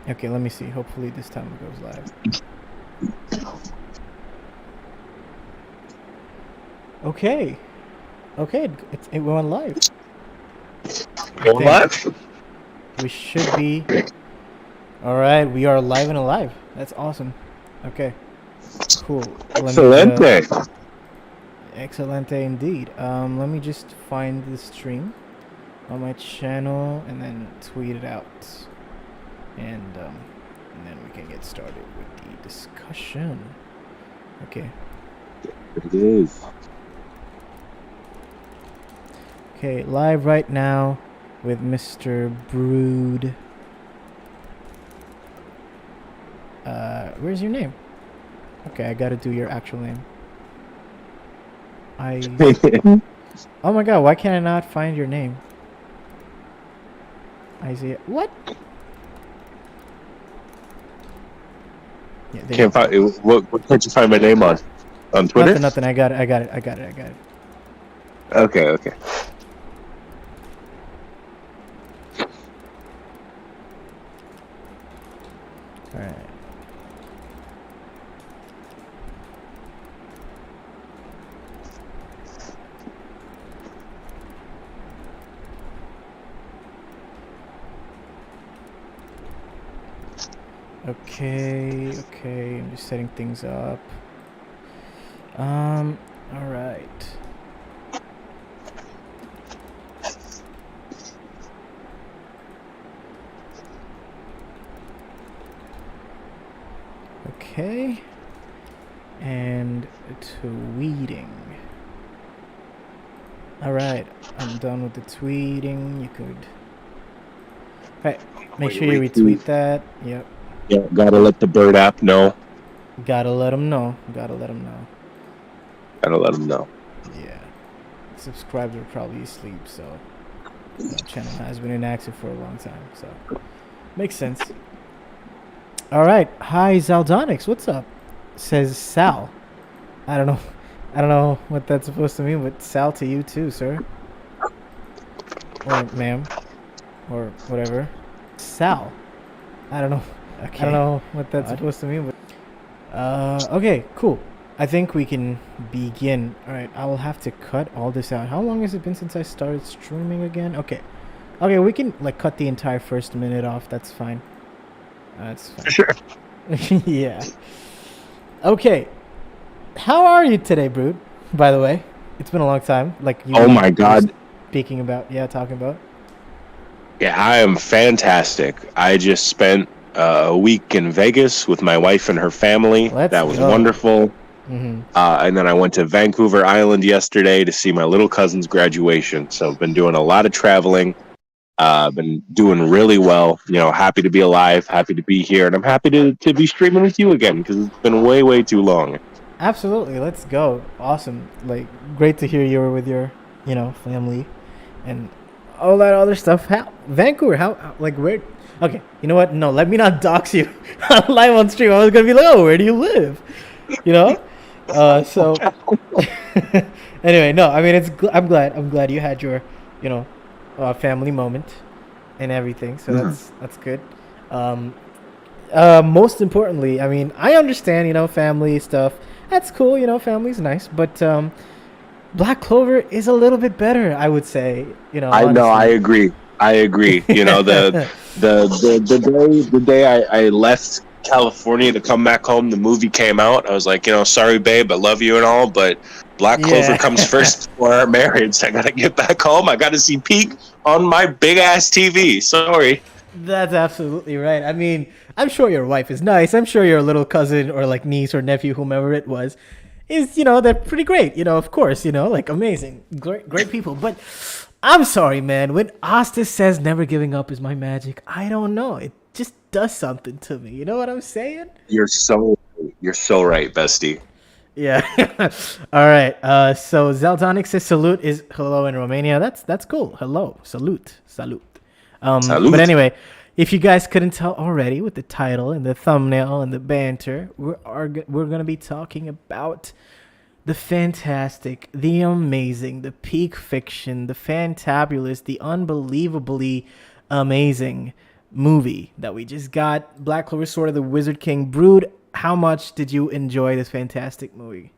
Okay, let me see. Hopefully this time it goes live. Okay. Okay, it went live. I Going think live? we should be. All right, we are live and alive. That's awesome. Okay, cool. Let me just. Excelente. Excelente indeed. Let me just find the stream on my channel and then tweet it out, and then we can get started with the discussion. Okay. It is. Okay, live right now with Mr. Brood. Where's your name? Okay, I gotta do your actual name. Oh my god, why can I not find your name? Isaiah. What? Yeah, there you Can't go. find what can't you find my name on? On Twitter? Nothing. I got it. Okay. Alright. Okay. I'm just setting things up. Alright. Okay. And tweeting. Alright, I'm done with the tweeting. You could. Alright, make sure you retweet that. Yep. Yeah, gotta let the bird app know. Gotta let them know. Gotta let them know. Yeah. Subscribers are probably asleep, so the channel has been inactive for a long time, so makes sense. All right. Hi, Zaldonix. What's up? Says Sal. I don't know. I don't know what that's supposed to mean, but Sal to you too, sir. Or ma'am. Or whatever. Sal. I don't know. Okay. I don't know what that's supposed to mean, but okay, cool. I think we can begin. All right, I will have to cut all this out. How long has it been since I started streaming again? Okay. Okay, we can like cut the entire first minute off. That's fine. That's fine. Sure. Yeah. Okay. How are you today, Brood? By the way, it's been a long time. Like you. Oh my god. Speaking about, talking about. Yeah, I am fantastic. I just spent a week in Vegas with my wife and her family. That was wonderful. Mm-hmm. And then I went to Vancouver Island yesterday to see my little cousin's graduation. So I've been doing a lot of traveling. Been doing really well. You know, happy to be alive, happy to be here, and I'm happy to be streaming with you again because it's been way too long. Absolutely, let's go. Awesome. Like, great to hear you were with your, family, and all that other stuff. How Vancouver? How like where? Okay, you know what? No, let me not dox you live on stream. I was gonna be like, oh, where do you live? You know. So anyway, no. I mean, I'm glad you had your, family moment and everything. So that's good. Most importantly, I mean, I understand, family stuff. That's cool, family's nice, but Black Clover is a little bit better, I would say. I know, I agree. You know, the day I left California to come back home, the movie came out. I was like, sorry, babe, I love you and all, but Black Clover comes first before our marriage. I gotta get back home. I gotta see Peak on my big ass TV. Sorry. That's absolutely right. I mean, I'm sure your wife is nice. I'm sure your little cousin or like niece or nephew, whomever it was, is, they're pretty great. Of course, like amazing, great people. But I'm sorry, man. When Asta says never giving up is my magic, I don't know. It just does something to me. You know what I'm saying? You're so right, bestie. Yeah. All right. So Zeltonic says salute is hello in Romania. That's cool. Hello. Salute. Salute. But anyway, if you guys couldn't tell already with the title and the thumbnail and the banter, we're gonna be talking about the fantastic, the amazing, the peak fiction, the fantabulous, the unbelievably amazing movie that we just got, Black Clover Sword of the Wizard King. Brood, how much did you enjoy this fantastic movie?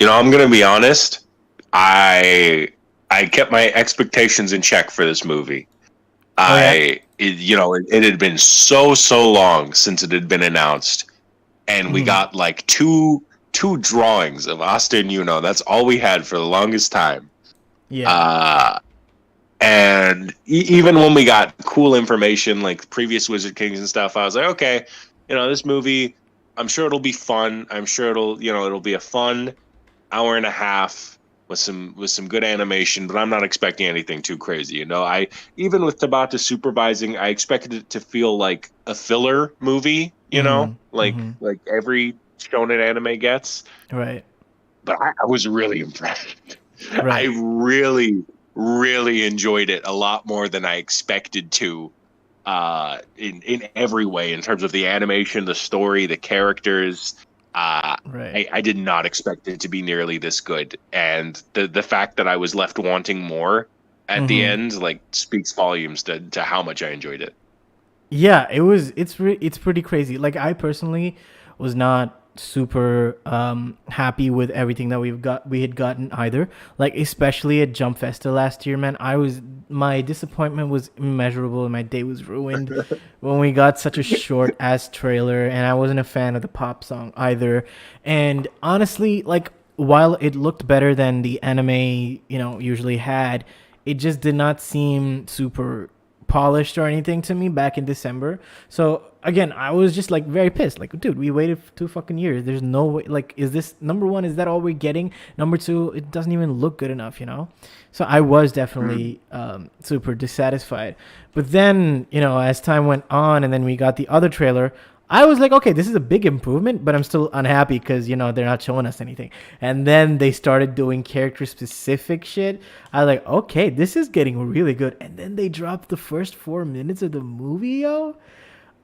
I'm gonna be honest. I kept my expectations in check for this movie. Oh yeah. It had been so long since it had been announced, and we Mm, got like two drawings of Asta and Yuno. That's all we had for the longest time. yeah. Uh, and even when we got cool information like previous Wizard Kings and stuff, I was like, okay, this movie, I'm sure it'll be fun. I'm sure it'll be a fun hour and a half with some good animation, but I'm not expecting anything too crazy. I even with Tabata supervising, I expected it to feel like a filler movie, Mm-hmm. like Mm-hmm. every shonen anime gets. Right. But I was really impressed. I Right. really, really enjoyed it a lot more than I expected to. In every way, in terms of the animation, the story, the characters. Right. I did not expect it to be nearly this good, and the fact that I was left wanting more at the Mm-hmm. end like speaks volumes to how much I enjoyed it. Yeah, it's pretty crazy. Like I personally was not super happy with everything that we had gotten either. Like especially at Jump Festa last year, man. My disappointment was immeasurable and my day was ruined when we got such a short ass trailer, and I wasn't a fan of the pop song either. And honestly, like while it looked better than the anime, usually had, it just did not seem super polished or anything to me back in December. So again, I was just like very pissed. Like, dude, we waited 2 fucking years. There's no way. Like, is this number one? Is that all we're getting? Number two, it doesn't even look good enough. So I was definitely super dissatisfied. But then, as time went on, and then we got the other trailer. I was like, okay, this is a big improvement, but I'm still unhappy because they're not showing us anything. And then they started doing character specific shit. I was like, okay, this is getting really good. And then they dropped the first 4 minutes of the movie, yo.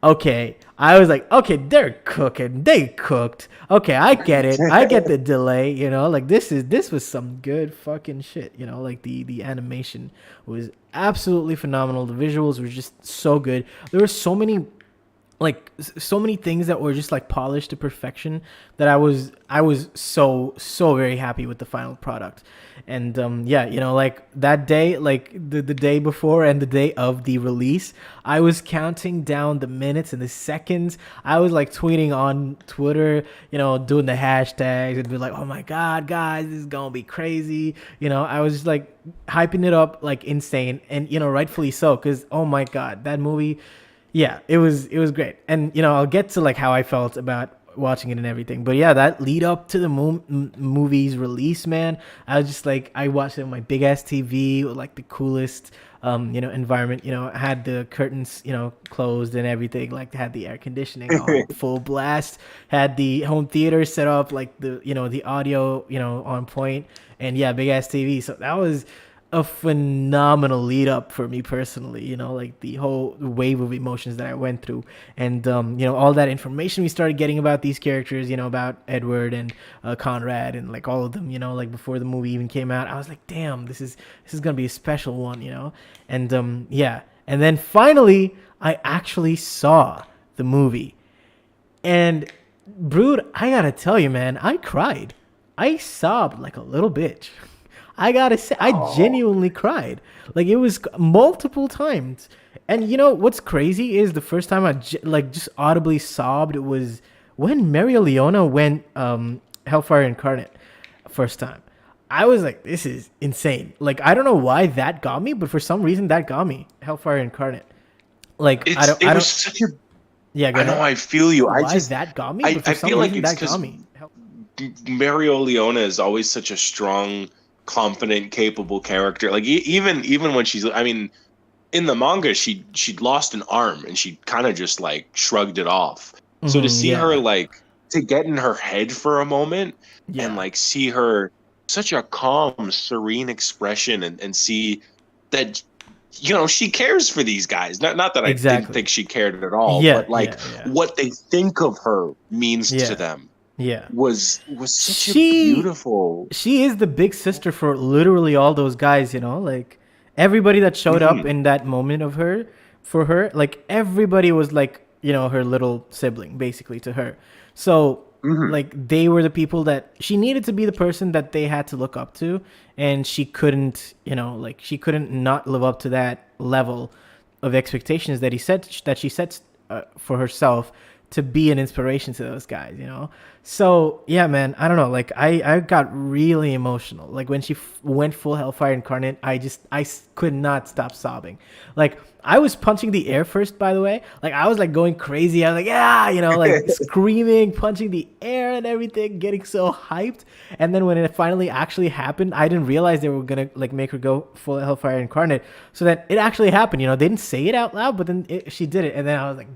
Okay, I was like, okay, they're cooking. They cooked. Okay, I get it. I get the delay. Like this was some good fucking shit. Like the animation was absolutely phenomenal. The visuals were just so good. There were so many things that were just like polished to perfection that I was so very happy with the final product. And yeah, like that day, like the day before and the day of the release, I was counting down the minutes and the seconds. I was like tweeting on Twitter, doing the hashtags and be like, oh my god, guys, this is gonna be crazy. I was just like hyping it up like insane, and rightfully so, because oh my god, that movie, yeah, it was great. And I'll get to like how I felt about watching it and everything. But yeah, that lead up to the movie's release, man, I was just like, I watched it on my big ass TV with like the coolest environment. Had the curtains closed and everything, like had the air conditioning on full blast, had the home theater set up, like the audio on point, and yeah, big ass TV. So that was a phenomenal lead up for me personally, like the whole wave of emotions that I went through. And all that information we started getting about these characters, about Edward and Conrad and like all of them, like before the movie even came out. I was like, damn, this is gonna be a special one. And yeah, and then finally I actually saw the movie. And Brood, I gotta tell you, man, I cried. I sobbed like a little bitch. I gotta say, I Oh, genuinely cried. Like it was multiple times. And what's crazy is the first time I like just audibly sobbed was when Mario Leona went Hellfire Incarnate first time. I was like, this is insane. Like I don't know why that got me, but for some reason that got me Hellfire Incarnate. Like it I was don't. such a. Yeah, go I know ahead. I feel you. Why that got me, but for I some feel like reason it's that got because me. Mario Leona is always such a strong, confident, capable character. Like even when she's, I mean, in the manga, she'd lost an arm and she kind of just like shrugged it off. So to see her Yeah, like to get in her head for a moment and yeah, like see her such a calm, serene expression and see that she cares for these guys. Not that I didn't exactly. think she cared at all, Yeah, but like yeah, yeah, what they think of her means to yeah, them yeah. was such a She beautiful. she is the big sister for literally all those guys. Like everybody that showed up Mhm. in that moment of her for her. Like everybody was like, her little sibling basically to her. So Hmm. like they were the people that she needed to be the person that they had to look up to, and she couldn't, like she couldn't not live up to that level of expectations that she sets for herself to be an inspiration to those guys. So yeah, man, I don't know, like I got really emotional like when she went full Hellfire Incarnate. Could not stop sobbing. Like I was punching the air first, by the way. Like I was like going crazy. I was like, yeah, like screaming, punching the air and everything, getting so hyped. And then when it finally actually happened, I didn't realize they were gonna like make her go full Hellfire Incarnate. So that it actually happened. They didn't say it out loud, but then she did it, and then I was like,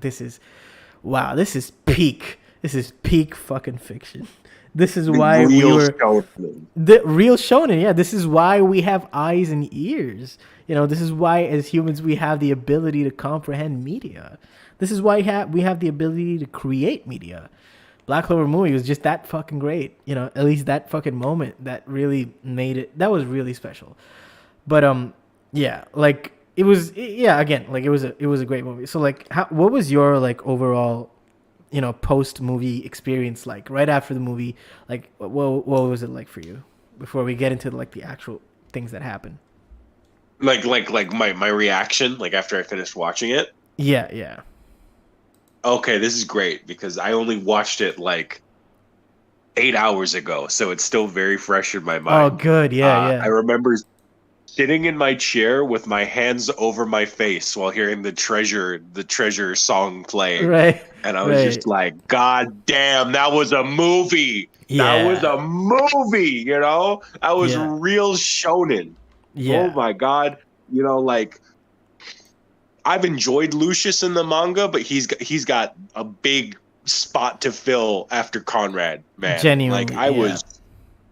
wow, this is peak. This is peak fucking fiction. This is The why we real were shonen. the real shonen. Yeah, this is why we have eyes and ears. This is why as humans we have the ability to comprehend media. This is why we have the ability to create media. Black Clover movie was just that fucking great. At least that fucking moment that really made it. That was really special. But yeah, like yeah, again, like it was a great movie. So like, what was your like overall, post movie experience like right after the movie? Like, what was it like for you before we get into like the actual things that happen? Like my reaction, like after I finished watching it. Yeah, yeah. Okay, this is great because I only watched it like 8 hours ago, so it's still very fresh in my Oh, mind. good. Yeah, I yeah. remember sitting in my chair with my hands over my face while hearing the treasure song play, Right, and I was just right. like, God damn, that was a movie. That was Yeah, a movie, That was yeah, real shonen. Oh yeah. my God. Like I've enjoyed Lucius in the manga, but he's got a big spot to fill after Conrad, man. Like Genuinely, yeah.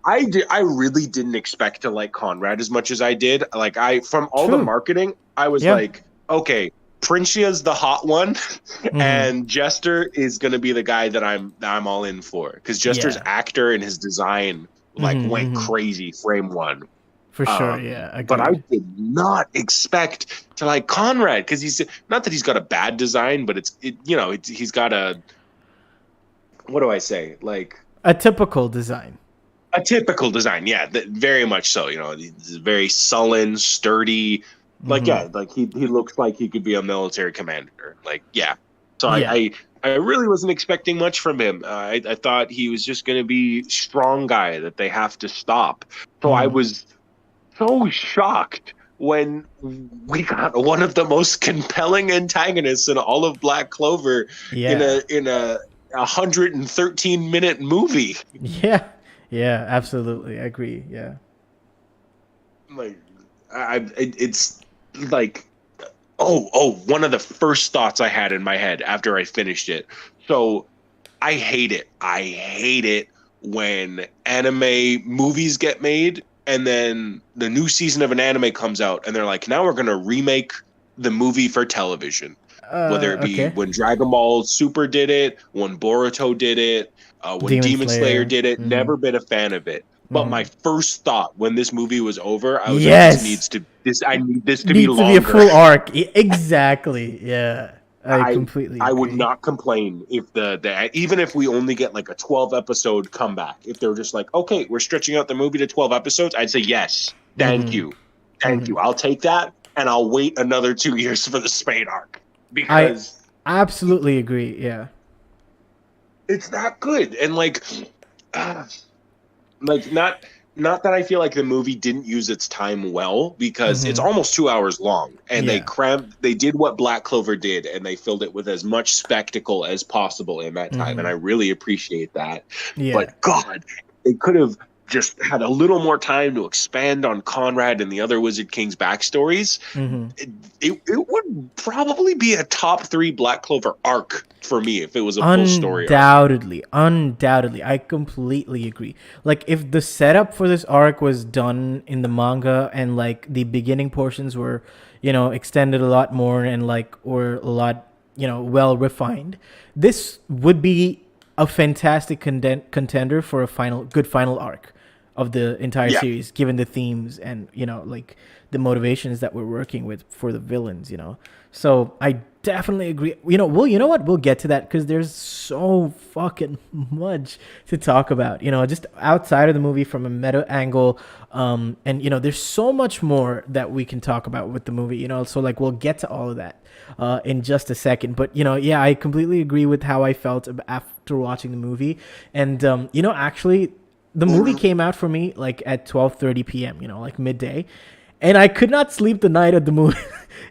I really didn't expect to like Conrad as much as I did. Like from all the True. marketing, I was Yeah. like, okay, Princia's the hot one, Mm-hmm. and Jester is gonna be the guy that I'm all in for because Jester's Yeah. actor and his design like Mm-hmm, went mm-hmm. Frame 1. For sure. Yeah. But I Agreed. did not expect to like Conrad because he's not that he's got a bad design, but he's got a, what do I say, like A typical design. a typical design. Yeah, very much so. He's very sullen, sturdy. Like Mm-hmm. yeah, like he looks like he could be a military commander. Like yeah. So Yeah. I really wasn't expecting much from him. I thought he was just going to be strong guy that they have to stop. So I Mm-hmm. was so shocked when we got one of the most compelling antagonists in all of Black Clover in Yeah. a 113-minute movie. Yeah. Yeah. Absolutely. I agree. Yeah. Like it's like one of the first thoughts I had in my head after I finished it. So I hate it. I hate it when anime movies get made and then the new season of an anime comes out and they're like, now we're going to remake the movie for television. Whether it be Okay. when Dragon Ball Super did it, when Boruto did it, when Demon Demon Slayer Slayer. did it, Mm-hmm. never been a fan of it. But my Mm-hmm. first thought when this movie was over, I was like, Yes. I need this to be Needs to be a longer. full arc. Exactly. Yeah. I I completely I would agree. not complain if the even if we only get like a 12 episode comeback. If they're just like, okay, we're stretching out the movie to 12 episodes, I'd say yes. Thank Mm-hmm. you. Thank Mm-hmm. you. I'll take that and I'll wait another 2 years for the Spade arc I because absolutely agree. Yeah. it's not good. And uh, like not that I feel like the movie didn't use its time well because it's Mm-hmm. almost 2 hours long and Yeah. they did what Black Clover did and they filled it with as much spectacle as possible in that time and Mm-hmm. I really appreciate that. Yeah. But God, they could have just had a little more time to expand on Conrad and the other Wizard King's backstories. Mm-hmm. It would probably be a top 3 Black Clover arc for me if it was a full story arc. Undoubtedly, undoubtedly, I completely agree. Like, if the setup for this arc was done in the manga and like the beginning portions were, extended a lot more and like or a lot, well refined, this would be a fantastic contender for a good final arc. of the entire Yeah. series, given the themes and like the motivations that we're working with for the villains. So I definitely agree. You know what? We'll get to that because there's so fucking much to talk about. Just outside of the movie from a meta angle, and there's so much more that we can talk about with the movie. So like we'll get to all of that in just a second. But yeah, I completely agree with how I felt after watching the movie, and actually. The movie came out for me like at 12:30 p.m., like midday, and I could not sleep the night of the movie.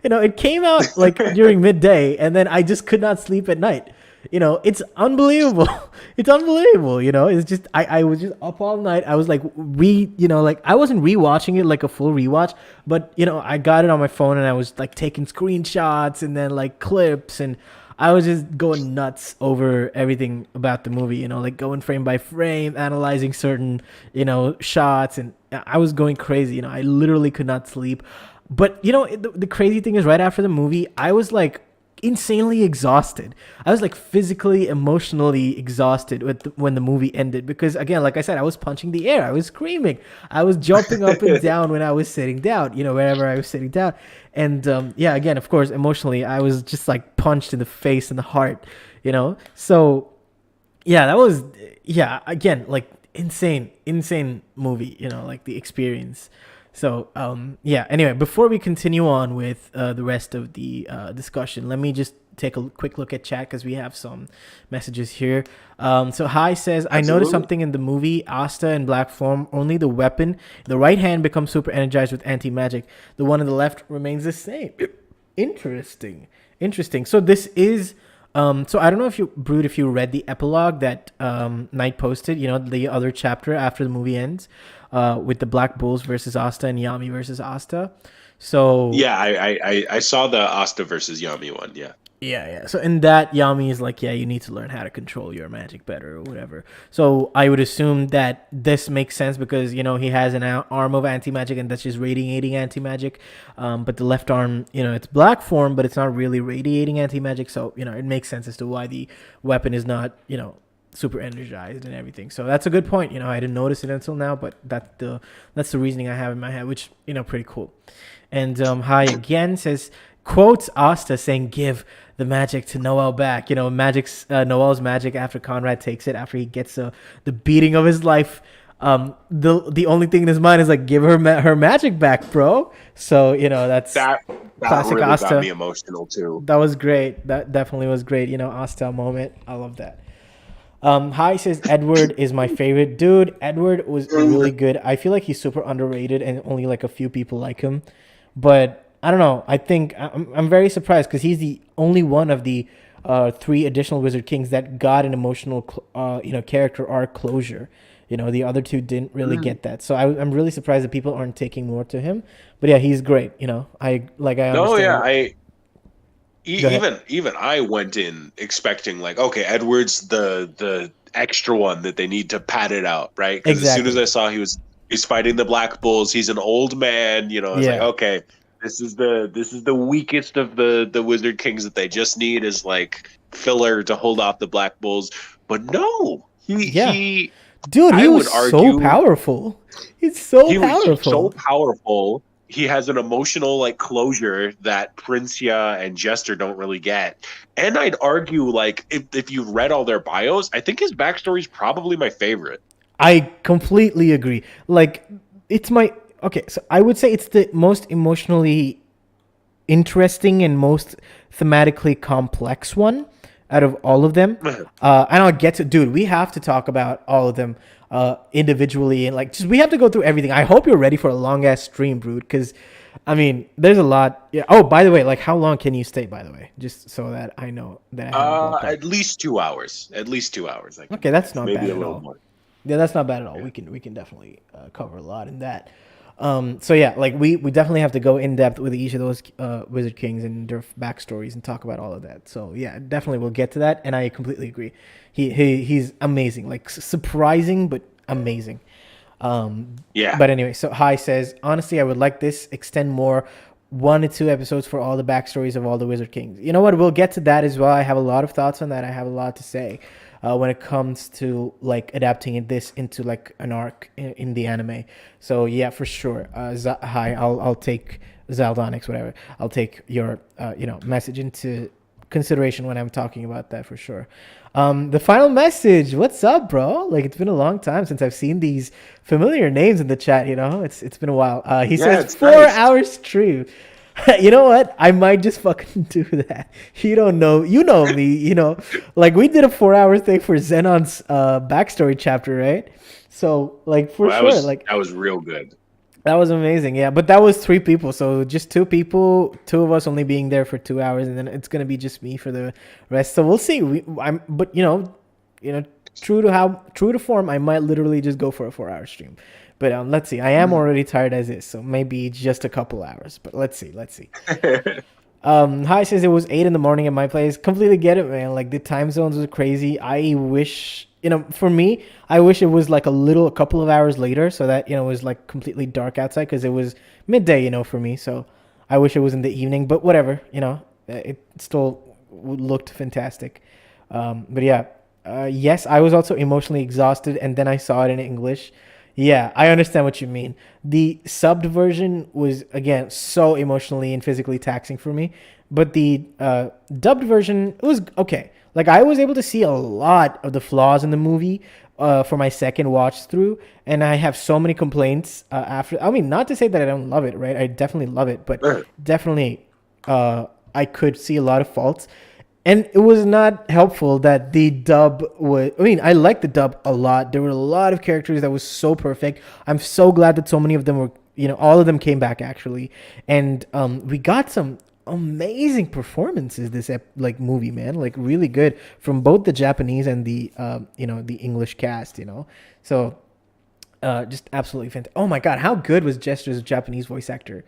It came out like during midday, and then I just could not sleep at night. It's unbelievable. It's unbelievable. It's just I was just up all night. I was like like I wasn't rewatching it like a full rewatch, but I got it on my phone and I was like taking screenshots and then like clips, and I was just going nuts over everything about the movie, like going frame by frame, analyzing certain, shots, and I was going crazy. I literally could not sleep. But, the crazy thing is right after the movie, I was like insanely exhausted. I was like physically, emotionally exhausted when the movie ended because, again, like I said, I was punching the air. I was screaming. I was jumping up and down when I was sitting down, wherever I was sitting down. And yeah, again, of course, emotionally, I was just like punched in the face and the heart, So yeah, that was, yeah, again, like insane movie, like the experience. So, yeah, anyway, before we continue on with the rest of the discussion, let me just take a quick look at chat because we have some messages here. So, Hi says, I noticed something in the movie, Asta in black form, only the weapon, the right hand becomes super energized with anti-magic. The one on the left remains the same. Interesting. So this is... so I don't know if you read the epilogue that Knight posted, the other chapter after the movie ends, with the Black Bulls versus Asta and Yami versus Asta. So yeah, I saw the Asta versus Yami one. Yeah. So in that, Yami is like, yeah, you need to learn how to control your magic better or whatever. So I would assume that this makes sense because, he has an arm of anti-magic and that's just radiating anti-magic. But the left arm, it's black form, but it's not really radiating anti-magic. So, it makes sense as to why the weapon is not, super energized and everything. So that's a good point. I didn't notice it until now, but that's the reasoning I have in my head, which, pretty cool. And Hi again says, quotes Asta saying, give the magic to Noel back. Noel's magic after Conrad takes it, after he gets the beating of his life. The only thing in his mind is like, give her magic back, bro. So, that's that classic really Asta. got me emotional too. That was great. That definitely was great. Asta moment. I love that. Hi says, Edward is my favorite. Dude, Edward was really good. I feel like he's super underrated and only like a few people like him. But I don't know. I think I'm very surprised because he's the only one of the 3 additional Wizard Kings that got an emotional, character arc closure. The other 2 didn't really get that. So I'm really surprised that people aren't taking more to him. But yeah, he's great. I understand. Oh yeah, even I went in expecting like, okay, Edward's the extra one that they need to pad it out, right? Because as soon as I saw he's fighting the Black Bulls, he's an old man, it's like, okay, this is the weakest of the Wizard Kings that they just need is like filler to hold off the Black Bulls. But no, he dude, he was so powerful. He's so powerful. Was so powerful. He has an emotional like closure that Princia and Jester don't really get. And I'd argue like if you've read all their bios, I think his backstory is probably my favorite. I completely agree. Like it's so I would say it's the most emotionally interesting and most thematically complex one out of all of them. And I'll get to, dude, we have to talk about all of them individually and like just we have to go through everything. I hope you're ready for a long ass stream, Brood, because I mean there's a lot. Yeah. Oh, by the way, like how long can you stay? By the way, just so that I know that I at least 2 hours. At least 2 hours. Okay, that's not maybe bad a at little all. More. Yeah, that's not bad at all. Yeah. We can definitely cover a lot in that. So yeah, like we definitely have to go in depth with each of those Wizard Kings and their backstories and talk about all of that. So yeah, definitely we'll get to that. And I completely agree. He's amazing, like surprising but amazing. Yeah. But anyway, so Hi says, honestly, I would like this extend more 1 to 2 episodes for all the backstories of all the Wizard Kings. You know what? We'll get to that as well. I have a lot of thoughts on that. I have a lot to say. when it comes to like adapting this into like an arc in the anime. So yeah, for sure. Hi, I'll take Zaldonix, whatever. I'll take your message into consideration when I'm talking about that for sure. The final message. What's up, bro? Like it's been a long time since I've seen these familiar names in the chat. It's been a while. He Yeah, says it's 4 hour stream. You know what? I might just fucking do that. You don't know. You know me. Like we did a 4 hour thing for Zenon's backstory chapter, right? So like for Well, sure, like that was real good. that was amazing. Yeah, but that was 3 people. So just 2 people, two of us only being there for 2 hours, and then it's gonna be just me for the rest. So we'll see. But true to form, I might literally just go for a 4 hour stream. But let's see. I am already tired as is, so maybe just a couple hours. But let's see. Hi says it was 8 in the morning at my place. Completely get it, man. Like the time zones was crazy. I wish, for me, I wish it was like a couple of hours later, so that it was like completely dark outside because it was midday, for me. So I wish it was in the evening, but whatever. It still looked fantastic. But yeah, yes, I was also emotionally exhausted, and then I saw it in English. Yeah, I understand what you mean. The subbed version was, again, so emotionally and physically taxing for me. But the dubbed version, it was okay. Like, I was able to see a lot of the flaws in the movie for my second watch through. And I have so many complaints after. I mean, not to say that I don't love it, right? I definitely love it. But definitely, I could see a lot of faults. And it was not helpful that the dub was. I mean, I liked the dub a lot. There were a lot of characters that was so perfect. I'm so glad that so many of them were, all of them came back actually, and we got some amazing performances this movie, man. Like really good from both the Japanese and the the English cast. So just absolutely fantastic. Oh my god, how good was Jester's Japanese voice actor?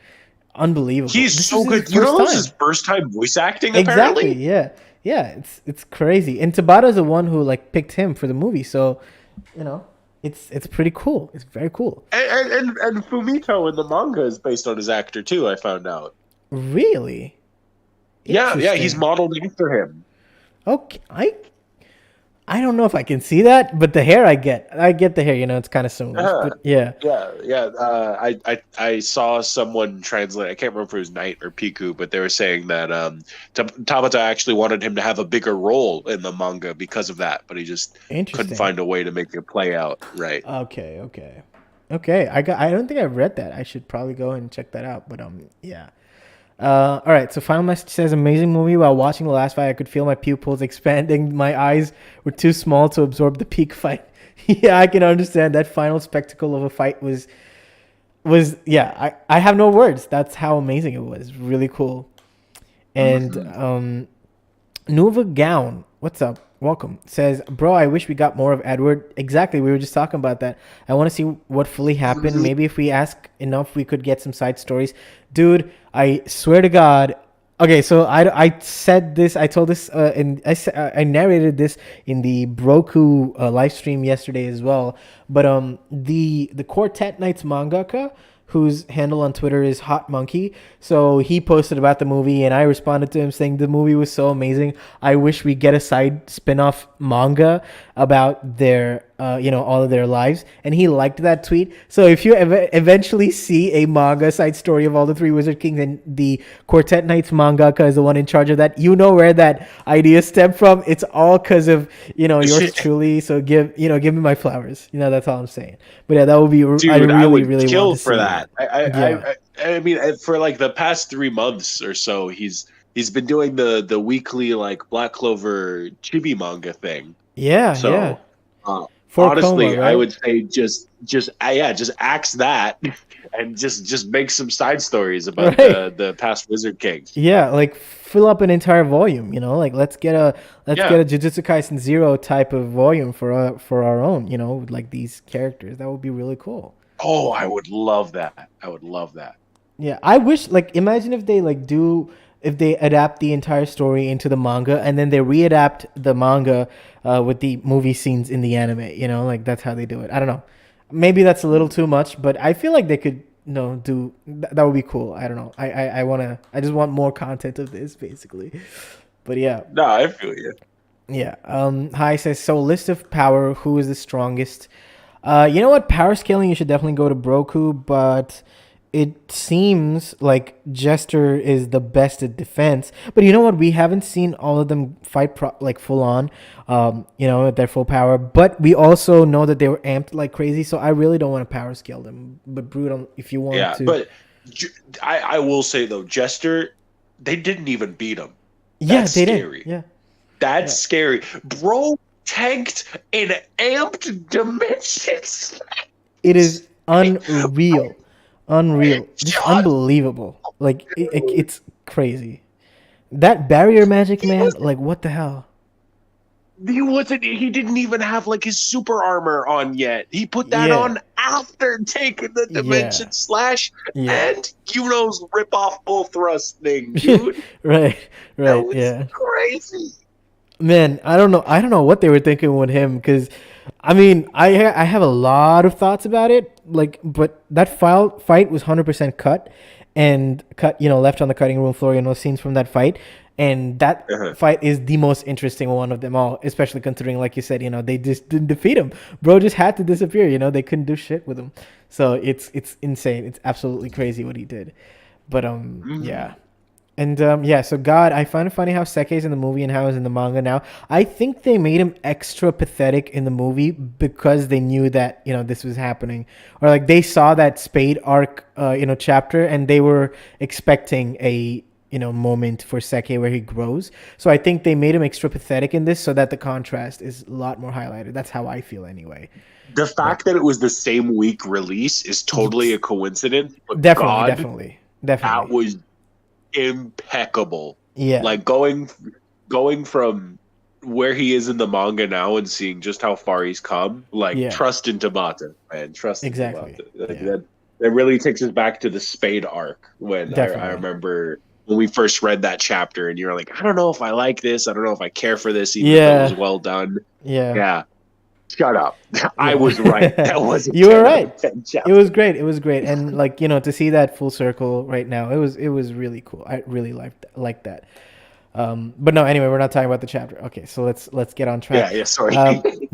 Unbelievable. He's so good. This is his first time voice acting. Exactly. Apparently. Yeah, it's crazy. And Tabata's the one who like picked him for the movie, so it's pretty cool. It's very cool. And Fumito in the manga is based on his actor too. I found out. Really? Yeah, he's modeled after him. Okay, I don't know if I can see that, but the hair I get the hair. It's kind of similar. But yeah. I saw someone translate. I can't remember if it was Knight or Piku, but they were saying that Tabata actually wanted him to have a bigger role in the manga because of that, but he just couldn't find a way to make it play out right. Okay. I don't think I've read that. I should probably go and check that out. But yeah. All right, so final message says amazing movie. While watching the last fight, I could feel my pupils expanding. My eyes were too small to absorb the peak fight. Yeah, I can understand that final spectacle of a fight was yeah. I have no words. That's how amazing it was. Really cool. And Nova Gown, what's up? Welcome. Says, bro, I wish we got more of Edward. Exactly. We were just talking about that. I want to see what fully happened. Maybe if we ask enough, we could get some side stories. Dude, I swear to God. Okay, so I said this. I told this, and I narrated this in the Broku live stream yesterday as well. But the Quartet Knights mangaka, whose handle on Twitter is Hot Monkey. So he posted about the movie, and I responded to him saying the movie was so amazing. I wish we get a side spin-off manga about their, all of their lives. And he liked that tweet. So if you eventually see a manga side story of all the three Wizard Kings, and the Quartet Knights mangaka is the one in charge of that, where that idea stemmed from. It's all because of, yours truly. So give me my flowers. That's all I'm saying. But yeah, that would be. Dude, I would really kill want to for see that. I mean, for like the past 3 months or so, he's been doing the weekly like Black Clover chibi manga thing. Yeah, so, yeah. Honestly, Coma, right? I would say just axe that and just make some side stories about the past Wizard Kings. Yeah, like fill up an entire volume. Like let's get a Jujutsu Kaisen Zero type of volume for our own. Like these characters. That would be really cool. Oh, I would love that. Yeah, I wish, like, imagine if they if they adapt the entire story into the manga, and then they readapt the manga with the movie scenes in the anime. Like that's how they do it. I don't know. Maybe that's a little too much, but I feel like they could, do that would be cool. I don't know. I just want more content of this, basically. But yeah. No, I feel you. Yeah. Hi says, so list of power, who is the strongest? You know what? Power scaling, you should definitely go to Broku, but it seems like Jester is the best at defense. But you know what? We haven't seen all of them fight like full on, at their full power. But we also know that they were amped like crazy. So I really don't want to power scale them. But Brood, if you want Yeah, to, but I will say though, Jester, they didn't even beat him. yeah, That's they did. scary. Yeah, That's yeah. scary. Bro tanked in amped dimensions. It is I, unreal, I unreal, just just unbelievable. Like it's crazy. That barrier magic, he man. was Like what the hell? he didn't even have like his super armor on yet. He put that Yeah, on after taking the yeah, dimension slash yeah. and Kuno's rip off full thrust thing, dude. Right, That right. was Yeah. crazy. Man, I don't know. I don't know what they were thinking with him because, I mean, I have a lot of thoughts about it. Like, but that fight was 100% cut, and cut. Left on the cutting room floor. Scenes from that fight, and that Uh-huh. fight is the most interesting one of them all. Especially considering, like you said, they just didn't defeat him. Bro just had to disappear. They couldn't do shit with him. So it's insane. It's absolutely crazy what he did. But Mhm. yeah. And yeah, so God, I find it funny how Seke's in the movie and how he's in the manga now. I think they made him extra pathetic in the movie because they knew that this was happening, or like they saw that Spade arc, chapter, and they were expecting a moment for Seke where he grows. So I think they made him extra pathetic in this so that the contrast is a lot more highlighted. That's how I feel anyway. The But fact that it was the same week release is totally a coincidence, but definitely, God, definitely, that definitely, was impeccable. yeah, Like going from where he is in the manga now and seeing just how far he's come, like yeah, trust in Tabata, man. Trust in exactly, Tabata. Like yeah, that really takes us back to the Spade arc when I definitely. remember when we first read that chapter and you're like, I don't know if I like this, I don't know if I care for this, even if it was Yeah, well done. yeah, Yeah. Shut up. I was right. yeah. That was a You were 10 out right. of 10 It chapter. was great. It was great, and like to see that full circle right now, it was really cool. I really liked that. But no, anyway, we're not talking about the chapter. Okay, so let's get on Yeah, track. yeah, sorry.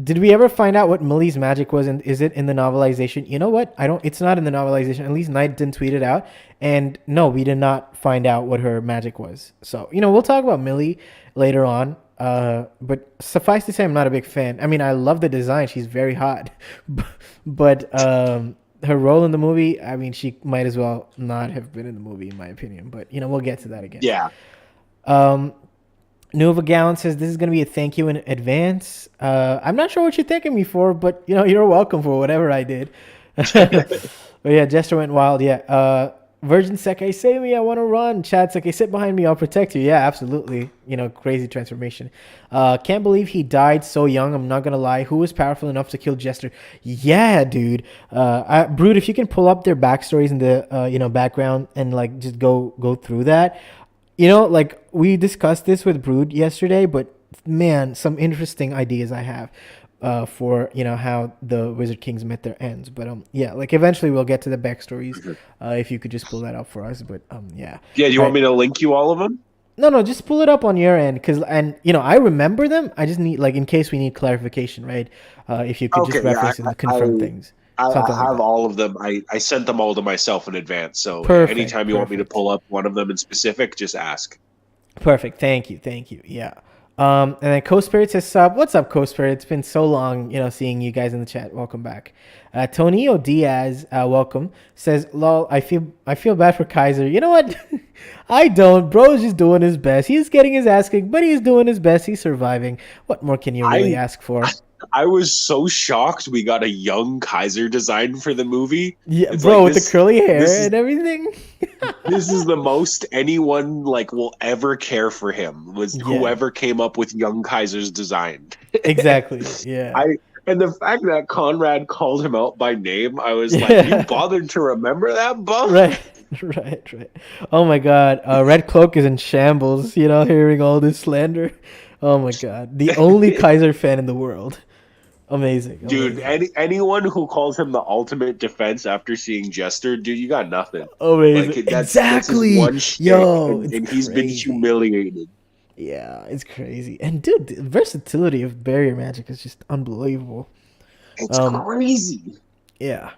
Did we ever find out what Millie's magic was, and is it in the novelization? You know what? I don't. It's not in the novelization. At least Knight didn't tweet it out, and no, we did not find out what her magic was. So we'll talk about Millie later on. But suffice to say, I'm not a big fan. I mean, I love the design; she's very hot, but her role in the movie, I mean, she might as well not have been in the movie, in my opinion. But we'll get to that again. Yeah. Um, Nova Gallant says this is going to be a thank you in advance. I'm not sure what you're thanking me for, but you're welcome for whatever I did. But yeah, Jester went wild. Yeah. Virgin Seke, save me, I want to run. Chad Seke, sit behind me, I'll protect you. Yeah, absolutely. Crazy transformation. Can't believe he died so young. I'm not gonna lie. Who was powerful enough to kill Jester? Yeah, dude. Brood, if you can pull up their backstories in the background and like just go through that. Like we discussed this with Brood yesterday, but man, some interesting ideas I have for how the Wizard Kings met their ends. But yeah, like eventually we'll get to the backstories. If you could just pull that up for us. But yeah. Yeah, do you All want right. me to link you all of them? No, no, just pull it up on your end, and I remember them. I just need like in case we need clarification, right? If you could just Okay, yeah, reference and confirm things, I something like have that. all of them. I sent them all to myself in advance. So Perfect, anytime you want me to perfect. pull up one of them in specific, just ask. Perfect. Thank you. Thank you. Yeah. And then Co-Spirit says sub. What's up, Co-Spirit? It's been so long, seeing you guys in the chat. Welcome back. Tonio Diaz, welcome. Says, lol, I feel bad for Kaiser. You know what? I don't. Bro's just doing his best. He's getting his ass kicked, but he's doing his best. He's surviving. What more can you really I ask for? I was so shocked we got a young Kaiser design for the movie. Yeah, It's bro, like with the curly this hair is and everything. this is the most anyone like will ever care for him was Yeah, whoever came up with young Kaiser's design. exactly. Yeah. I and the fact that Conrad called him out by name, I was like, you Yeah. bothered to remember that, buff? Right, right. Oh my God, Red Cloak is in shambles. Hearing all this slander. Oh my God, the only Kaiser fan in the world. Amazing, Dude, amazing, anyone who calls him the ultimate defense after seeing Jester, dude, you got nothing. Like amazing. that's his Exactly, one shtick, yo, it's and he's been crazy. humiliated. Yeah, it's crazy. And dude, the versatility of barrier magic is just unbelievable. It's Um, crazy. Yeah.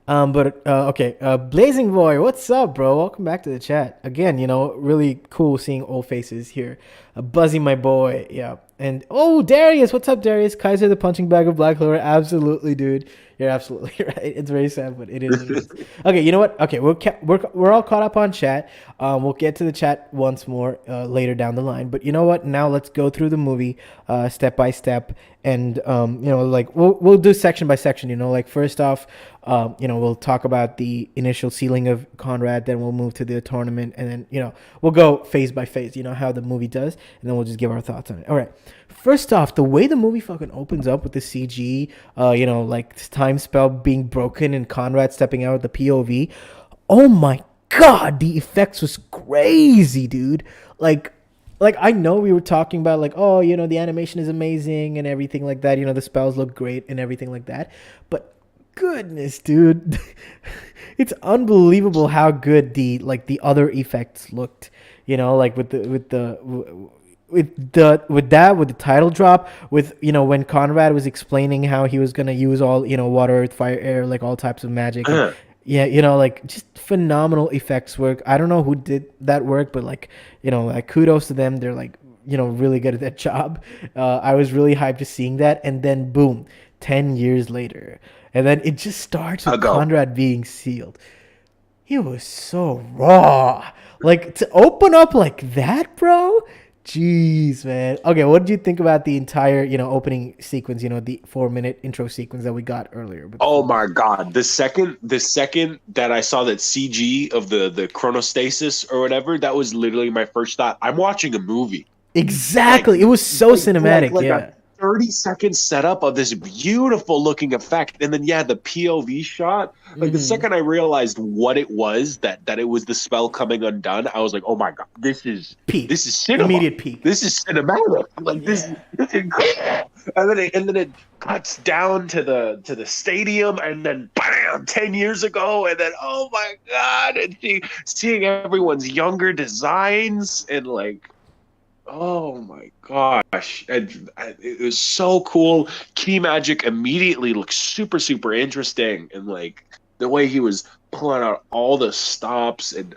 But okay, Blazing Boy, what's up, bro? Welcome back to the chat. Again, really cool seeing old faces here. Buzzy, my boy, yeah. And oh, Darius, what's up, Darius? Kaiser, the punching bag of Black Clover, absolutely, dude. You're absolutely right. It's very sad, but it is what it is. Okay, you know what? Okay, we're all caught up on chat. We'll get to the chat once more later down the line. But you know what? Now let's go through the movie step by step, and like we'll do section by section. Like first off, we'll talk about the initial sealing of Conrad, then we'll move to the tournament, and then we'll go phase by phase. How the movie does, and then we'll just give our thoughts on it. All right. First off, the way the movie fucking opens up with the CG, like this time spell being broken and Conrad stepping out of the POV. Oh my god, the effects was crazy, dude. Like I know we were talking about like, oh, the animation is amazing and everything like that. The spells look great and everything like that. But goodness, dude, it's unbelievable how good the other effects looked. Like with the title drop, with when Conrad was explaining how he was gonna use all water, earth, fire, air, like all types of magic. And, yeah, like just phenomenal effects work. I don't know who did that work, but like like kudos to them. They're like really good at that job. I was really hyped to seeing that, and then boom, 10 years later, and then it just starts with Ago. Conrad being sealed. He was so raw. Like to open up like that, bro. Jeez, man. Okay, what did you think about the entire, opening sequence? The 4-minute intro sequence that we got earlier. Oh my god! The second that I saw that CG of the chronostasis or whatever, that was literally my first thought. I'm watching a movie. Exactly. It was so cinematic. Like Yeah. a 30-second setup of this beautiful looking effect, and then the POV shot. Like the second I realized what it was, that it was the spell coming undone, I was like, oh my god, Peak. this is cinema. Immediate peak. This is cinematic. Like this is incredible. And then it cuts down to the stadium, and then bam, 10 years ago, and then oh my god, and seeing everyone's younger designs and like. Oh my gosh. It was so cool. Key Magic immediately looked super, super interesting. And like the way he was pulling out all the stops and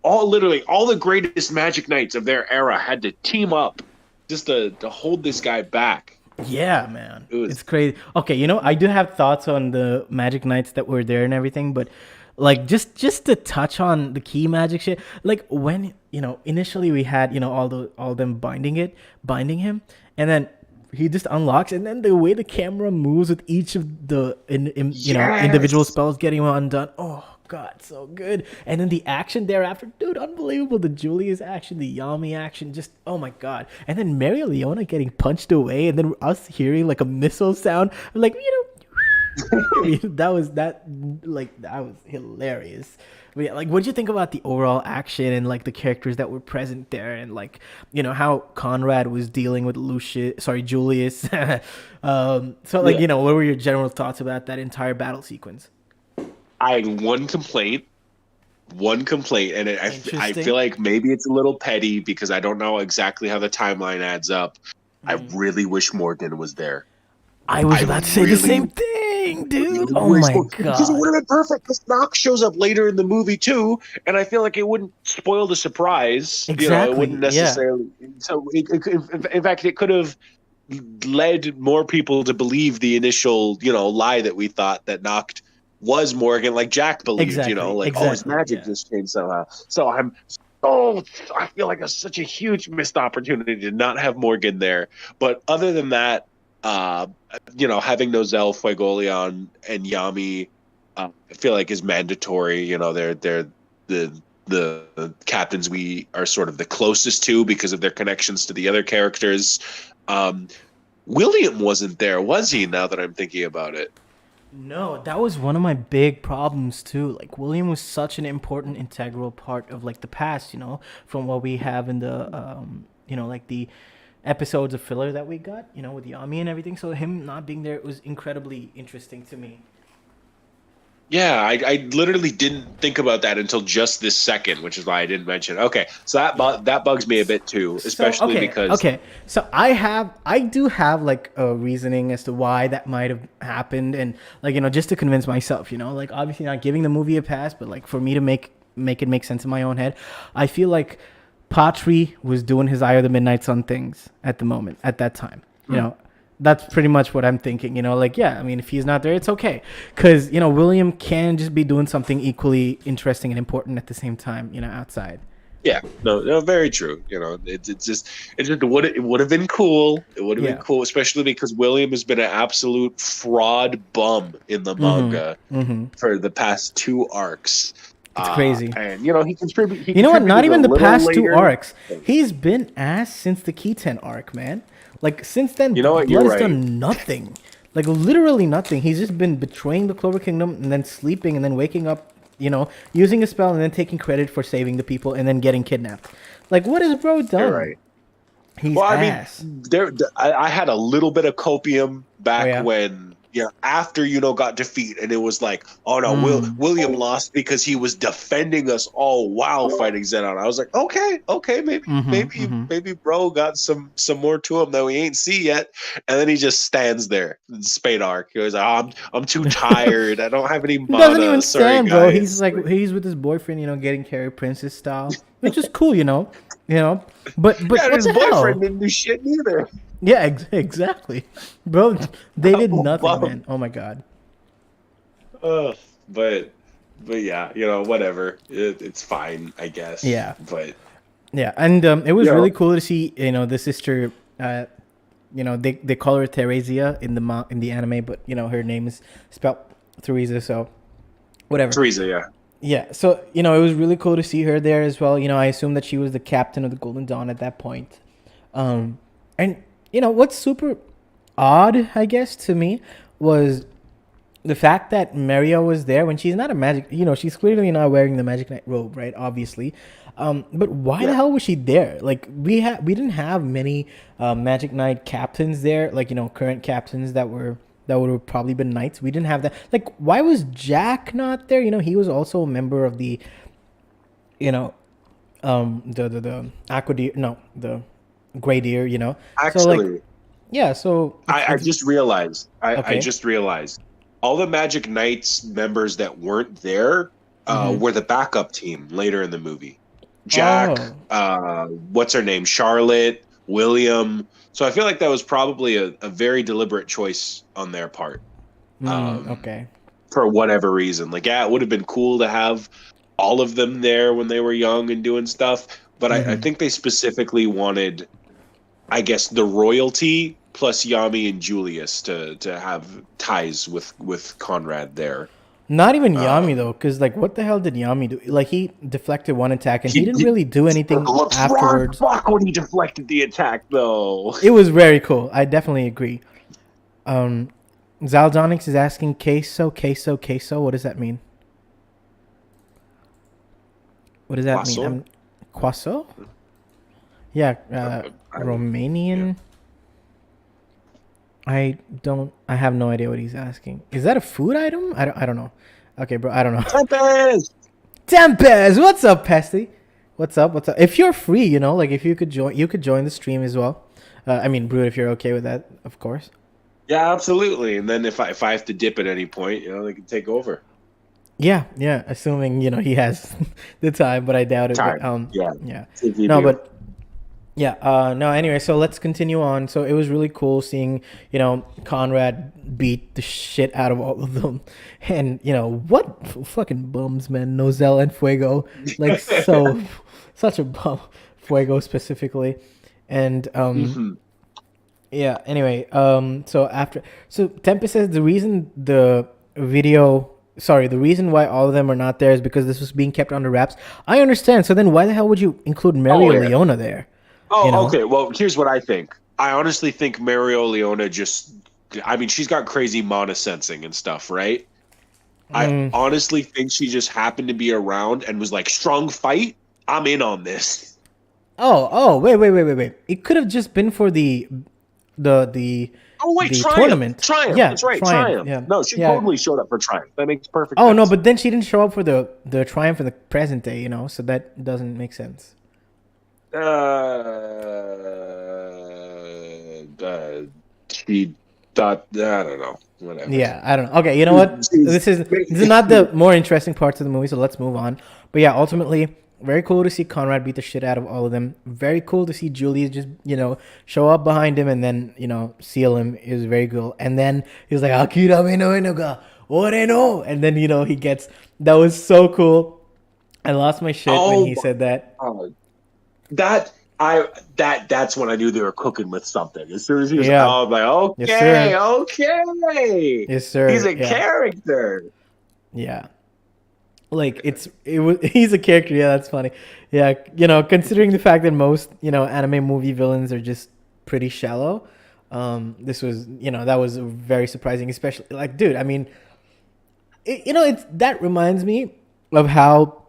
literally all the greatest Magic Knights of their era had to team up just to hold this guy back. Yeah, man. It's crazy. Okay, I do have thoughts on the Magic Knights that were there and everything, but like just to touch on the key magic shit, like when initially we had all them binding him, and then he just unlocks, and then the way the camera moves with each of the individual spells getting undone. Oh god, so good. And then the action thereafter, dude, unbelievable. The Julius action, the Yami action, just oh my god. And then Maria Leona getting punched away, and then us hearing like a missile sound, like that was hilarious. But yeah, like what do you think about the overall action and like the characters that were present there, and like how Conrad was dealing with Julius. So like what were your general thoughts about that entire battle sequence? I had one complaint, and I feel like maybe it's a little petty because I don't know exactly how the timeline adds up. I really wish Morgan was there. I was about to say the same thing, dude. Oh my god! Because it would have been perfect. Because Nox shows up later in the movie too, and I feel like it wouldn't spoil the surprise. Exactly. It wouldn't necessarily. Yeah. So, in fact, it could have led more people to believe the initial, lie that we thought that Nox was Morgan, like Jack believed. Exactly. Oh, his magic just changed somehow. So I feel like it's such a huge missed opportunity to not have Morgan there. But other than that. Having Nozel, Fuegoleon, and Yami, I feel like is mandatory. They're the captains we are sort of the closest to because of their connections to the other characters. William wasn't there, was he? Now that I'm thinking about it. No, that was one of my big problems too. Like William was such an important, integral part of like the past. From what we have in the like the episodes of filler that we got, with Yami and everything. So him not being there was incredibly interesting to me. Yeah, I literally didn't think about that until just this second, which is why I didn't mention it. Okay, so that bugs me a bit too, So especially because okay. So I do have like a reasoning as to why that might have happened, and like just to convince myself, like obviously not giving the movie a pass, but like for me to make it make sense in my own head, I feel like Patry was doing his Eye of the Midnight Sun things at the moment at that time. That's pretty much what I'm thinking. Like yeah, I mean if he's not there, it's okay, because William can just be doing something equally interesting and important at the same time. Outside. yeah, no, very true. It's just it would have been cool. It would have been Yeah. cool, especially because William has been an absolute fraud bum in the manga for the past two arcs. It's crazy. And he contributed. He You know what? Not contributed a even the little past two later. arcs. He's been ass since the Keyten arc, man. Like since then, You know what? Blood You're has right. done nothing. Like literally nothing. He's just been betraying the Clover Kingdom and then sleeping and then waking up. Using a spell and then taking credit for saving the people and then getting kidnapped. Like what has bro done? You're right. He's Well, I ass. mean, I had a little bit of copium back Oh, yeah? when, after got defeat, and it was like, oh no, William lost because he was defending us all while fighting Zenon. I was like, okay, maybe bro got some more to him that we ain't see yet, and then he just stands there in Spade arc. He was like, oh, I'm too tired. I don't have any He mana. doesn't even Sorry, stand, bro. guys. He's like he's with his boyfriend, getting carry princess style, which is cool, But yeah, what his the boyfriend hell? didn't do shit neither. Yeah, exactly, bro. They did nothing, Bum. man. Oh my god. Ugh, but yeah, whatever. It's fine, I guess. Yeah. But Yeah, and it was Yeah. really cool to see, the sister. They call her Theresia in the anime, but her name is spelled Theresa. So whatever. Teresa, yeah. Yeah, so it was really cool to see her there as well. I assume that she was the captain of the Golden Dawn at that point. And what's super odd, I guess, to me was the fact that Mario was there when she's not a magic. She's clearly not wearing the Magic Knight robe, right? Obviously, but why the hell was she there? Like we didn't have many Magic Knight captains there, like current captains that would have probably been knights. We didn't have that. Like, why was Jack not there? He was also a member of the, the Aqua Deer, no, the Gray Deer. So like, Actually, yeah. So I just realized. I Okay. just realized all the Magic Knights members that weren't there were the backup team later in the movie. Jack, what's her name? Charlotte, William. So I feel like that was probably a very deliberate choice on their part. Okay. For whatever reason. Like, yeah, it would have been cool to have all of them there when they were young and doing stuff. But I think they specifically wanted, I guess, the royalty plus Yami and Julius to have ties with Conrad there. Not even Yami though, because like, what the hell did Yami do? Like, he deflected one attack and he didn't really do anything afterwards. Fuck when he deflected the attack, though. It was very cool. I definitely agree. Zaldonix is asking queso. What does that mean? What does that Quasso? mean? Quasso? Yeah, Romanian. I have no idea what he's asking. Is that a food item? I don't know. Okay, bro, I don't know. Tempest, what's up, Pesty? What's up? If you're free, like if you could join the stream as well. I mean, Brood, if you're okay with that, of course. Yeah, absolutely. And then if I have to dip at any point, they can take over. Yeah, assuming he has the time, but I doubt it. Time, But, yeah. No, but yeah, no. Anyway, so let's continue on. So it was really cool seeing Conrad beat the shit out of all of them, and what fucking bums, man. Nozel and Fuego, like so, such a bum. Fuego specifically, and yeah. Anyway, so Tempest says the reason the reason why all of them are not there is because this was being kept under wraps. I understand. So then why the hell would you include Mario Leona there? Okay. Well, here's what I think. I honestly think Mario Leona she's got crazy mana sensing and stuff, right? I honestly think she just happened to be around and was like, strong fight? I'm in on this. Oh, wait. It could have just been for the Oh, wait, the Triumph. tournament. Triumph. Yeah, That's right, Triumph. Triumph. Yeah, No, she yeah. totally showed up for Triumph. That makes perfect Oh sense. no, but then she didn't show up for the Triumph in the present day, you know, so that doesn't make sense. She thought, I don't know, whatever. Yeah, I don't know. Okay, you know what? This is not the more interesting parts of the movie, so let's move on. But yeah, ultimately, very cool to see Conrad beat the shit out of all of them. Very cool to see Julius just, show up behind him and then, seal him. It was very cool. And then he was like, Akira me no enoga, ore no. And then, he gets, that was so cool. I lost my shit when he said that. That's when I knew they were cooking with something. As soon as he was Yeah. out, I was like, Yes, sir. okay. Yes, sir. He's a Yeah. character. Yeah. Like he's a character. Yeah, that's funny. Yeah, considering the fact that most, anime movie villains are just pretty shallow. This was, that was very surprising, especially like, dude, I mean, that reminds me of how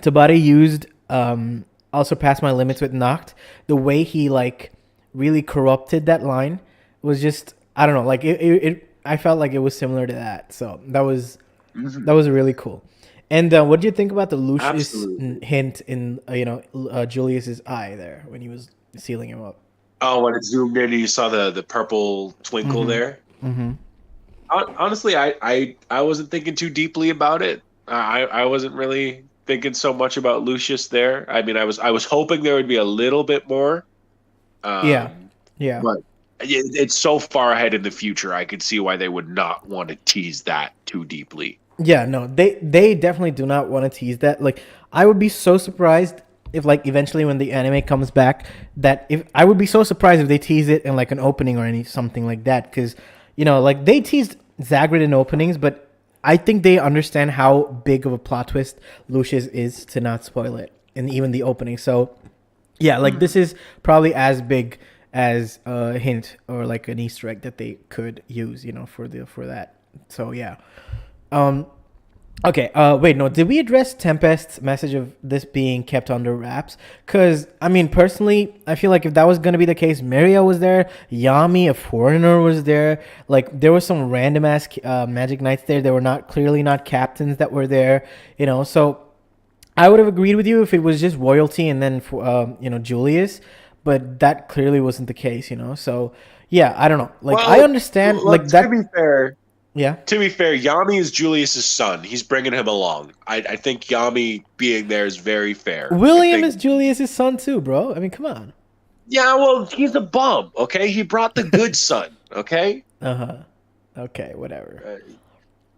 Tabata used I'll surpass my limits with Noct. The way he like really corrupted that line was just, I don't know, like it I felt like it was similar to that. So that was really cool. And what do you think about the Lucius Absolutely. hint in Julius's eye there when he was sealing him up? Oh, when it zoomed in, and you saw the purple twinkle there. Mm-hmm. Honestly, I wasn't thinking too deeply about it. I wasn't really thinking so much about Lucius there. I mean, I was hoping there would be a little bit more. Yeah. But it's so far ahead in the future. I could see why they would not want to tease that too deeply. Yeah, no, they definitely do not want to tease that. Like, I would be so surprised if, like, eventually when the anime comes back, I would be so surprised if they tease it in like an opening or something like that, because like they teased Zagrid in openings, but I think they understand how big of a plot twist Lucius is to not spoil it in even the opening. So yeah, like this is probably as big as a hint or like an Easter egg that they could use, for that. So yeah. Okay. Wait. No. Did we address Tempest's message of this being kept under wraps? Because I mean, personally, I feel like if that was gonna be the case, Maria was there, Yami, a foreigner, was there. Like there was some random ass Magic Knights there. They were not clearly not captains that were there. So I would have agreed with you if it was just royalty and then Julius, but that clearly wasn't the case. So yeah, I don't know. Like I understand. Like that. To be fair. Yeah. To be fair, Yami is Julius's son. He's bringing him along. I think Yami being there is very fair. William is Julius's son too, bro. I mean, come on. Yeah, well, he's a bum. Okay, he brought the good son. Okay. Okay, whatever.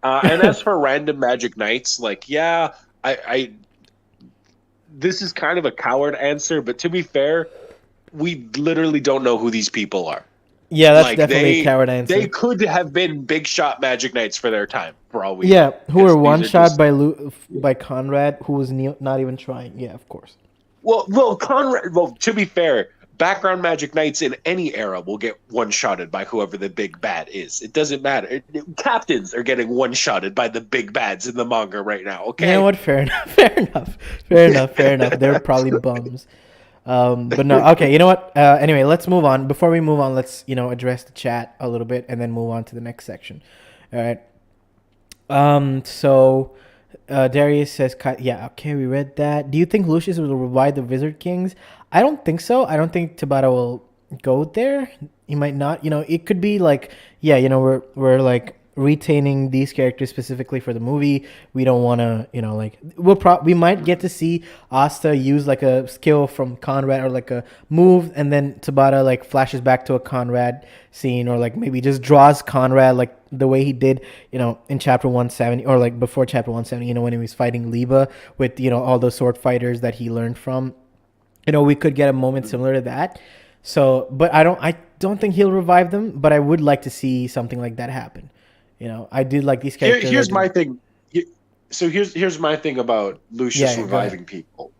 And as for random Magic Knights, like, yeah, I this is kind of a coward answer, but to be fair, we literally don't know who these people are. Yeah, that's definitely a coward answer. They could have been big shot Magic Knights for their time, for all we know. Who were one shot by Conrad, who was not even trying. Yeah, of course. Well, Conrad. Well, to be fair, background Magic Knights in any era will get one shotted by whoever the big bad is. It doesn't matter. Captains are getting one shotted by the big bads in the manga right now. Okay. You know what? Fair enough. They're probably bums. But no, okay, you know what? Anyway, let's move on. Before we move on, let's, address the chat a little bit and then move on to the next section. All right. So Darius says, yeah, okay, we read that. Do you think Lucius will revive the Wizard Kings? I don't think so. I don't think Tabata will go there. He might not. It could be like, yeah, we're like retaining these characters specifically for the movie. We don't want to, like we might get to see Asta use like a skill from Conrad or like a move, and then Tabata like flashes back to a Conrad scene, or like maybe just draws Conrad like the way he did, in chapter 170 or like before chapter 170, when he was fighting Liba with, all those sword fighters that he learned from. We could get a moment similar to that. So, but I don't think he'll revive them, but I would like to see something like that happen. I did like these characters. Here's my thing. So here's my thing about Lucius reviving people.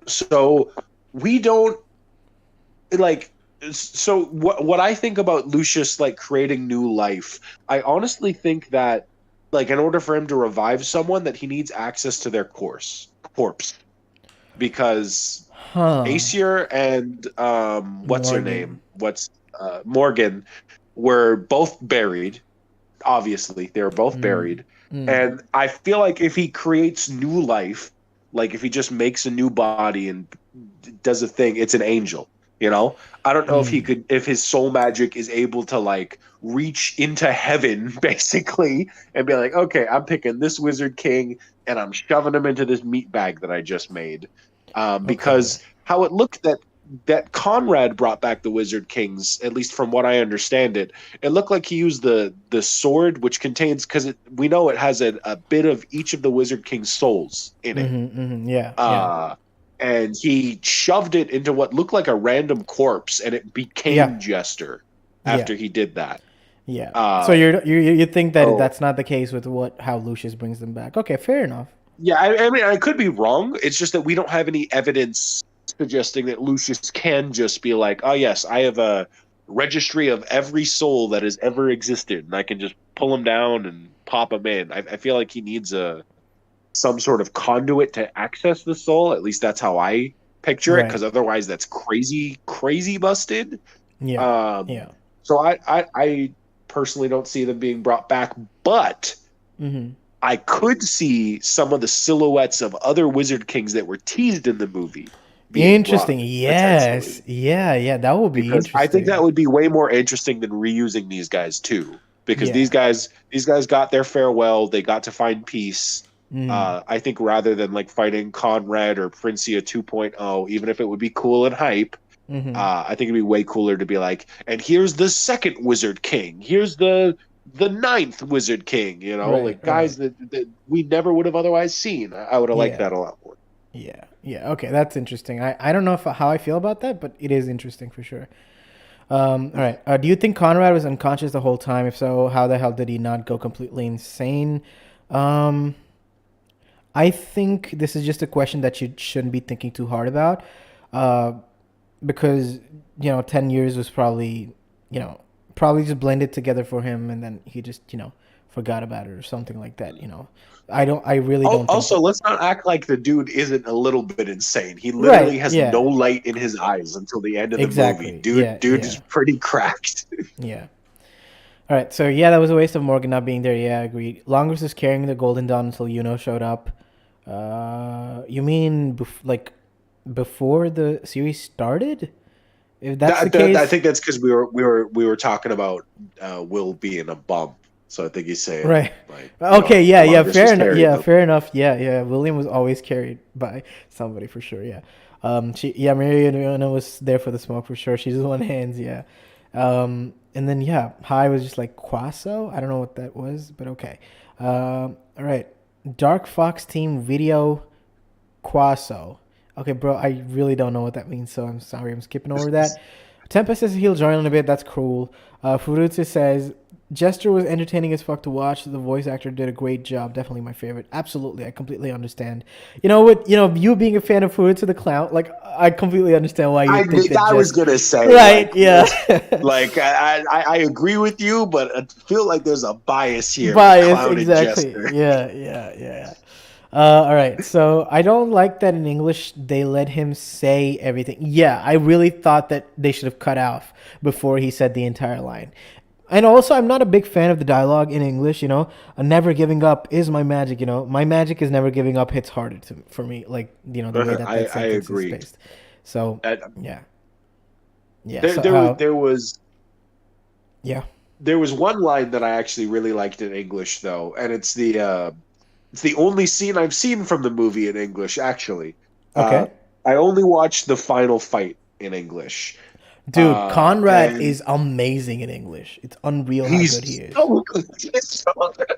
So we don't like. So what I think about Lucius like creating new life, I honestly think that like in order for him to revive someone, that he needs access to their corpse, because Aesir and what's her name? Morgan were both buried. Obviously, they were both buried. And I feel like if he creates new life, like if he just makes a new body and does a thing, it's an angel. You know, I don't know if his soul magic is able to like reach into heaven basically and be like, okay, I'm picking this wizard king and I'm shoving him into this meat bag that I just made. Because how it looked that Conrad brought back the wizard kings, at least from what I understand it looked like he used the sword, which contains, because we know it has a bit of each of the wizard king's souls in it. Yeah. And he shoved it into what looked like a random corpse, and it became Jester after he did that. Yeah. So you think that that's not the case with how Lucius brings them back? Okay, fair enough. Yeah, I mean, I could be wrong. It's just that we don't have any evidence suggesting that Lucius can just be like, oh yes, I have a registry of every soul that has ever existed, and I can just pull him down and pop him in. I feel like he needs some sort of conduit to access the soul. At least that's how I picture it, because otherwise that's crazy busted. Yeah. So I personally don't see them being brought back, but I could see some of the silhouettes of other wizard kings that were teased in the movie. Interesting. Yes. Yeah. That would be interesting. I think that would be way more interesting than reusing these guys too, because these guys got their farewell. They got to find peace. I think rather than like fighting Conrad or Princia 2.0, even if it would be cool and hype, I think it'd be way cooler to be like, and here's the second wizard king. Here's the ninth wizard king. You know, guys that we never would have otherwise seen. I would have liked that a lot more. Yeah. Okay, that's interesting. I don't know how I feel about that, but it is interesting for sure. All right. Do you think Conrad was unconscious the whole time? If so, how the hell did he not go completely insane? I think this is just a question that you shouldn't be thinking too hard about, because 10 years was probably just blended together for him, and then he just forgot about it or something like that. I really don't. Also, let's not act like the dude isn't a little bit insane. He literally has no light in his eyes until the end of the movie. Dude is pretty cracked. Yeah. All right, so that was a waste of Morgan not being there. Yeah, agreed. Longus is carrying the Golden Dawn until showed up. You mean before the series started? If that's the case, I think that's because we were talking about Will being a bum. So I think he's saying right. Like, okay, fair enough. Yeah, fair enough. Yeah. William was always carried by somebody for sure. Yeah. Mariana was there for the smoke for sure. She's one hands. Yeah. And then High was just like Quaso. I don't know what that was, but okay. All right. Dark Fox Team Video Quaso. Okay, bro, I really don't know what that means, so I'm sorry. I'm skipping over that. Tempest says he'll join in a bit. That's cruel. Furutsu says Jester was entertaining as fuck to watch. The voice actor did a great job. Definitely my favorite. Absolutely, I completely understand. You know what? You being a fan of Furutsu the Clown, like I completely understand why you think that. I was gonna say, right? Yeah. Like I agree with you, but I feel like there's a bias here. Exactly. Yeah. All right. So I don't like that in English they let him say everything. Yeah, I really thought that they should have cut off before he said the entire line. And also, I'm not a big fan of the dialogue in English. Never giving up is my magic. My magic is never giving up hits harder for me. Like the way that sentence is based. So yeah. There was one line that I actually really liked in English though, and it's the only scene I've seen from the movie in English. Actually, okay. I only watched the final fight in English. Dude, Conrad is amazing in English. It's unreal how good he is. So good.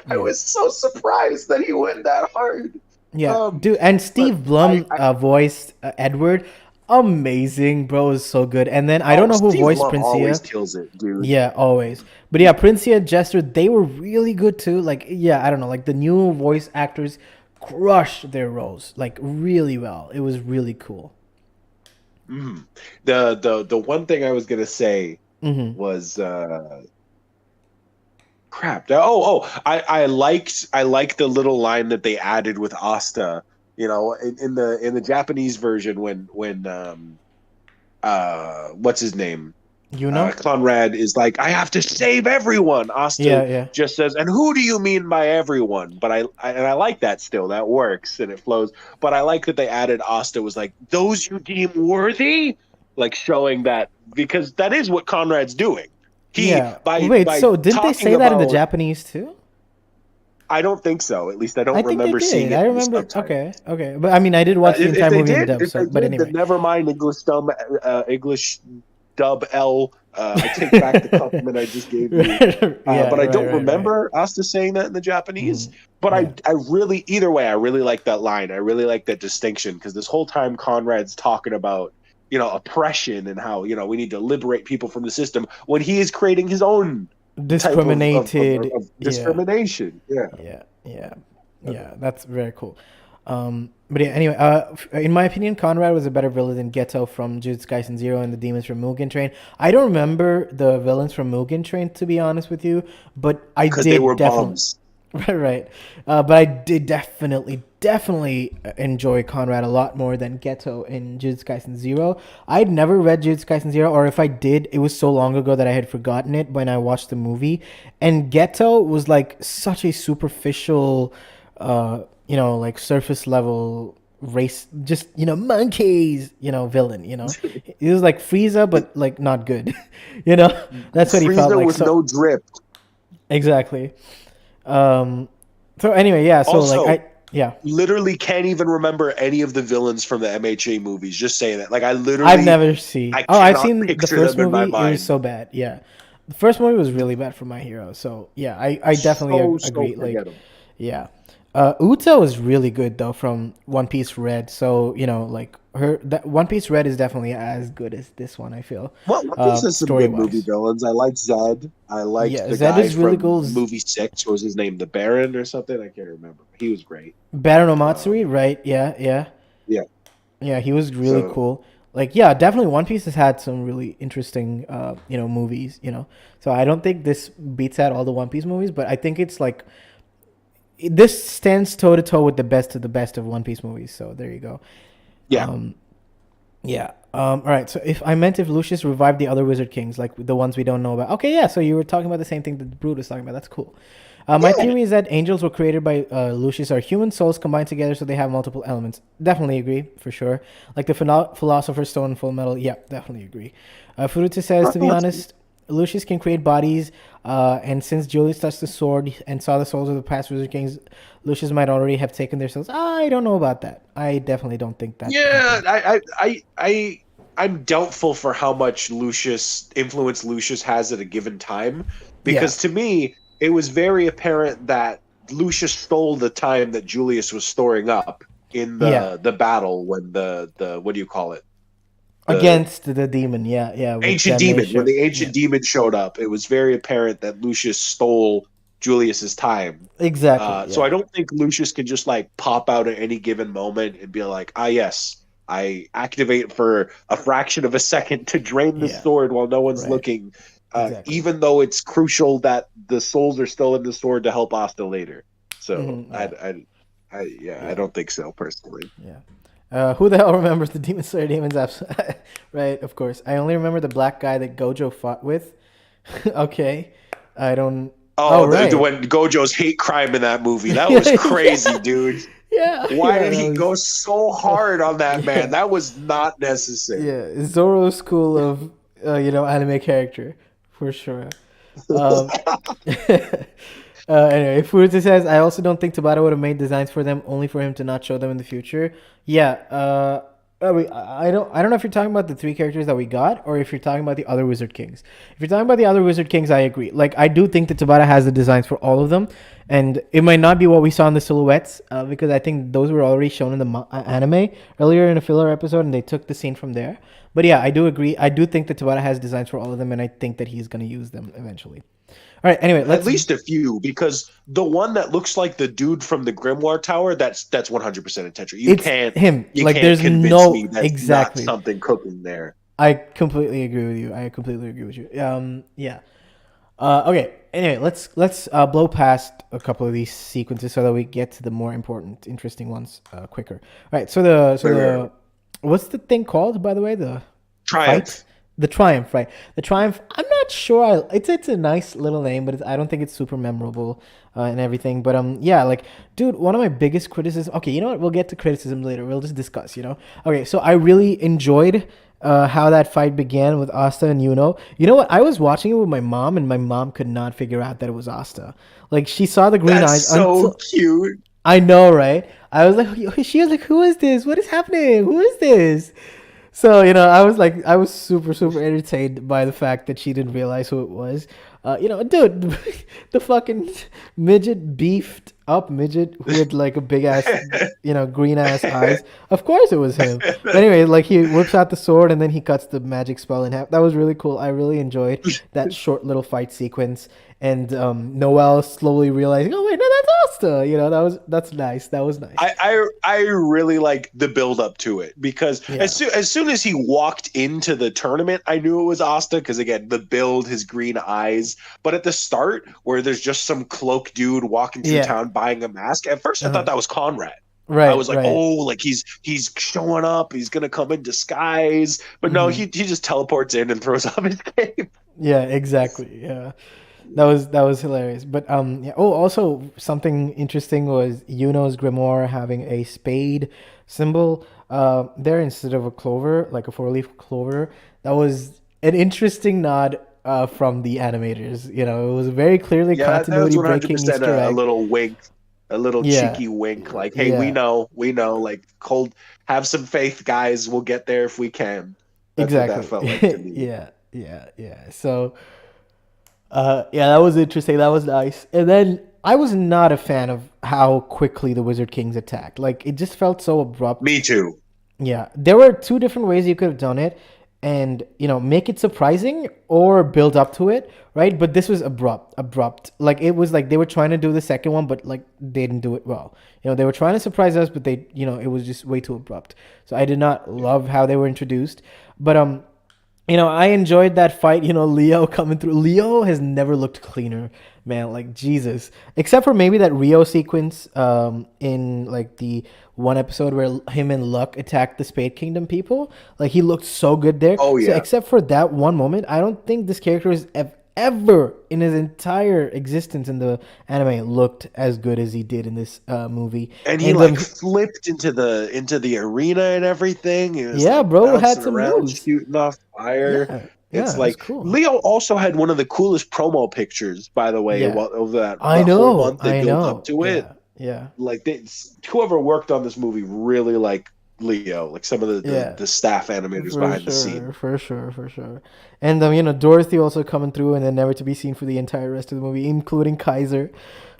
I was so surprised that he went that hard. Yeah, dude, and Steve Blum voiced Edward. Amazing, bro, is so good. And then I don't know who voiced Princia. Always kills it, dude. Yeah, always. But yeah, Princia and Jester, they were really good too. Like, I don't know, like the new voice actors crushed their roles like really well. It was really cool. The one thing I was gonna say was crap. I liked the little line that they added with Asta. In the Japanese version when what's his name? You know? Conrad is like, I have to save everyone. Yeah, Asta yeah. just says, and who do you mean by everyone? But I like that still. That works and it flows. But I like that they added Asta was like, those you deem worthy, like showing that because that is what Conrad's doing. He Yeah. by Wait, by so didn't they talking say that in the about. Japanese too? I don't think so. At least I I don't think they remember seeing did. it I in the remember. subtitle. Okay, okay. But I mean, I did watch the entire movie in the dub. If they So, but did, then anyway. never mind English dub L. I take back the compliment I just gave you. Yeah. But I Right. don't Right. Right. remember Asta saying that in the Japanese. Mhm. But Yeah. I really, either way, I really like that line. I really like that distinction because this whole time Conrad's talking about, oppression and how, we need to liberate people from the system when he is creating his own type Discriminated. of Yeah. discrimination. Yeah. Yeah. Yeah. Yeah. That's very cool. But yeah. Anyway, in my opinion, Conrad was a better villain than Ghetto from Jujutsu Kaisen Zero and the demons from Mugen Train. I don't remember the villains from Mugen Train, to be honest with you, but I Because they did were definitely. bums. Right. But I did definitely enjoy Conrad a lot more than Ghetto in Jujutsu Kaisen Zero. I'd never read Jujutsu Kaisen Zero, or if I did, it was so long ago that I had forgotten it when I watched the movie. And Ghetto was like such a superficial, like surface level race, just, monkeys, villain, He was like Frieza, but like not good, That's what he felt Frieza like. with So, no drip. exactly. Um, so anyway, yeah. So like Also, yeah, literally can't even remember any of the villains from the MHA movies. Just saying that. Like I've never seen. I Oh, I've cannot seen the picture first them in my movie. It was mind. so bad. Yeah, the first movie was really bad for My Hero. So yeah, I definitely So agree. Like, forgettable. yeah, Uta was really good though from One Piece Red. So like that One Piece Red is definitely as good as this one. I feel, Well, One Piece has some story good movie wise. villains. I like Zed. I liked Yeah, the Zed guy is really from cool. movie six. What was his name? The Baron or something? I can't remember. He was great. Baron no Matsuri, Um, right? Yeah, yeah. yeah. Yeah, he was really So cool. Like, yeah, definitely One Piece has had some really interesting, movies, So I don't think this beats out all the One Piece movies, but I think it's like this stands toe to toe with the best of the best of One Piece movies. So there you go. yeah. Um, yeah. All right. So if Lucius revived the other Wizard Kings, like the ones we don't know about. Okay, yeah. So you were talking about the same thing that Brood was talking about. That's cool. My Yeah. theory is that angels were created by Lucius are human souls combined together, so they have multiple elements. Definitely agree, for sure. Like the Philosopher's Stone in Full Metal. Yeah, definitely agree. Furuta says, to be honest, Lucius can create bodies, and since Julius touched the sword and saw the souls of the past Wizard Kings, Lucius might already have taken their souls. I don't know about that. I definitely don't think that Yeah, happened. I'm doubtful for how much Lucius has at a given time, Yeah, because to me it was very apparent that Lucius stole the time that Julius was storing up in yeah. the battle when the what do you call it, the Against the demon. Yeah, yeah. With ancient demon, when damnation. the Yeah, ancient demon showed up. It was very apparent that Lucius stole Julius's time. exactly. So Yeah, I don't think Lucius can just like pop out at any given moment and be like, ah, yes, I activate for a fraction of a second to drain the yeah. sword while no one's Right. looking, Exactly. even though it's crucial that the souls are still in the sword to help Asta later. So Yeah. yeah, I Yeah. don't think so personally. Yeah. Who the hell remembers the Demon Slayer Demons apps? Right, of course. I only remember the black guy that Gojo fought with. Okay. I don't. Oh, Oh, right. when Gojo's hate crime in that movie, that was crazy, Yeah. dude. Yeah. Why Yeah. did That he go was. so hard on that man? Yeah. That was not necessary. Yeah. Zoro school of, anime character. For sure. Um, anyway, Furuta says, I also don't think Tabata would have made designs for them only for him to not show them in the future. Yeah, I don't know if you're talking about the three characters that we got or if you're talking about the other Wizard Kings. If you're talking about the other Wizard Kings, I agree. Like, I do think that Tabata has the designs for all of them, and it might not be what we saw in the silhouettes, because I think those were already shown in the anime earlier in a filler episode, and they took the scene from there. But yeah, I do agree. I do think that Tabata has designs for all of them, and I think that he's going to use them eventually. All right. Anyway, At let's. least a few, because the one that looks like the dude from the Grimoire Tower, that's 100% intentional. It's him. You Like, can't there's convince me no that's not exactly. something cooking there. I completely agree with you. I completely agree with you. Yeah. Okay. Anyway, let's blow past a couple of these sequences so that we get to the more important, interesting ones quicker. All right. So Right. what's the thing called, by the way? The fight. Triumph. The Triumph, right? The Triumph. I'm not sure. It's a nice little name, but I don't think it's super memorable and everything. But yeah, like, dude, one of my biggest criticisms. Okay, you know what? We'll get to criticism later. We'll just discuss. Okay. So I really enjoyed how that fight began with Asta and Yuno. You know what? I was watching it with my mom, and my mom could not figure out that it was Asta. Like, she saw the green That's eyes so until cute. I know, right? I was like, she was like, "Who is this? What is happening? Who is this?" So, I was super, super entertained by the fact that she didn't realize who it was. Dude, the fucking midget, beefed up midget who had like a big ass, green ass eyes. Of course it was him. But anyway, like, he whips out the sword and then he cuts the magic spell in half. That was really cool. I really enjoyed that short little fight sequence. And Noelle slowly realizing, oh wait, no, that's Asta. That's nice. That was nice. I really like the build up to it because Yeah. as soon as he walked into the tournament, I knew it was Asta because again the build, his green eyes. But at the start, where there's just some cloak dude walking through Yeah. town buying a mask, at first I thought that was Conrad. I Right, was like, right. oh, like he's showing up, he's gonna come in disguise. But no, he just teleports in and throws off his cape. Yeah, exactly. Yeah. That was hilarious. But yeah. Oh, also something interesting was Yuno's grimoire having a spade symbol there instead of a clover, like a four-leaf clover. That was an interesting nod from the animators. It was very clearly Yeah, that was continuity 100% breaking Easter a egg. little wink, a little Yeah, cheeky wink, like, "Hey, yeah, we know, like, have some faith, guys. We'll get there if we can." That's what that exactly. felt like to me. Yeah, yeah, yeah. So yeah, that was interesting. That was nice. And then I was not a fan of how quickly the Wizard Kings attacked. Like, it just felt so abrupt. Me too. Yeah, there were two different ways you could have done it, and make it surprising or build up to it, right? But this was abrupt. Like, it was like they were trying to do the second one, but like they didn't do it well. They were trying to surprise us, but it was just way too abrupt. So I did not love how they were introduced, but I enjoyed that fight. Leo coming through. Leo has never looked cleaner, man. Like, Jesus, except for maybe that Rio sequence in like the one episode where him and Luck attacked the Spade Kingdom people. Like, he looked so good there. Oh So yeah. except for that one moment, I don't think this character has ever in his entire existence in the anime looked as good as he did in this movie. And he And like flipped into the arena and everything. He was yeah, like bro had bouncing some around, moves. shooting off fire. Yeah, yeah, It's it was like cool. Leo also had one of the coolest promo pictures, by the way, Yeah. over I that whole know. month they I built up know. to it. Yeah. Yeah. Like whoever worked on this movie really like Leo, like some of Yeah. the staff animators For behind the sure. scene. For sure. For sure. And Dorothy also coming through and then never to be seen for the entire rest of the movie, including Kaiser.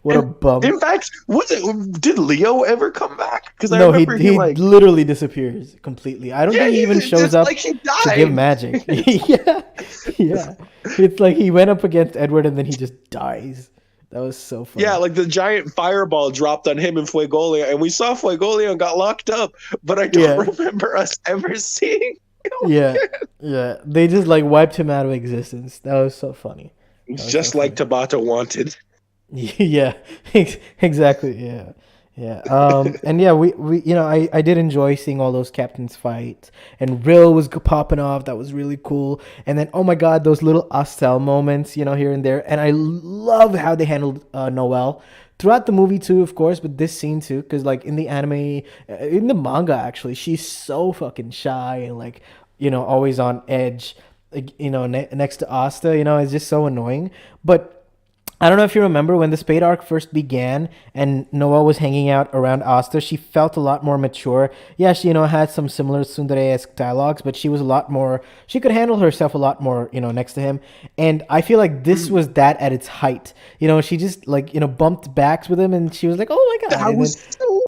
What a And bum. in fact, did Leo ever come back? Because I No, he remember he he like literally disappears completely. I don't yeah, think he even shows just like up he to give died. magic. Yeah. Yeah. It's like he went up against Edward and then he just dies. That was so Yeah, funny. like the giant fireball dropped on him and Fuegolia, and we saw Fuegolia got locked up, but I don't Yeah. remember us ever seeing him Yeah. again. Yeah. They just like wiped him out of existence. That was so funny. That It's was so just like funny. Tabata wanted. Yeah, exactly. Yeah, yeah. And yeah, we I did enjoy seeing all those captains fight, and Rill was popping off. That was really cool. And then, oh my God, those little Astel moments, here and there. And I love how they handled Noelle throughout the movie too, of course, but this scene too, because like in the anime, in the manga actually, she's so fucking shy and like always on edge. Like, next to Asta, it's just so annoying. But I don't know if you remember when the Spade arc first began and Noah was hanging out around Asta, she felt a lot more mature. Yeah, she, had some similar tsundere-esque dialogues, but she was a lot more, she could handle herself a lot more, next to him. And I feel like this was that at its height. She just like, bumped backs with him and she was like, oh my God. That And then, was so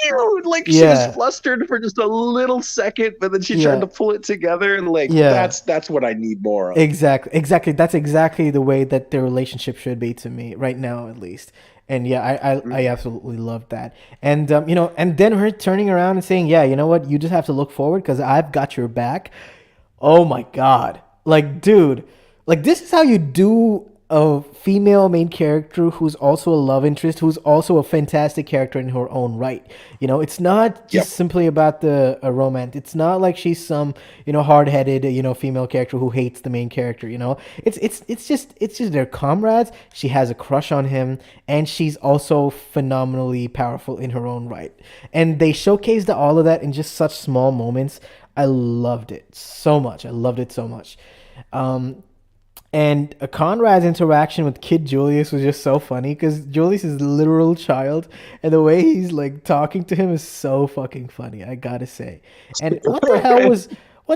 cute. Like she was yeah, flustered for just a little second, but then she tried yeah, to pull it together, and like yeah. that's what I need more of. Exactly, exactly. That's exactly the way that their relationship should be to me right now, at least. And yeah, I absolutely loved that. And and then her turning around and saying, "Yeah, you know what? You just have to look forward because I've got your back." Oh my God, like, dude, like this is how you do a female main character who's also a love interest, who's also a fantastic character in her own right. It's not Yep. just simply about the romance. It's not like she's some hard-headed female character who hates the main character. It's just they're comrades. She has a crush on him, and she's also phenomenally powerful in her own right. And they showcased all of that in just such small moments. I loved it so much. I loved it so much. Um, and Conrad's interaction with Kid Julius was just so funny because Julius is a literal child, and the way he's like talking to him is so fucking funny. I gotta say. And what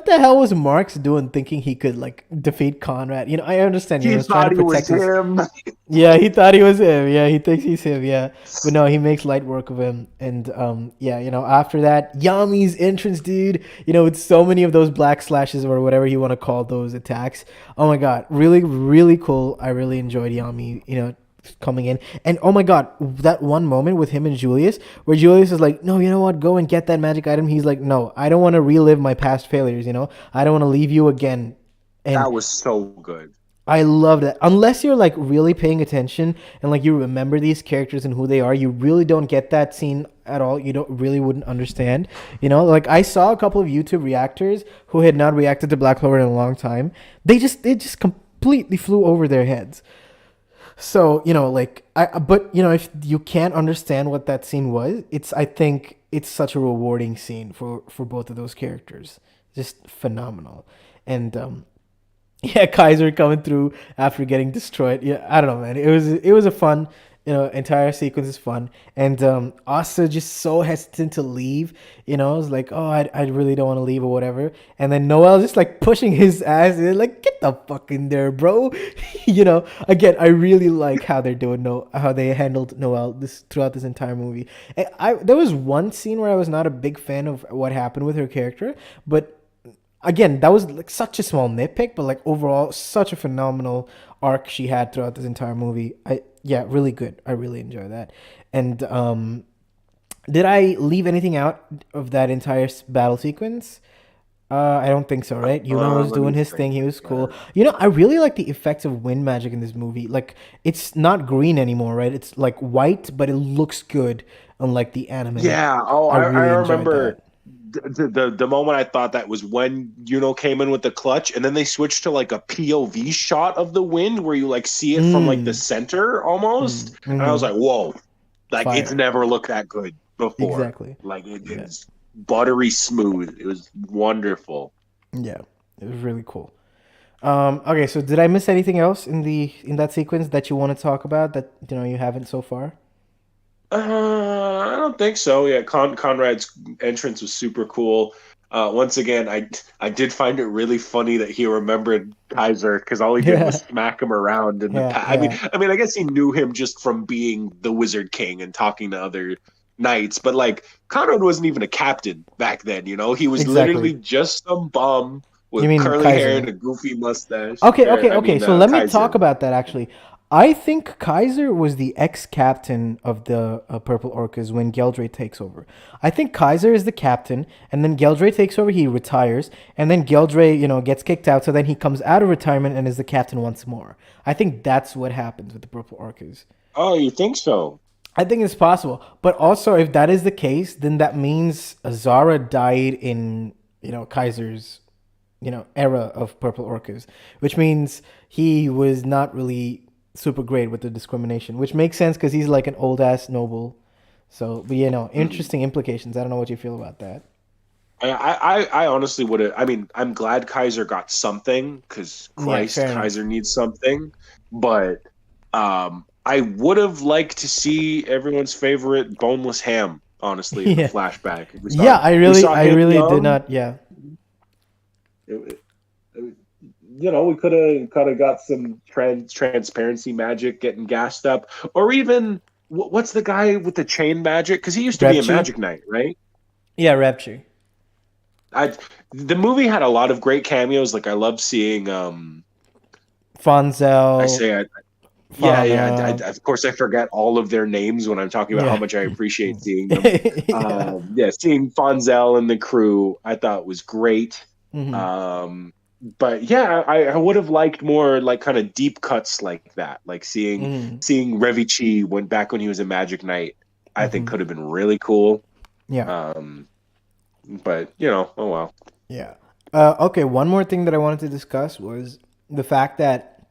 the hell was Marx doing, thinking he could like defeat Conrad? I understand. He He was trying thought to he was protect his. him. Yeah, he thought he was him. Yeah, he thinks he's him. Yeah, but no, he makes light work of him. And yeah, after that, Yami's entrance, dude. With so many of those black slashes or whatever you want to call those attacks. Oh my god, really, really cool. I really enjoyed Yami. Coming in, and oh my god, that one moment with him and Julius, where Julius is like, "No, you know what? Go and get that magic item." He's like, "No, I don't want to relive my past failures. I don't want to leave you again." And That was so good. I love that. Unless you're like really paying attention and like you remember these characters and who they are, you really don't get that scene at all. You don't really wouldn't understand. Like I saw a couple of YouTube reactors who had not reacted to Black Clover in a long time. They just completely flew over their heads. So, like but if you can't understand what that scene was, I think it's such a rewarding scene for both of those characters. Just phenomenal. And yeah, Kaiser coming through after getting destroyed. Yeah, I don't know, man. It was a fun, entire sequence is fun, and Asta just so hesitant to leave. I was like, oh, I really don't want to leave or whatever. And then Noel just like pushing his ass, and like, get the fuck in there, bro. Again, I really like how they're doing how they handled Noel throughout this entire movie. And there was one scene where I was not a big fan of what happened with her character, but again, that was like such a small nitpick, but like overall, such a phenomenal arc she had throughout this entire movie. Yeah, really good. I really enjoy that. And did I leave anything out of that entire battle sequence? I don't think so, right? Was Let me doing his think. thing. He was cool. I really like the effects of wind magic in this movie. Like, it's not green anymore, right? It's like white, but it looks good, unlike the anime. Yeah. Oh, I I really enjoyed remember that. the moment I thought that was when came in with the clutch, and then they switched to like a POV shot of the wind where you like see it from like the Mm, center almost, and I was mm-hmm. like, whoa, like it's Fire. never looked that good before. Exactly. Like it Yeah. is buttery smooth. It was wonderful. Yeah. It was really cool. Okay, so did I miss anything else in that sequence that you want to talk about that you haven't so far? I don't think so. Yeah, Conrad's entrance was super cool. Once again, I did find it really funny that he remembered Kaiser because all he did was Yeah. smack him around in the Yeah. past. Yeah. I mean, I guess he knew him just from being the Wizard King and talking to other knights, but like Conrad wasn't even a captain back then. He was Exactly. literally just some bum You with mean curly hair Kaiser? and a goofy mustache. Okay, Or okay, I okay. mean, So let me talk Kaiser. about that actually. I think Kaiser was the ex-captain of the Purple Orcas when Geldray takes over. I think Kaiser is the captain, and then Geldray takes over. He retires, and then Geldray, gets kicked out. So then he comes out of retirement and is the captain once more. I think that's what happens with the Purple Orcas. Oh, you think so? I think it's possible, but also if that is the case, then that means Zara died in Kaiser's era of Purple Orcas, which means he was not really super great with the discrimination, which makes sense because he's like an old ass noble. So, but Mhm. interesting implications. I don't know what you feel about that. I honestly would have. I mean, I'm glad Kaiser got something because Yeah, Christ, fair enough. Kaiser needs something. But I would have liked to see everyone's favorite boneless ham. Honestly, in the Yeah, flashback, yeah. we saw I him really did young. not. Yeah, It- we could have got some transparency magic getting gassed up, or even what's the guy with the chain magic? Because he used to be a Repchi. magic knight, right? Yeah, Repchi. I the movie had a lot of great cameos. Like I love seeing I Fonzel. say yeah. Fauna. Of course, I forget all of their names when I'm talking about how Yeah. much I appreciate seeing them. Yeah. Yeah, seeing Fonzel and the crew, I thought was great. Hmm. Um, but yeah, I would have liked more like kind of deep cuts like that. Like Mm, seeing Revici when he was a Magic Knight, I think mm-hmm. could have been really cool. Yeah. Um, but oh well. Yeah. Okay. One more thing that I wanted to discuss was the fact that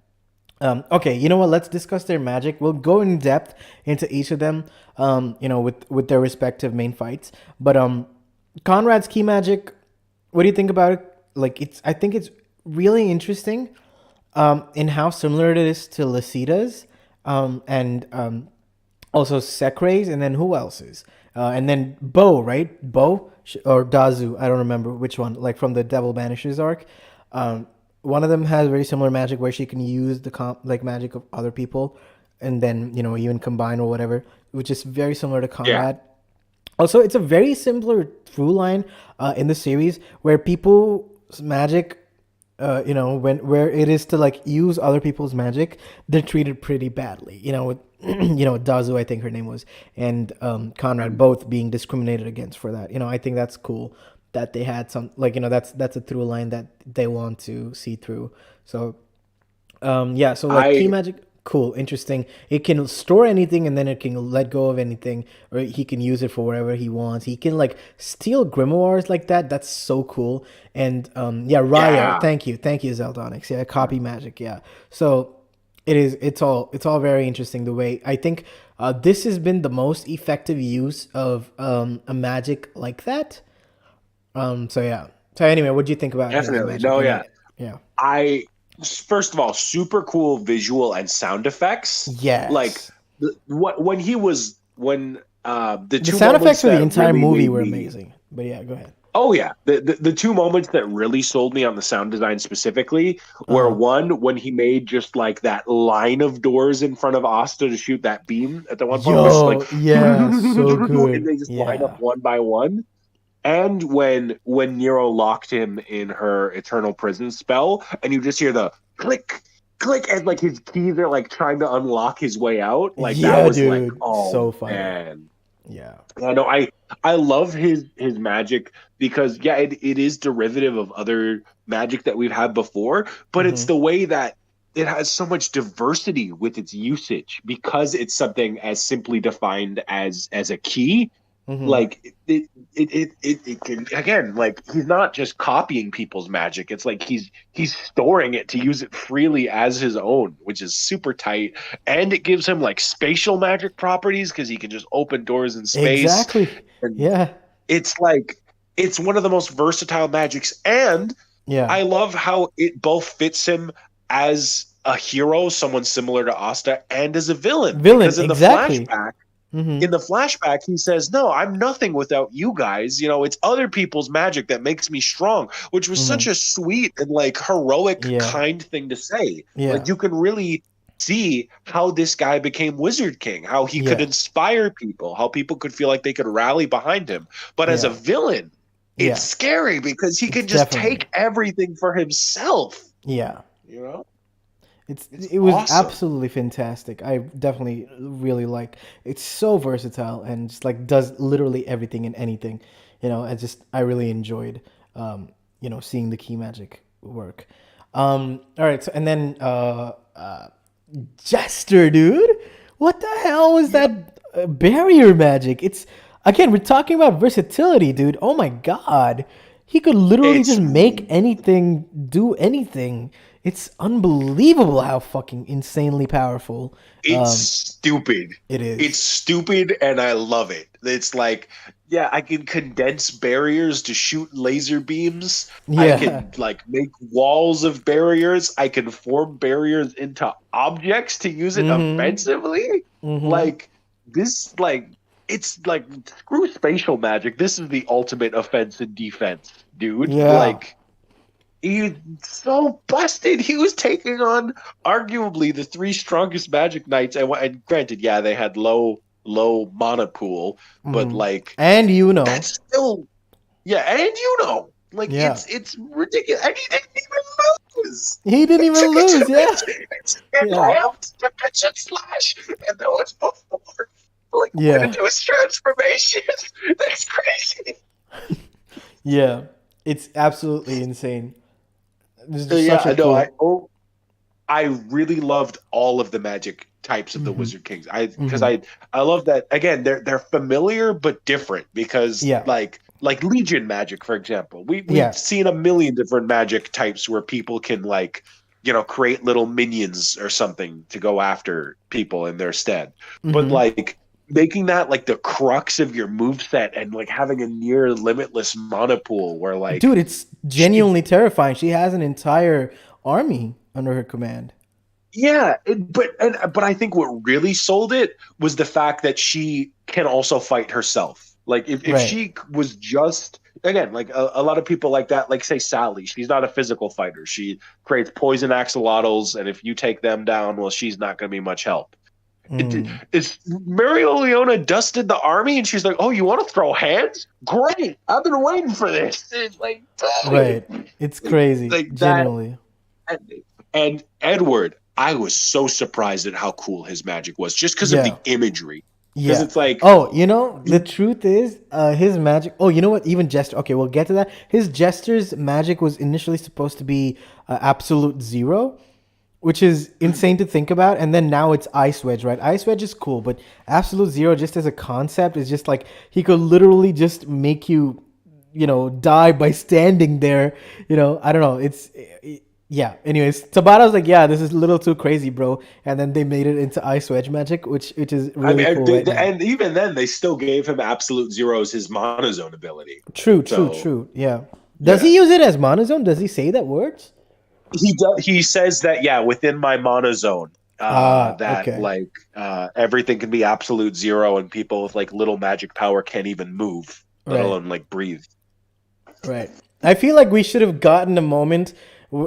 okay, you know what? Let's discuss their magic. We'll go in depth into each of them, with their respective main fights. But Conrad's key magic. What do you think about it? Like, I think it's really interesting, in how similar it is to Lasida's, and also Sekre's, and then who else is? And then Bo, right? Bo or Dazu, I don't remember which one. Like from the Devil Banishes arc, um, one of them has very similar magic where she can use the like magic of other people, and then even combine or whatever, which is very similar to Yeah, Conrad. Also, it's a very similar through line in the series where people's magic, when where it is to like use other people's magic, they're treated pretty badly. With Dazu, I think her name was, and Conrad both being discriminated against for that. I think that's cool that they had some like that's a through line that they want to see through. So yeah, so like key I magic, cool, interesting. It can store anything and then it can let go of anything, or he can use it for whatever he wants. He can like steal grimoires like that. That's so cool. And yeah, Raya, yeah. thank you, Zeldonix. Yeah, copy magic. Yeah, so it's all very interesting. The way I think this has been the most effective use of a magic like that. So yeah. So anyway, what do you think about his Definitely. magic? No, Any? yeah. Yeah. I First of all, super cool visual and sound effects. Like Yes. when he was when the The two sound moments effects for the that entire really movie made were me amazing. But yeah, go ahead. Oh yeah, the two moments that really sold me on the sound design specifically were Uh one when he made just like that line of doors in front of Asta to shoot that beam at the one point where it's like Yo, yeah, so and good. they just line up Yeah. one by one. And when Nero locked him in her eternal prison spell, and you just hear the click, click, and like his keys are like trying to unlock his way out. Like that Yeah, was like, dude. oh So fire. man. Yeah. Yeah, no, I love his magic because yeah, it is derivative of other magic that we've had before, but it's Mm-hmm. the way that it has so much diversity with its usage because it's something as simply defined as a key. Mm-hmm. Like it can again, like he's not just copying people's magic. It's like he's storing it to use it freely as his own, which is super tight. And it gives him like spatial magic properties because he can just open doors in space. Exactly. And Yeah. it's like it's one of the most versatile magics. And Yeah. I love how it both fits him as a hero, someone similar to Asta, and as a villain. Villain, Because exactly. Mm-hmm. in the flashback, he says, "No, I'm nothing without you guys. It's other people's magic that makes me strong," which was such Mm-hmm. a sweet and like heroic, Yeah. kind thing to say. Like Yeah. you can really see how this guy became Wizard King, how he could Yeah. inspire people, how people could feel like they could rally behind him. But as a Yeah. villain, it's Yeah. scary because he It's can just definitely. take everything for himself. Yeah. You know, it's It was awesome. absolutely fantastic. I definitely really like. It's so versatile and just like does literally everything and anything. I really enjoyed seeing the key magic work. All right, so and then Jester, dude, what the hell was Yep. that barrier magic? It's again, we're talking about versatility, dude. Oh my god, he could literally It's just make anything do anything. It's unbelievable how fucking insanely powerful It's stupid. it It's is. stupid and I love it. It's like, yeah, I can condense barriers to shoot laser beams. I Yeah. can like make walls of barriers. I can form barriers into objects to use it Mm-hmm. offensively. Mm-hmm. Like this it's like screw spatial magic. This is the ultimate offense and defense, dude. Yeah. Like he's so busted. He was taking on arguably the three strongest Magic Knights, and granted, yeah, they had low mana pool, but Mm-hmm. like And that's still yeah, and like yeah, it's ridiculous, and he didn't even lose. he didn't He even took it lose. to Yeah. Vengeance and Yeah. helped Dimension Slash, and that was before like went Yeah. into his transformation. That's crazy. Yeah. It's absolutely insane. It's just such a Yeah, no, cool. I really loved all of the magic types of the Hmm. Wizard Kings. Because Hmm. I love that again. They're familiar but different because Yeah, like Legion magic, for example. We've yeah. seen a million different magic types where people can like create little minions or something to go after people in their stead. But Hmm. like making that like the crux of your move set and like having a near limitless mana pool where like Dude, it's she genuinely terrifying. She has an entire army under her command. Yeah, but I think what really sold it was the fact that she can also fight herself. Like if Right. she was just again like a lot of people like that, like say Sally, she's not a physical fighter. She creates poison axolotls, and if you take them down, well, she's not going to be much help. Mm. It's Mario Leona dusted the army, and she's like, "Oh, you want to throw hands? Great! I've been waiting for this." It's like, Right. It's crazy. like that. Genuinely. And Edward, I was so surprised at how cool his magic was, just because of the Yeah. imagery. Because Yeah. it's like, Oh, the truth is, his magic. Oh, you know what? Even Jester. Okay, we'll get to that. His Jester's magic was initially supposed to be absolute zero, which is insane to think about. And then now it's Ice Wedge, right? Ice Wedge is cool, but absolute zero, just as a concept, is just like he could literally just make you, die by standing there. I don't know. Yeah. Anyways, Tabata's like, yeah, this is a little too crazy, bro. And then they made it into Ice Wedge magic, which is I really mean, cool right now. and even then, they still gave him absolute zeros his monozone ability. True, true, So true. Yeah. Does yeah, he use it as monozone? Does he say that words? he says that yeah, within my monozone, Ah, that okay. like everything can be absolute zero, and people with like little magic power can't even move, let Right. alone like breathe. Right. I feel like we should have gotten a moment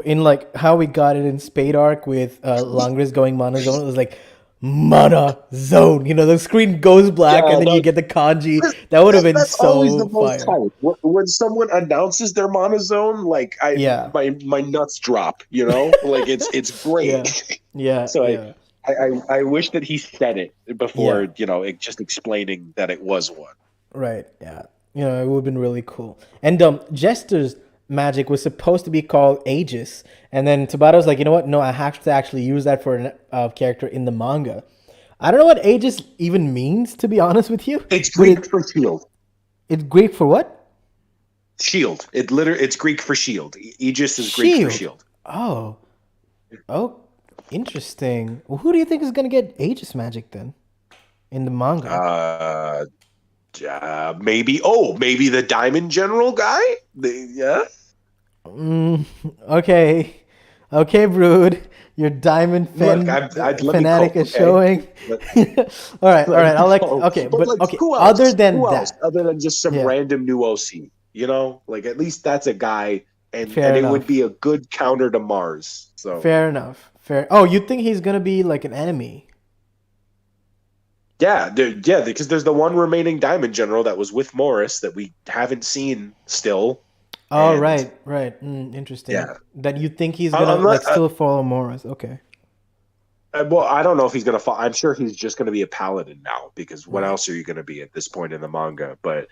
in like how we got it in Spade Arc with Langris going mono zone. It was like mana zone. The screen goes black Yeah, and then you no, get the kanji. That would have been that's always so the most fire. hype. When someone announces their monozone, like Yeah. my nuts drop. Like it's Yeah. great. Yeah. So Yeah. I wish that he said it before Yeah. just explaining that it was one. Right. Yeah. It would have been really cool. And Jester's magic was supposed to be called Aegis, and then Tabata's like, you know what? No, I have to actually use that for a character in the manga. I don't know what Aegis even means, to be honest with you. It's But Greek for shield. it's Greek for what? Shield. It's Greek for shield. Aegis is Greek for Shield. shield. Oh. Oh. Interesting. Well, who do you think is gonna get Aegis magic then in the manga? Uh, maybe the Diamond General guy. Yeah. Mm, okay. Okay, Brood. Your diamond Look, I'd let me fanatic cope, is okay? showing. Let, All right, all let right. me I'll like. go. Okay, But but like, okay. who Other else? than Who else that, other than just some yeah. random new OC? Like at least that's a guy, and Fair it would be enough. a good counter to Mars. So Fair enough. Fair. Oh, you think he's gonna be like an enemy? yeah, yeah, because there's the one remaining Diamond General that was with Morris that we haven't seen still, Oh, and right, right. Interesting. yeah, That you think he's I, gonna I'm not. like still follow Morris? Okay. Well, I don't know if he's gonna fall. I'm sure he's just gonna be a paladin now because what Right. else are you gonna be at this point in the manga? But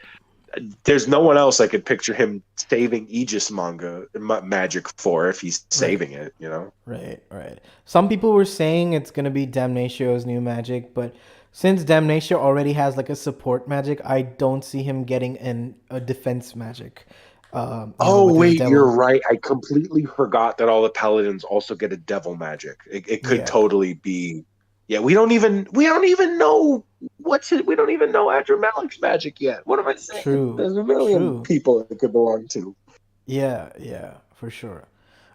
there's no one else I could picture him saving Aegis magic for if he's Right. saving it. Right. Right. Some people were saying it's gonna be Damnatio's new magic, but since Damnatio already has like a support magic, I don't see him getting a defense magic. Oh With his wait, you're devil. right. I completely forgot that all the paladins also get a devil magic. It could Yeah. totally be. Yeah, we don't even know what's it. We don't even know Malik's magic yet. What am I saying? True. There's a million True. people it could belong to. Yeah. Yeah. For sure.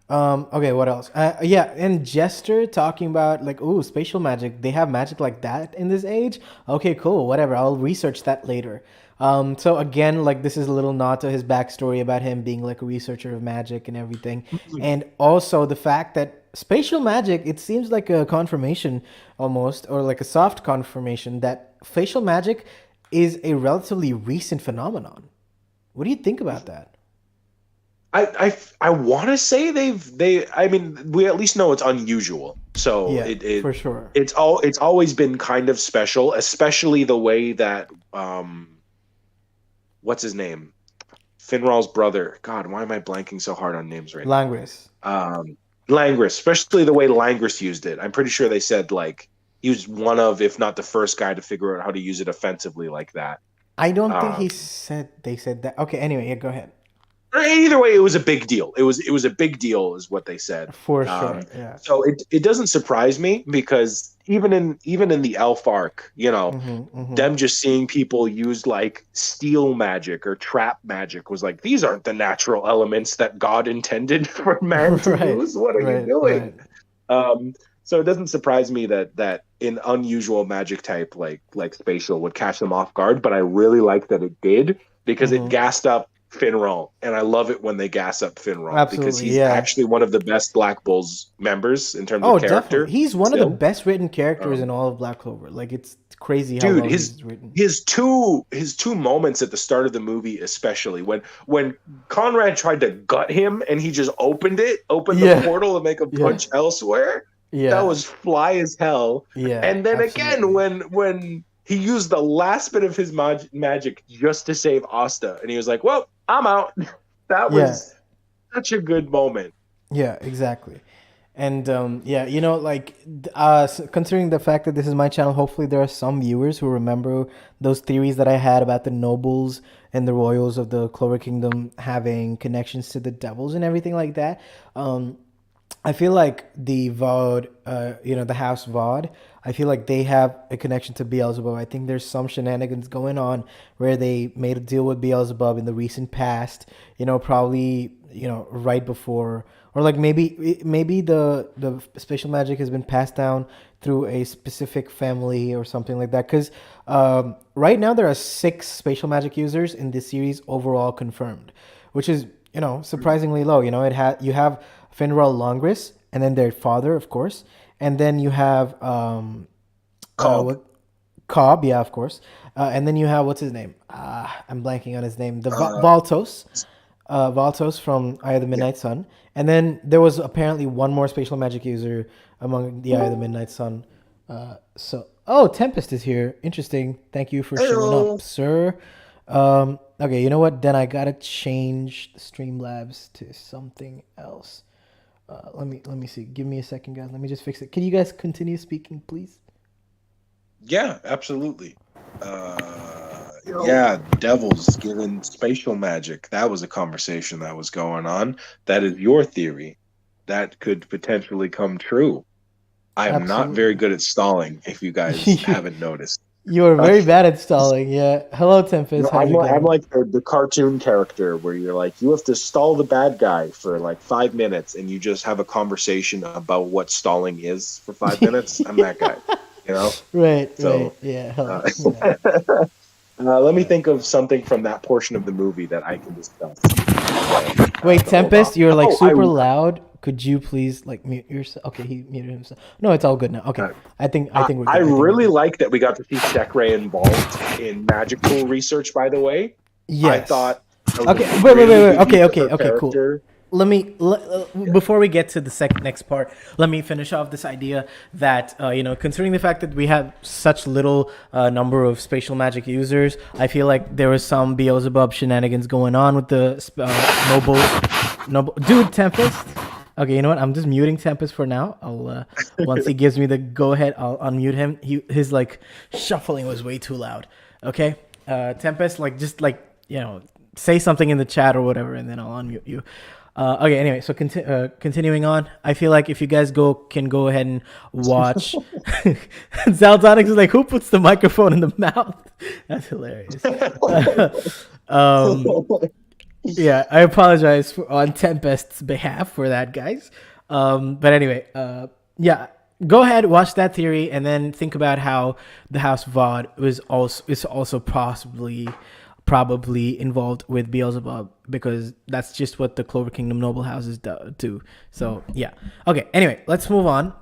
Okay, what else? Yeah, and Jester talking about like, ooh, spatial magic. They have magic like that in this age. Okay, cool. Whatever. I'll research that later. So again, like this is a little nod to his backstory about him being like a researcher of magic and everything, and also the fact that spatial magic. It seems like a confirmation, almost, or like a soft confirmation that facial magic is a relatively recent phenomenon. What do you think about that? I want to say they. I mean, we at least know it's unusual. So Yeah, it for sure. it's always been kind of special, especially the way that what's his name? Finral's brother. God, why am I blanking so hard on names right now? Langris. Langris, especially the way Langris used it. I'm pretty sure they said like he was one of, if not the first guy to figure out how to use it offensively like that. I don't think Um, they said that. Okay, anyway, yeah, go ahead. Either way, it was a big deal. It was a big deal, is what they said. For Um, sure, yeah. so it doesn't surprise me because even in the elf arc, Mm-hmm. them just seeing people use like steel magic or trap magic was like, these aren't the natural elements that God intended for man to Right, use. What are you right, doing? right. So it doesn't surprise me that an unusual magic type like spatial would catch them off guard, but I really like that it did because it Mm-hmm. gassed up Finral, and I love it when they gas up Finral because Absolutely, he's yeah. actually one of the best Black Bulls members in terms of Oh, definitely. character. He's one of the Still, best written characters in um, all of Black Clover. Like it's crazy how dude, well his he's written. his two moments at the start of the movie, especially when Conrad tried to gut him and he just opened the Yeah, portal and make him yeah, punch elsewhere. That yeah, was fly as hell. yeah. And then again, Absolutely. when he used the last bit of his magic just to save Asta, and he was like, "Well, I'm out." That Yeah, was such a good moment. yeah, exactly. And yeah, like considering the fact that this is my channel, hopefully there are some viewers who remember those theories that I had about the nobles and the royals of the Clover Kingdom having connections to the devils and everything like that. Um, I feel like the Vaude, the House Vaude, I feel like they have a connection to Beelzebub. I think there's some shenanigans going on where they made a deal with Beelzebub in the recent past, probably, right before, or like maybe the spatial magic has been passed down through a specific family or something like that. Because right now there are 6 spatial magic users in this series overall confirmed, which is surprisingly low. You have Finral Longris, and then their father, of course, and then you have Cobb. what Cobb, yeah, of course, and then you have what's his name? I'm blanking on his name. The Uh, Valtos from Eye of the yeah. Midnight Sun, and then there was apparently one more spatial magic user among the Eye of the Midnight Sun. Oh, Tempest is here. Interesting. Thank you for showing up, Hello. sir. Okay, you know what? Then I gotta change the Streamlabs to something else. Let me see. Give me a second, guys. Let me just fix it. Can you guys continue speaking, please? Yeah, absolutely. Yeah, devils given spatial magic. That was a conversation that was going on. That is your theory. That could potentially come true. I am not very Absolutely. good at stalling, if you guys haven't noticed. You're Uh, very bad at stalling. Yeah. Hello, Tempest. How's it I'm going? like the cartoon character where you're like, you have to stall the bad guy for like 5 minutes and you just have a conversation about what stalling is for 5 minutes. I'm that guy, you know? Right. Right. So Yeah. Hello. uh, Yeah. let me Yeah. think of something from that portion of the movie that I can discuss while I have Wait, to hold off. Tempest, you're like Oh, super loud. Could you please like mute yourself? Okay, he muted himself. No, it's all good now. Okay, uh, I think we're I good. I think we're really good. like that we got to see Sekre involved in magic tool research, by the way. I Yes. thought that was a Okay. Wait. really Wait. good use Okay. of Okay. her Okay. Cool. character. Yeah. Before we get to the next part, let me finish off this idea that considering the fact that we have such little number of spatial magic users, I feel like there was some Beelzebub shenanigans going on with the noble dude Tempest. Okay, you know what? I'm just muting Tempest for now. I'll once he gives me the go ahead, I'll unmute him. His like shuffling was way too loud. Okay, Tempest, like just like say something in the chat or whatever, and then I'll unmute you. Okay, anyway, so continuing on, I feel like if you guys can go ahead and watch. Zaldonix is like, who puts the microphone in the mouth? That's hilarious. um, yeah, I apologize on Tempest's behalf for that, guys. But anyway, yeah, go ahead, watch that theory, and then think about how the House Vaude is also probably involved with Beelzebub, because that's just what the Clover Kingdom noble houses do. So yeah, okay. Anyway, let's move on.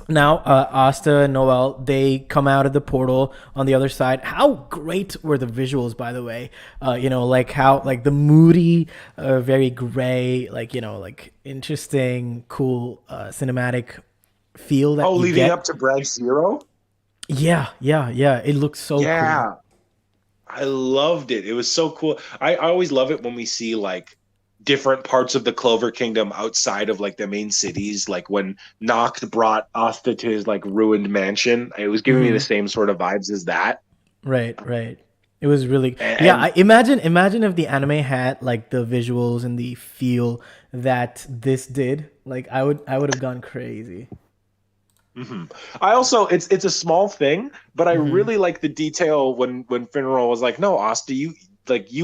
Now, Asta and Noel, they come out of the portal on the other side. How great were the visuals, by the way? Like how, like the moody, very gray, like interesting, cool, cinematic feel Oh, that you leading get. up to Branch Zero? Yeah. It looks so cool. Yeah. I loved it. It was so cool. I always love it when we see like different parts of the Clover Kingdom outside of like the main cities. Like when Noct brought Asta to his like ruined mansion, it was giving me the Hmm. same sort of vibes as that. Right, right. It was really, yeah. And I imagine if the anime had like the visuals and the feel that this did. Like I would have gone crazy. mhm. I also it's a small thing, but I Hmm. really like the detail when Finral was like, "No, Asta, you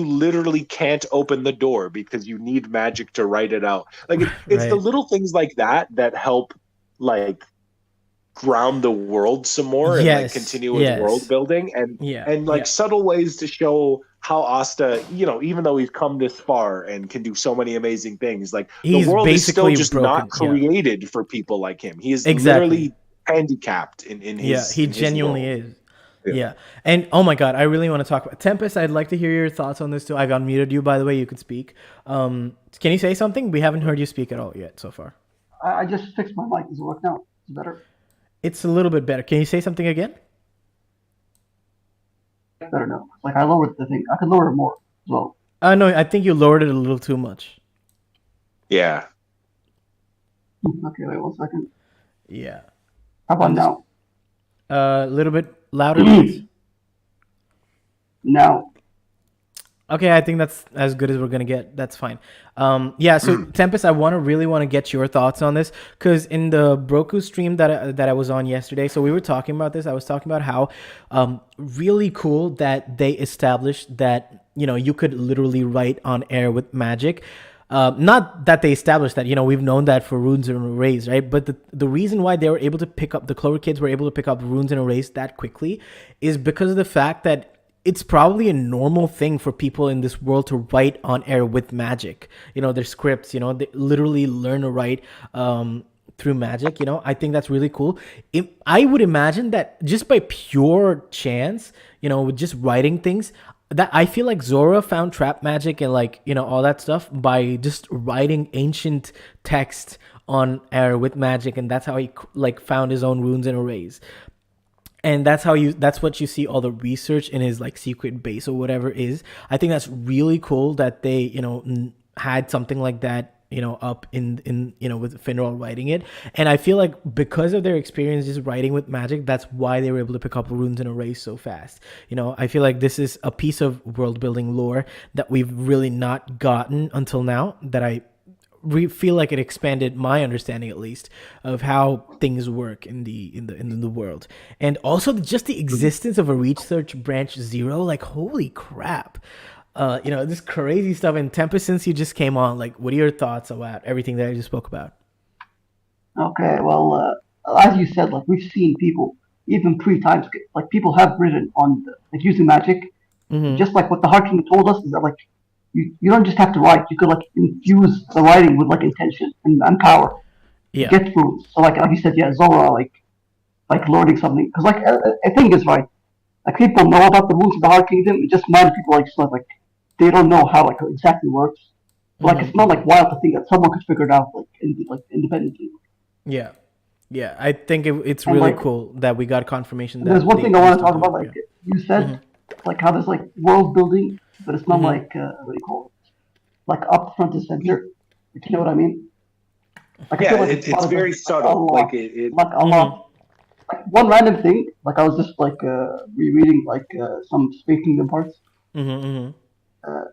literally can't open the door because you need magic to write it out." Like it's the Right. little things like that that help like ground the world some more and like Yes. continue with world Yes. building Yeah. and like Yeah. subtle ways to show how Asta, even though he's come this far and can do so many amazing things, like the He's world is still basically just not broken. Yeah. created for people like him. He is Exactly. literally handicapped in Yeah. his He in his genuinely world. is. Yeah. Yeah. And oh my god, I really want to talk about Tempest. I'd like to hear your thoughts on this too. I've unmuted you, by the way. You could speak. Can you say something? We haven't heard you speak at all yet so far. I just fixed my mic. Does it work now? Is it better? It's a little bit better. Can you say something again? Better now. Like I lowered the thing. I could lower it more as well. No, I think you lowered it a little too much. Yeah. Okay, wait 1 second. Yeah. How about I'm just now? a little bit louder, please. Now. Okay, I think that's as good as we're gonna get. That's fine. Yeah. So Tempest, I really want to get your thoughts on this because in the Broku stream that I was on yesterday, so we were talking about this. I was talking about how really cool that they established that you could literally write on air with magic. Not that they established that, we've known that for runes and arrays, right? But the reason why they were able to pick up, the Clover kids were able to pick up runes and arrays that quickly is because of the fact that it's probably a normal thing for people in this world to write on air with magic. Their scripts, they literally learn to write through magic. I think that's really cool. I would imagine that just by pure chance, with just writing things, that I feel like Zora found trap magic and like all that stuff by just writing ancient text on air with magic, and that's how he like found his own runes and arrays. And that's what you see all the research in his like secret base or whatever is. I think that's really cool that they had something like that up in with Finral writing it. And I feel like because of their experience just writing with magic, that's why they were able to pick up runes and arrays so fast. I feel like this is a piece of world building lore that we've really not gotten until now, that I feel like it expanded my understanding, at least, of how things work in the world. And also just the existence of a research branch zero. Like, holy crap. This crazy stuff. And Tempest, since you just came on, like, what are your thoughts about everything that I just spoke about? Okay, well, as you said, like we've seen people even pre-time skip. Like people have written on like using magic. Mm-hmm. Just like what the Heart King told us is that like you don't just have to write. You could like infuse the writing with like intention and power to Yeah. get through. So like you said, yeah, Zora like learning something because like I think is right. Like people know about the rules of the Heart Kingdom. It just mad people like just like they don't know how like it exactly works. But, like it's not Mm-hmm. like wild to think that someone could figure it out like independently. Yeah. Yeah. I think it's And really like cool that we got confirmation there's that one they thing I want used to to talk do it. about. Like Yeah. you said, Mm-hmm. like how there's like world building, but it's not Mm-hmm. like what do you call it? Like up front and center. Like, you know what I mean? Like I Yeah, feel like it's it's about very like a subtle. lot, like a Mm-hmm. lot. Like one random thing. Like I was just like rereading like some Space Kingdom parts. Mm-hmm. Mm-hmm. Uh,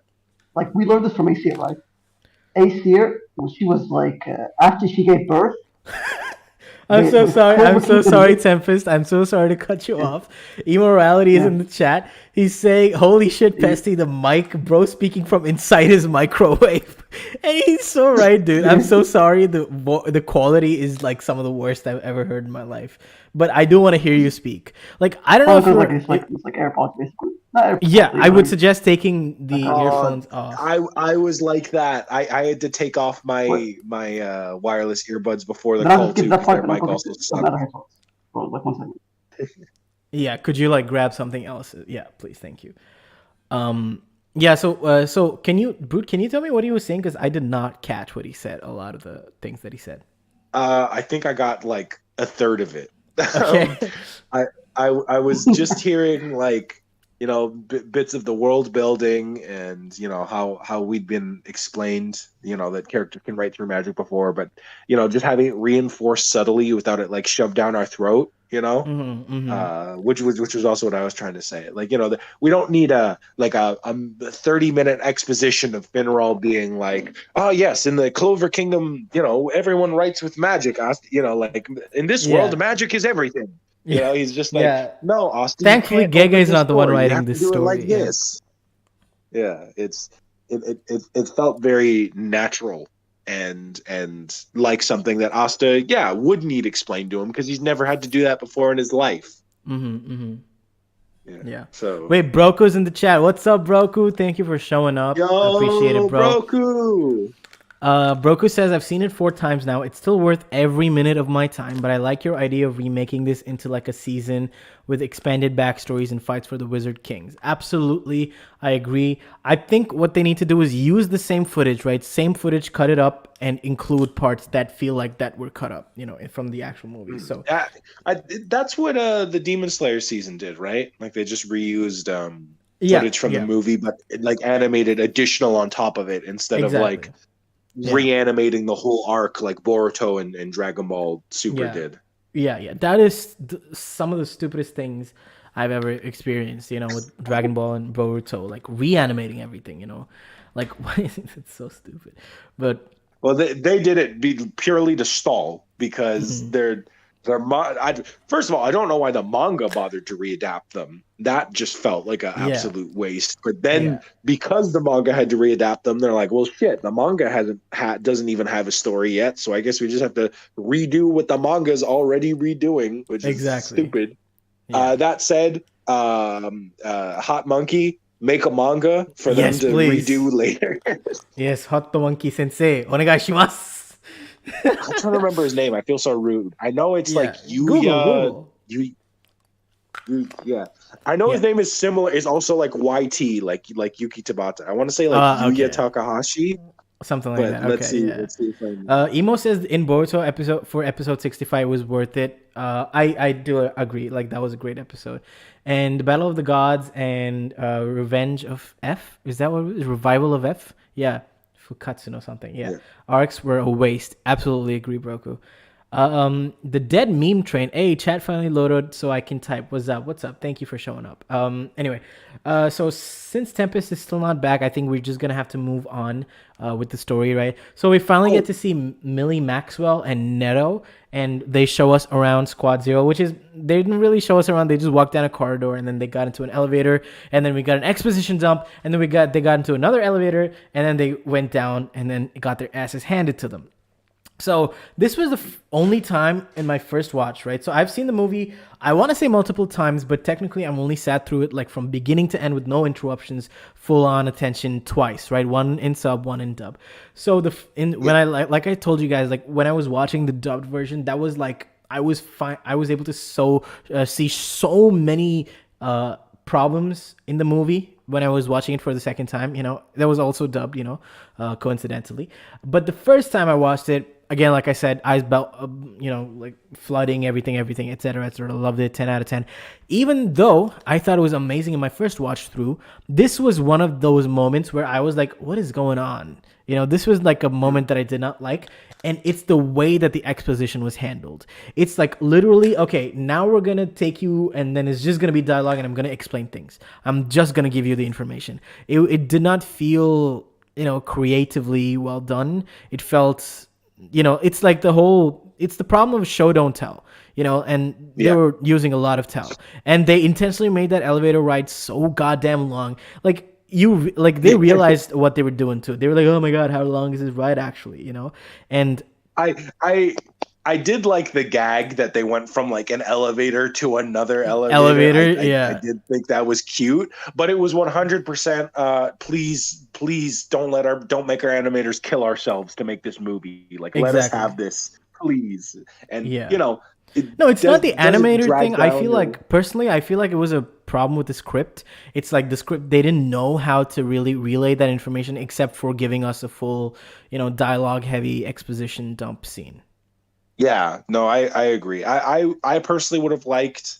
like we learned this from Aesir, right? Aesir, when she was like after she gave birth, I'm so the sorry. I'm Clover so Kingdom sorry, knew. Tempest. I'm so sorry to cut you Yeah, off. Immorality is yeah. in the chat. He's saying, "Holy shit, Pesty, the mic, bro, speaking from inside his microwave." And he's so right, dude. I'm Yeah. so sorry. The quality is like some of the worst I've ever heard in my life. But I do want to hear you speak. Like, I don't know Well, if because like you're. it's like AirPods basically. Not AirPods, Yeah, but you I know what I would mean. suggest taking Like the earphones off. I was like that. I had to take off what? my wireless earbuds before the Then I'll call just skip too that because part, their then I'll mic go get also another sucked. headphones. Bro, like 1 second. Yeah, could you like grab something else? Yeah, please, thank you. Yeah. So can you, Brute? Can you tell me what he was saying? Because I did not catch what he said. A lot of the things that he said. I think I got like a third of it. Okay. I I was just hearing like bits of the world building, and how we'd been explained, that character can write through magic before, but just having it reinforced subtly without it like shoved down our throat, which was also what I was trying to say. Like, we don't need a 30-minute exposition of Finral being like, oh yes, in the Clover Kingdom, everyone writes with magic. Like in this world, magic is everything. He's just like, Yeah. no, Asta, you Thankfully, can't Gege open is this not the one door. You writing have to this do it story. like this. Yeah, it felt very natural and like something that Asta, would need explained to him, because he's never had to do that before in his life. Yeah. So wait, Broku's in the chat. What's up, Broku? Thank you for showing up. Appreciate it, bro. Broku. Broku says, I've seen it 4 times now. It's still worth every minute of my time, but I like your idea of remaking this into like a season with expanded backstories and fights for the Wizard Kings. Absolutely, I agree. I think what they need to do is use the same footage, right? Same footage, cut it up, and include parts that feel like that were cut up, from the actual movie. So that's what the Demon Slayer season did, right? Like they just reused footage from the movie, but like animated additional on top of it instead of like reanimating the whole arc like Boruto and Dragon Ball Super did. Yeah. That is some of the stupidest things I've ever experienced, with Dragon Ball and Boruto, like reanimating everything, like it's so stupid. But they did it purely to stall, because first of all, I don't know why the manga bothered to readapt them. That just felt like an absolute waste. But then because the manga had to readapt them, they're like, well, shit, the manga doesn't even have a story yet, so I guess we just have to redo what the manga's already redoing, which is stupid. That said, Hot Monkey, make a manga for them to redo later. Yes, Hot Monkey Sensei, onegaishimasu. I'm trying to remember his name. I feel so rude. I know it's like Yuya. Google. I know his name is similar. It's also like YT, like Yuki Tabata. I want to say like Yuya Takahashi. Something like that. Let's see. Emo says in Boruto episode 65 was worth it. I do agree. Like that was a great episode. And Battle of the Gods and Revenge of F. Is that what it is? Revival of F? Yeah. Fukatsu or something. Yeah. Arcs were a waste. Absolutely agree, Broku. The dead meme train. Hey, chat finally loaded so I can type. What's up? Thank you for showing up. Anyway, so since Tempest is still not back, I think we're just gonna have to move on with the story, right? So we finally get to see Millie Maxwell and Neto, and they show us around Squad Zero, which is, they didn't really show us around. They just walked down a corridor, and then they got into an elevator, and then we got an exposition dump, and then they got into another elevator, and then they went down, and then got their asses handed to them. So this was the only time in my first watch, right? So I've seen the movie, I want to say multiple times, but technically I'm only sat through it like from beginning to end with no interruptions, full on attention twice, right? One in sub, one in dub. So when I told you guys, like when I was watching the dubbed version, that was like, I was fine. I was able to see so many problems in the movie when I was watching it for the second time. That was also dubbed, coincidentally. But the first time I watched it, again, like I said, eyes like flooding, everything, etc., etc. Loved it, 10 out of 10. Even though I thought it was amazing in my first watch through, this was one of those moments where I was like, what is going on? This was like a moment that I did not like, and it's the way that the exposition was handled. It's like literally, okay, now we're going to take you, and then it's just going to be dialogue, and I'm going to explain things. I'm just going to give you the information. It did not feel, creatively well done. It felt... it's like it's the problem of show don't tell, and they were using a lot of tell, and they intentionally made that elevator ride so goddamn long. They realized what they were doing too. They were like, oh my God, how long is this ride actually? And I did like the gag that they went from like an elevator to another elevator. I did think that was cute, but it was 100%. Please don't make our animators kill ourselves to make this movie. Like, let us have this, please. And no, it's not the animator thing. I feel like personally, it was a problem with the script. It's like the script, they didn't know how to really relay that information except for giving us a full, dialogue heavy exposition dump scene. Yeah, no, I agree. I personally would have liked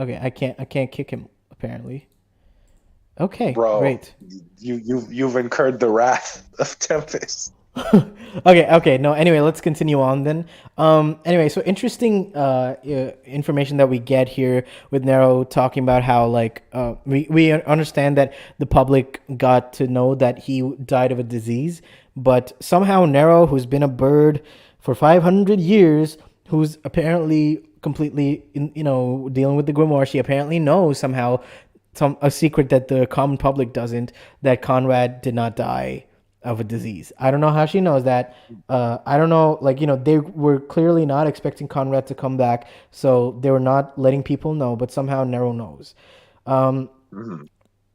Okay, I can't kick him apparently. Okay, Bro, great. you've incurred the wrath of Tempest. Okay. No, anyway, let's continue on then. Anyway, so interesting information that we get here with Nero talking about how like we understand that the public got to know that he died of a disease, but somehow Nero, who's been a bird for 500 years, who's apparently completely dealing with the grimoire, she apparently knows somehow some a secret that the common public doesn't, that Conrad did not die of a disease. I don't know how she knows that. I don't know, like, they were clearly not expecting Conrad to come back, so they were not letting people know, but somehow Nero knows. Um, Mhm.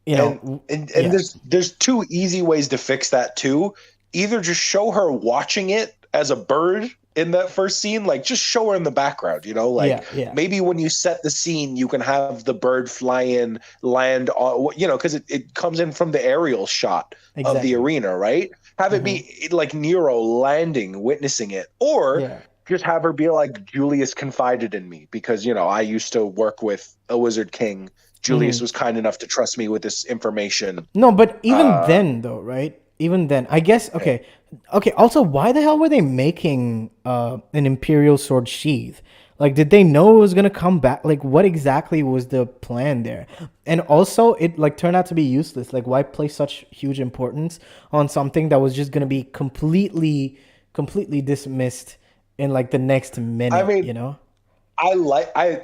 you And know, and yeah, there's two easy ways to fix that too. Either just show her watching it as a bird in that first scene, like just show her in the background, like yeah, maybe when you set the scene, you can have the bird fly in, land on, because it comes in from the aerial shot of the exactly. arena, right? Have it Hmm. be like Nero landing, witnessing it, or Yeah. just have her be like, Julius confided in me because, I used to work with a Wizard King. Hmm. Julius was kind enough to trust me with this information. No, but even Uh, then, though, right? Even then, I guess. Okay, okay. Also, why the hell were they making an Imperial sword sheath? Like, did they know it was gonna come back? Like, what exactly was the plan there? And also, it like turned out to be useless. Like, why place such huge importance on something that was just gonna be completely dismissed in like the next I minute? mean,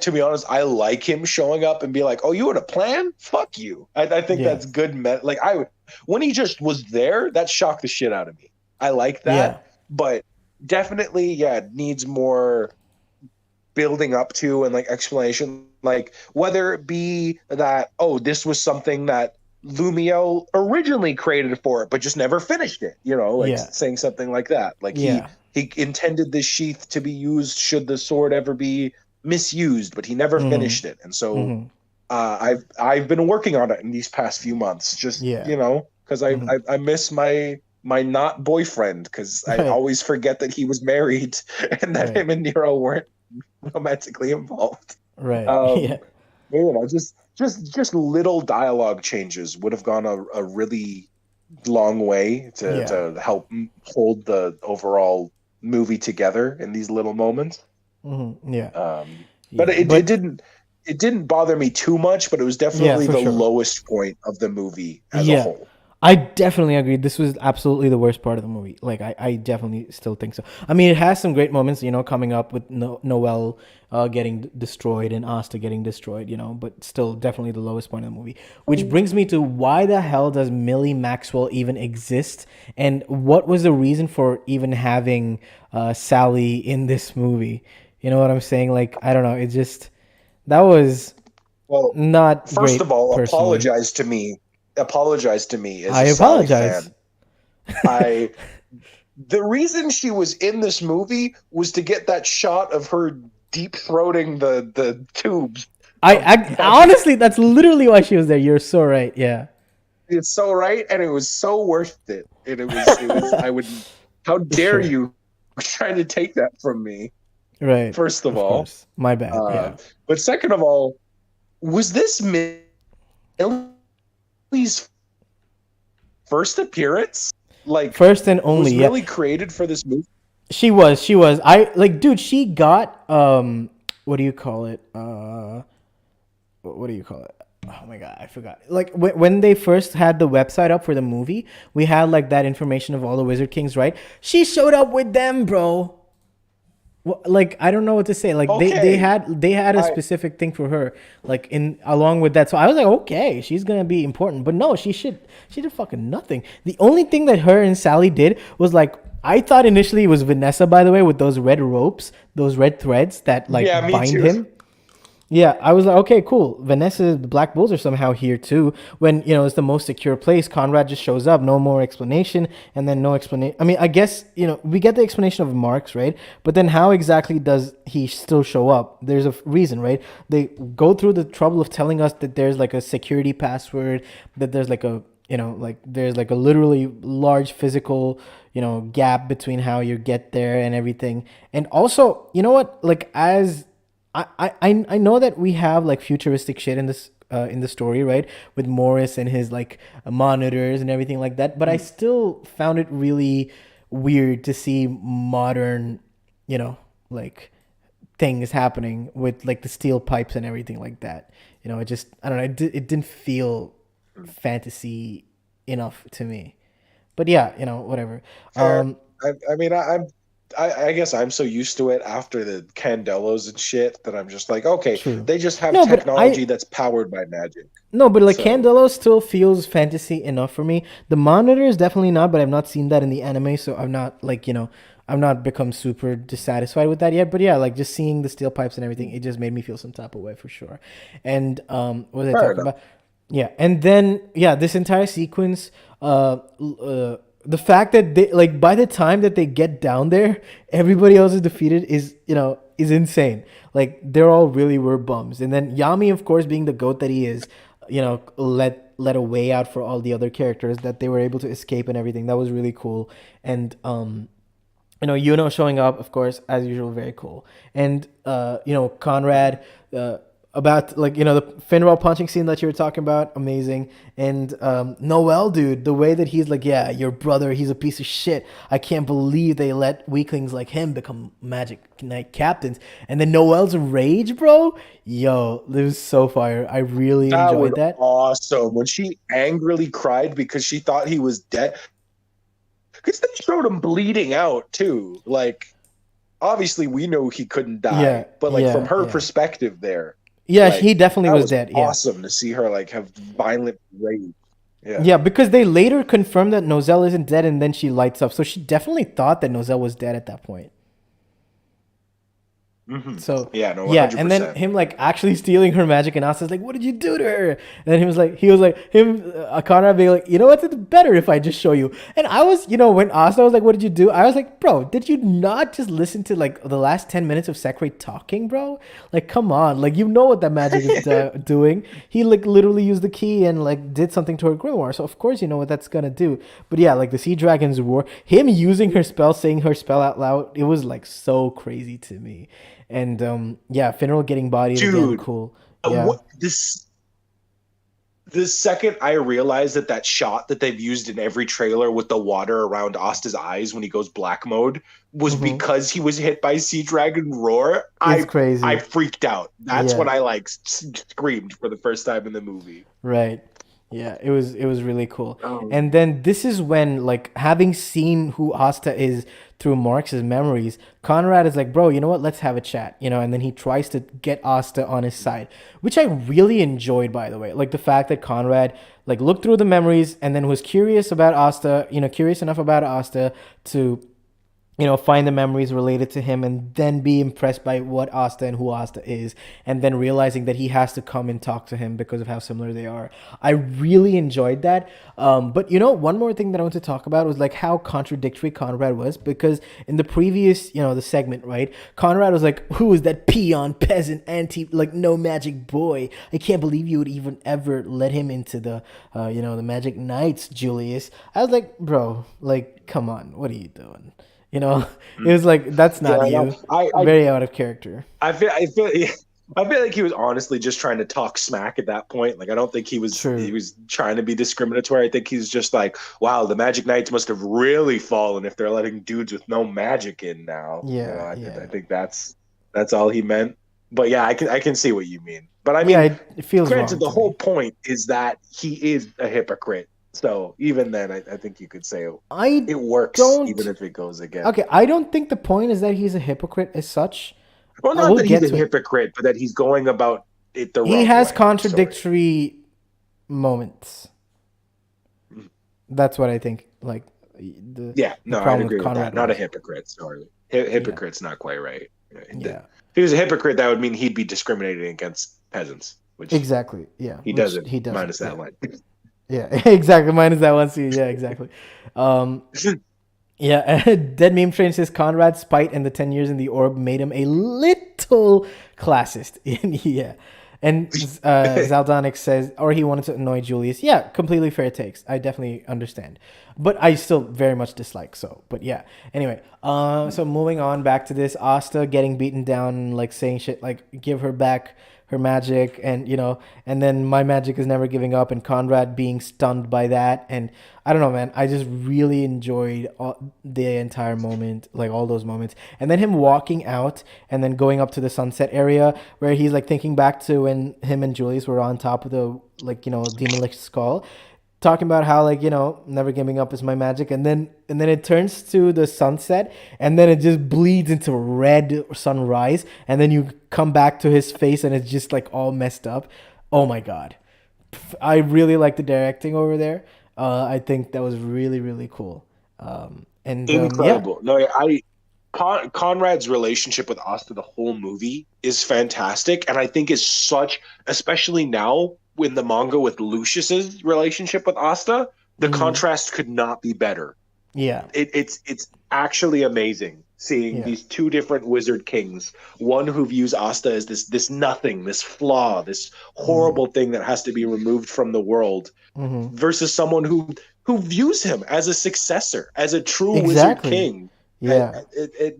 to be honest, I like him showing up and be like, "Oh, you had a plan? Fuck you." I think Yeah, that's good. Like when he just was there, that shocked the shit out of me. I like yeah. that, but definitely, yeah, it needs more building up to and like explanation, like whether it be that, oh, this was something that Lumio originally created for it but just never finished it, like Yeah. saying something like that, like he Yeah. he intended this sheath to be used should the sword ever be misused, but he never Mm-hmm. finished it. And so Mm-hmm. I've been working on it in these past few months, just Yeah. because I, Mm-hmm. I I miss my not boyfriend, because I Right. always forget that he was married and that Right. him and Nero weren't romantically involved. Right. Um, Yeah. just little dialogue changes would have gone a really long way to Yeah. help hold the overall movie together in these little moments. Mm-hmm. Yeah. But Yeah. it didn't bother me too much, but it was Yeah, definitely for the sure. lowest point of the movie as a Yeah. whole. I definitely agree. This was absolutely the worst part of the movie. Like, I definitely still think so. I mean, it has some great moments, coming up with Noel getting destroyed and Asta getting destroyed, but still definitely the lowest point of the movie. Which brings me to, why the hell does Millie Maxwell even exist? And what was the reason for even having Sally in this movie? You know what I'm saying? Like, I don't know. It just, that was Well, not first of great all, personally. apologize to me as I a Sally apologize. fan. I The reason she was in this movie was to get that shot of her deep throating the tubes of I magic. honestly, that's literally why she was there. You're so right. Yeah. It's so right, and it was so worth it. And it was I would how For dare sure. you trying to take that from me, Right. first of Of all. course. My bad. Uh, Yeah. but second of all, was this Millie's first appearance? Like, First and only. was Yeah. Millie created for this movie? She was. She was. I like, dude. She got what do you call it? What do you call it? Oh my god, I forgot. Like, when they first had the website up for the movie, we had like that information of all the Wizard Kings, right? She showed up with them, bro. Like, I don't know what to say. Like, Okay. they had a I specific thing for her, like, in along with that. So I was like, okay, she's gonna be important. But no, she did fucking nothing. The only thing that her and Sally did was, like, I thought initially it was Vanessa, by the way, with those red ropes, those red threads that like Yeah, me bind too. him. Yeah, I was like, okay, cool. Vanessa, the Black Bulls are somehow here too. When, it's the most secure place, Conrad just shows up, no more explanation, and then no explanation. I mean, I guess, we get the explanation of Marks, right? But then how exactly does he still show up? There's a reason, right? They go through the trouble of telling us that there's like a security password, that there's like a, like there's like a literally large physical, gap between how you get there and everything. And also, you know what? Like, as I know that we have like futuristic shit in the story, right? With Morris and his like monitors and everything like that. But I still found it really weird to see modern, you know, like things happening with like the steel pipes and everything like that. You know, it just I don't know. It didn't feel fantasy enough to me. But yeah, you know, whatever. Fair. I mean, I guess I'm so used to it after the Candelos and shit that I'm just like, okay, True. they just have No, but technology that's powered by magic. no, but like So Candelo still feels fantasy enough for me. The monitor is definitely not, but I've not seen that in the anime, so I'm not like, you know, I'm not become super dissatisfied with that yet. But yeah, like just seeing the steel pipes and everything, it just made me feel some type of way for sure. And what was I fair talking enough. about? Yeah, and then yeah, this entire sequence, the fact that they like by the time that they get down there, everybody else is defeated is you know is insane. Like they're all really were bums, and then Yami, of course, being the goat that he is, you know, let a way out for all the other characters that they were able to escape and everything. That was really cool, and you know, Yuno showing up, of course, as usual, very cool. And you know, Conrad, about like you know the Finral punching scene that you were talking about, amazing. And Noel, dude, the way that he's like, yeah, your brother, he's a piece of shit. I can't believe they let weaklings like him become Magic Knight captains. And then Noel's rage, bro, yo, it was so fire. I really That was enjoyed that. awesome when she angrily cried because she thought he was dead. Because they showed him bleeding out too. Like, obviously, we know he couldn't Yeah, die, but like from yeah, her yeah, perspective, there, yeah. like He definitely that was was dead. Yeah. awesome to see her like have violent rage. Yeah. Yeah, because they later confirmed that Nozel isn't dead, and then she lights up. So she definitely thought that Nozel was dead at that point. So Yeah. No. One yeah, hundred and then percent. him like actually stealing her magic, and Asta's like, "What did you do to her?" And then he was like, Conrad being like, "You know what? It's better if I just show you." And I was, you know, when Asta was like, "What did you do?" I was like, "Bro, did you not just listen to like the last 10 minutes of Sakurai talking, bro? Like, come on, like you know what that magic is doing. He like literally used the key and like did something to her grimoire, so of course you know what that's gonna do." But yeah, like the Sea Dragon's roar, him using her spell, saying her spell out loud, it was like so crazy to me. And yeah, Finral getting bodied again, Dude, cool. Yeah. what this the second I realized that that shot that they've used in every trailer with the water around Asta's eyes when he goes black mode was Mm-hmm. because he was hit by Sea Dragon Roar, It's I crazy. freaked out. That's when Yeah. I like screamed for the first time in the movie. Right. Yeah, it was really cool. Um, And then this is when like having seen who Asta is through Marx's memories, Conrad is like, "Bro, you know what? Let's have a chat." You know, and then he tries to get Asta on his side, which I really enjoyed by the way. Like the fact that Conrad like looked through the memories and then was curious about Asta, you know, curious enough about Asta to you know, find the memories related to him and then be impressed by what Asta and who Asta is, and then realizing that he has to come and talk to him because of how similar they are. I really enjoyed that. But you know, one more thing that I want to talk about was like how contradictory Conrad was because in the previous, you know, the segment, right? Conrad was like, "Who is that peon peasant anti like no magic boy? I can't believe you would even ever let him into the, you know, the Magic Knights, Julius." I was like, "Bro, like, come on, what are you doing?" You know, it was like that's yeah, not I know. you. Very out of character. I feel I feel like he was honestly just trying to talk smack at that point. Like I don't think he True. was trying to be discriminatory. I think he's just like, wow, the Magic Knights must have really fallen if they're letting dudes with no magic in now. You know, Yeah, I yeah, think that's all he meant. But yeah, I can see what you mean. But I yeah. mean, It feels granted, wrong the to whole me. point is that he is a hypocrite. So even then, I think you could say I it works, even don't. if it goes against. Okay, I don't think the point is that he's a hypocrite as such. Well, I not will that he's get a to it. hypocrite, but that he's going about it the He wrong has way. Sorry. contradictory moments. That's what I think. Like Yeah, the no, I'd problem with agree with that. Conrad Not a was. hypocrite. Sorry, Yeah, hypocrite's not quite right. If yeah, he was a hypocrite, that would mean he'd be discriminating against peasants, which exactly. Yeah, he which doesn't. he doesn't. Minus that Yeah, line. yeah, exactly. Mine is that one scene. Yeah, exactly. Um, Yeah, Dead Meme Train says Conrad's spite and the 10 years in the orb made him a little classist. Yeah. And Zaldonic says, or he wanted to annoy Julius. Yeah, completely fair takes. I definitely understand. but I still very much dislike. So, but yeah. Anyway, so moving on back to this, Asta getting beaten down, like saying shit like "give her back her magic," and and then my magic is never giving up, and Conrad being stunned by that, and I don't know, man. I just really enjoyed the entire moment, like all those moments, and then him walking out and then going up to the sunset area where he's like thinking back to when him and Julius were on top of the demolish skull, talking about how never giving up is my magic, and then it turns to the sunset, and then it just bleeds into red sunrise, and then you come back to his face and it's just like all messed up. Oh my god, I really like the directing over there. I think that was really really cool. Incredible. No, Conrad's relationship with Asta the whole movie is fantastic, and I think is such, especially now in the manga with Lucius's relationship with Asta, the contrast could not be better. Yeah, it's actually amazing seeing these two different wizard kings. One who views Asta as this nothing, this flaw, this horrible thing that has to be removed from the world, versus someone who views him as a successor, as a true wizard king. Yeah, it's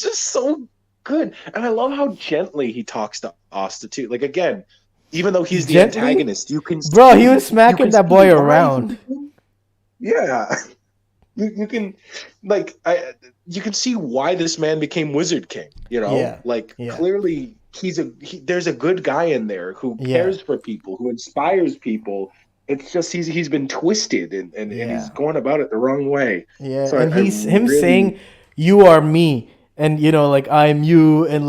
just so good, and I love how gently he talks to Asta too. Like, again, even though he's the antagonist, you can he was smacking that boy around. Yeah, you can you can see why this man became Wizard King. Clearly there's a good guy in there who cares for people, who inspires people. It's just he's been twisted and he's going about it the wrong way. Yeah, so and saying, "You are me." And I'm you, and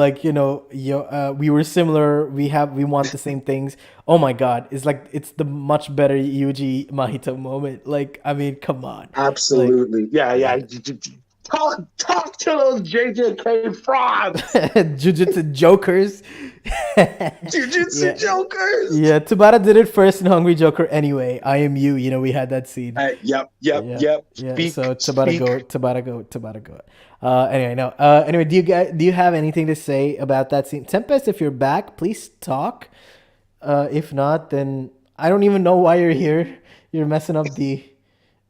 we were similar. We want the same things. Oh my god, it's the much better Yuji Mahito moment. Like, I mean, come on. Absolutely, yeah. Talk to those JJK frauds, Jujutsu jokers. Jujutsu jokers. Yeah, Tabata did it first in Hungry Joker. Anyway, I am you. We had that scene. Yep. Yeah. So Tabata go. Anyway, no. Anyway, do you have anything to say about that scene? Tempest, if you're back, please talk. If not, then I don't even know why you're here. You're messing up the.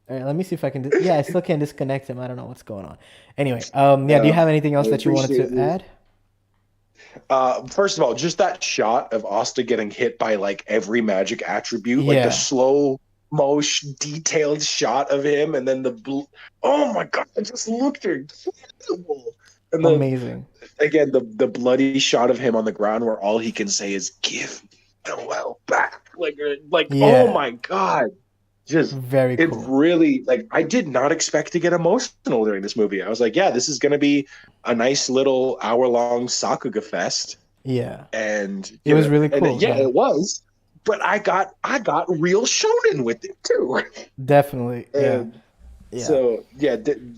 All right, let me see if I can. I still can't disconnect him. I don't know what's going on. Anyway, do you have anything else that you wanted to add? First of all, just that shot of Asta getting hit by every magic attribute, the slow motion, detailed shot of him, and then oh my god, it just looked incredible. And amazing. Again, the bloody shot of him on the ground where all he can say is "Give Noel back." Oh my god. Just very cool. It really, I did not expect to get emotional during this movie. I was like, yeah, this is going to be a nice little hour-long Sakuga fest. Yeah. And it was really cool. It was. But I got real shonen with it too. Definitely. Yeah. So,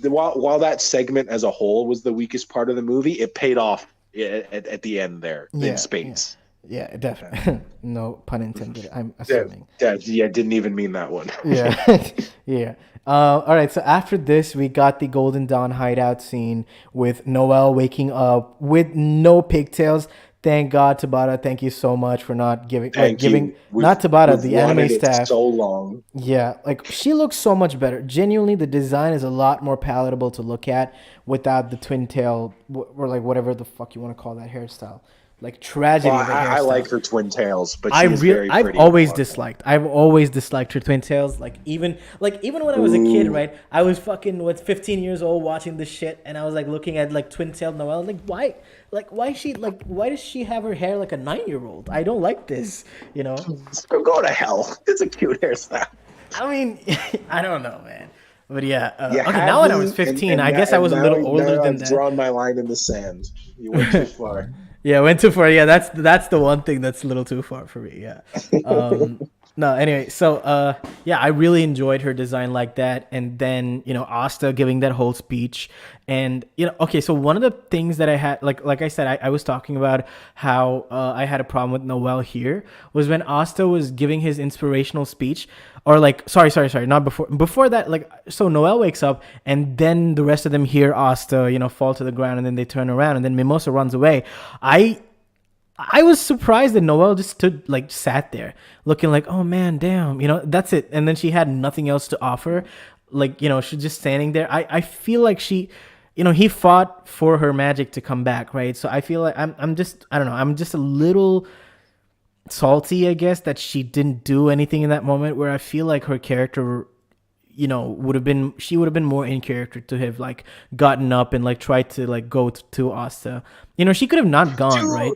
while that segment as a whole was the weakest part of the movie, it paid off at the end there in spades. Yeah, definitely. No pun intended, I'm assuming. Didn't even mean that one. Yeah. All right, so after this, we got the Golden Dawn hideout scene with Noel waking up with no pigtails. Thank God, Tabata. Thank you so much for not giving. Not Tabata, the anime staff. So long. Yeah, she looks so much better. Genuinely, the design is a lot more palatable to look at without the twin tail or whatever the fuck you want to call that hairstyle. Tragedy. Well, I like her twin tails, but she's very pretty. I've always disliked her twin tails. Even when I was a kid, right? I was fucking 15 years old watching this shit, and I was looking at twin tailed Noelle. Why does she have her hair like a 9-year-old? I don't like this. Go to hell. It's a cute hairstyle. I mean, I don't know, man. But yeah. Okay, now when I was 15, I guess I was a little older than that. I've drawn my line in the sand. You went too far. Yeah, went too far. Yeah, that's the one thing that's a little too far for me. Yeah. No, anyway, so I really enjoyed her design like that, and then Asta giving that whole speech, and okay, so one of the things that I had, like I said, I was talking about how I had a problem with Noel here was when Asta was giving his inspirational speech, or sorry, not before that, so Noel wakes up, and then the rest of them hear Asta fall to the ground, and then they turn around, and then Mimosa runs away. I was surprised that Noelle just sat there looking like, oh man, damn, that's it. And then she had nothing else to offer. Like, she's just standing there. I feel like he fought for her magic to come back, right? So I feel like I'm just, I don't know, I'm just a little salty, I guess, that she didn't do anything in that moment, where I feel like her character, she would have been more in character to have like gotten up and like tried to like go to Asta. She could have not gone, right?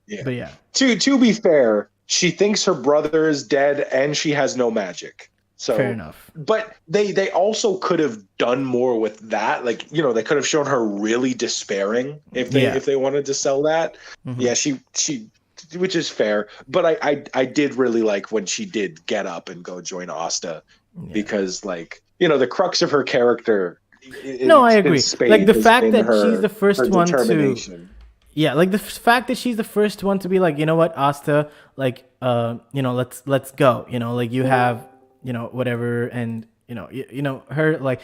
Yeah. But yeah. To be fair, she thinks her brother is dead and she has no magic. So Fair enough. But they also could have done more with that. Like, they could have shown her really despairing if they wanted to sell that. Mm-hmm. Yeah, she which is fair. But I did really like when she did get up and go join Asta, because like, the crux of her character. No, I agree. Like the fact that she's the first one to. Yeah, like the fact that she's the first one to be like, you know what, Asta, like, let's go. Like you have, whatever, and her like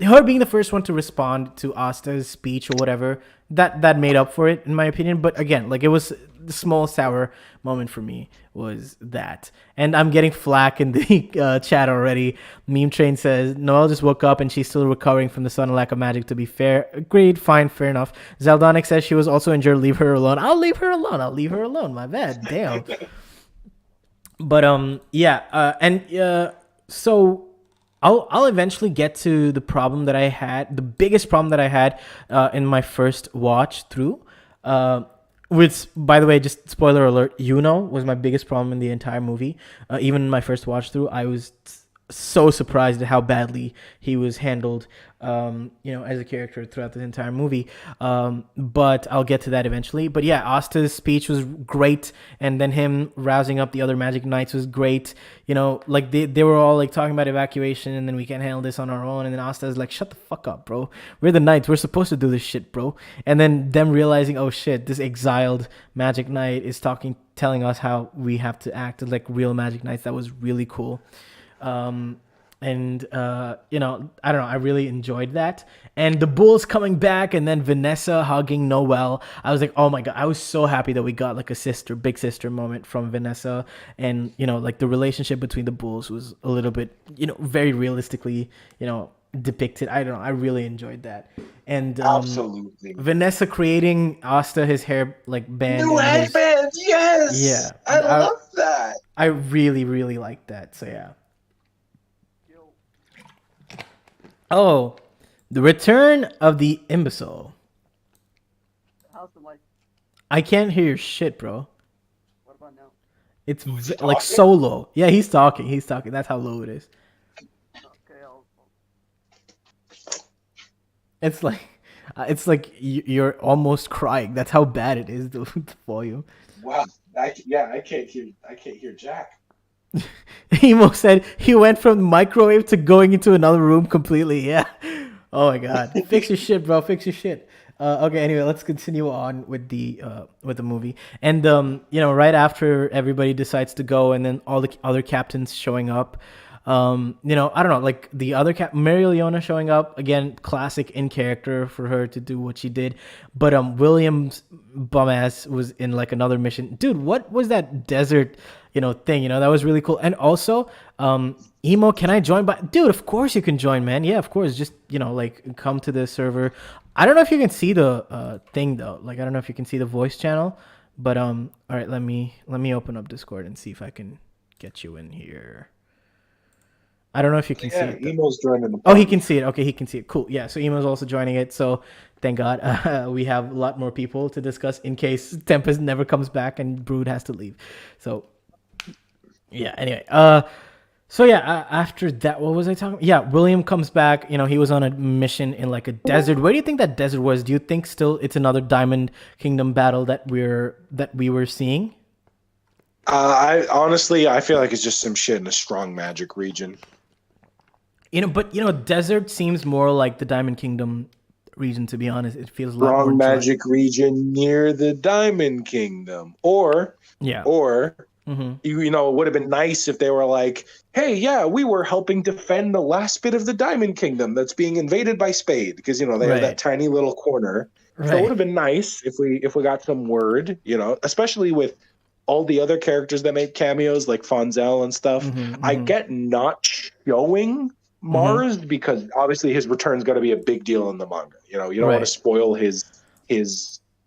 her being the first one to respond to Asta's speech or whatever, that made up for it in my opinion. But again, like it was the small sour moment for me was that. And I'm getting flack in the chat already. Meme Train says Noelle just woke up and she's still recovering from the sudden lack of magic. To be fair, agreed, fine, fair enough. Zaldonic says she was also injured. Leave her alone. I'll leave her alone. My bad. Damn. But so I'll eventually get to the problem that I had, the biggest problem that I had in my first watch through. Which, by the way, just spoiler alert, was my biggest problem in the entire movie. Even in my first watch through, I was so surprised at how badly he was handled, as a character throughout the entire movie. But I'll get to that eventually. But yeah, Asta's speech was great, and then him rousing up the other Magic Knights was great. Like they were all like talking about evacuation, and then we can't handle this on our own. And then Asta's like, "Shut the fuck up, bro. We're the Knights. We're supposed to do this shit, bro." And then them realizing, oh shit, this exiled Magic Knight is telling us how we have to act like real Magic Knights. That was really cool. I don't know, I really enjoyed that. And the Bulls coming back, and then Vanessa hugging Noelle. I was like, oh my God, I was so happy that we got like a big sister moment from Vanessa. And, like the relationship between the Bulls was a little bit, very realistically, depicted. I don't know, I really enjoyed that. And absolutely, Vanessa creating Asta his hair like band. New headband, yes. Yeah. I love that. I really, really liked that. So yeah. Oh, the return of the imbecile. How's the mic? I can't hear your shit, bro. What about now? It's like so low. Yeah, he's talking. That's how low it is. Okay, It's like you're almost crying. That's how bad it is, the volume. Wow. I can't hear Jack. Emo said he went from microwave to going into another room completely. Yeah. Oh my God. Fix your shit, bro. Fix your shit. Okay. Anyway, let's continue on with the movie. And right after everybody decides to go, and then all the other captains showing up. I don't know, like the other Mary Leona showing up again, classic in character for her to do what she did. But William's bum ass was in like another mission. Dude, what was that desert thing? That was really cool. And also, Emo, can I join? Dude, of course you can join, man. Yeah, of course. Just like come to the server. I don't know if you can see the thing though. Like I don't know if you can see the voice channel. But all right, let me open up Discord and see if I can get you in here. I don't know if you can see it. Emo's joining the party. Oh, he can see it. Okay, he can see it. Cool. Yeah, so Emo's also joining it. So thank God we have a lot more people to discuss in case Tempest never comes back and Brood has to leave. So yeah, anyway. So yeah, after that, what was I talking about? Yeah, William comes back. He was on a mission in like a desert. Where do you think that desert was? Do you think still it's another Diamond Kingdom battle that we were seeing? I feel like it's just some shit in a strong magic region. But desert seems more like the Diamond Kingdom region, to be honest. It feels a lot strong more magic region near the Diamond Kingdom. Or mm-hmm. It would have been nice if they were like, hey, yeah, we were helping defend the last bit of the Diamond Kingdom that's being invaded by Spade, because they have that tiny little corner. So it would have been nice if we got some word, especially with all the other characters that make cameos like Fonzel and stuff. I get not showing Mars because obviously his return's got to be a big deal in the manga. You don't want to spoil his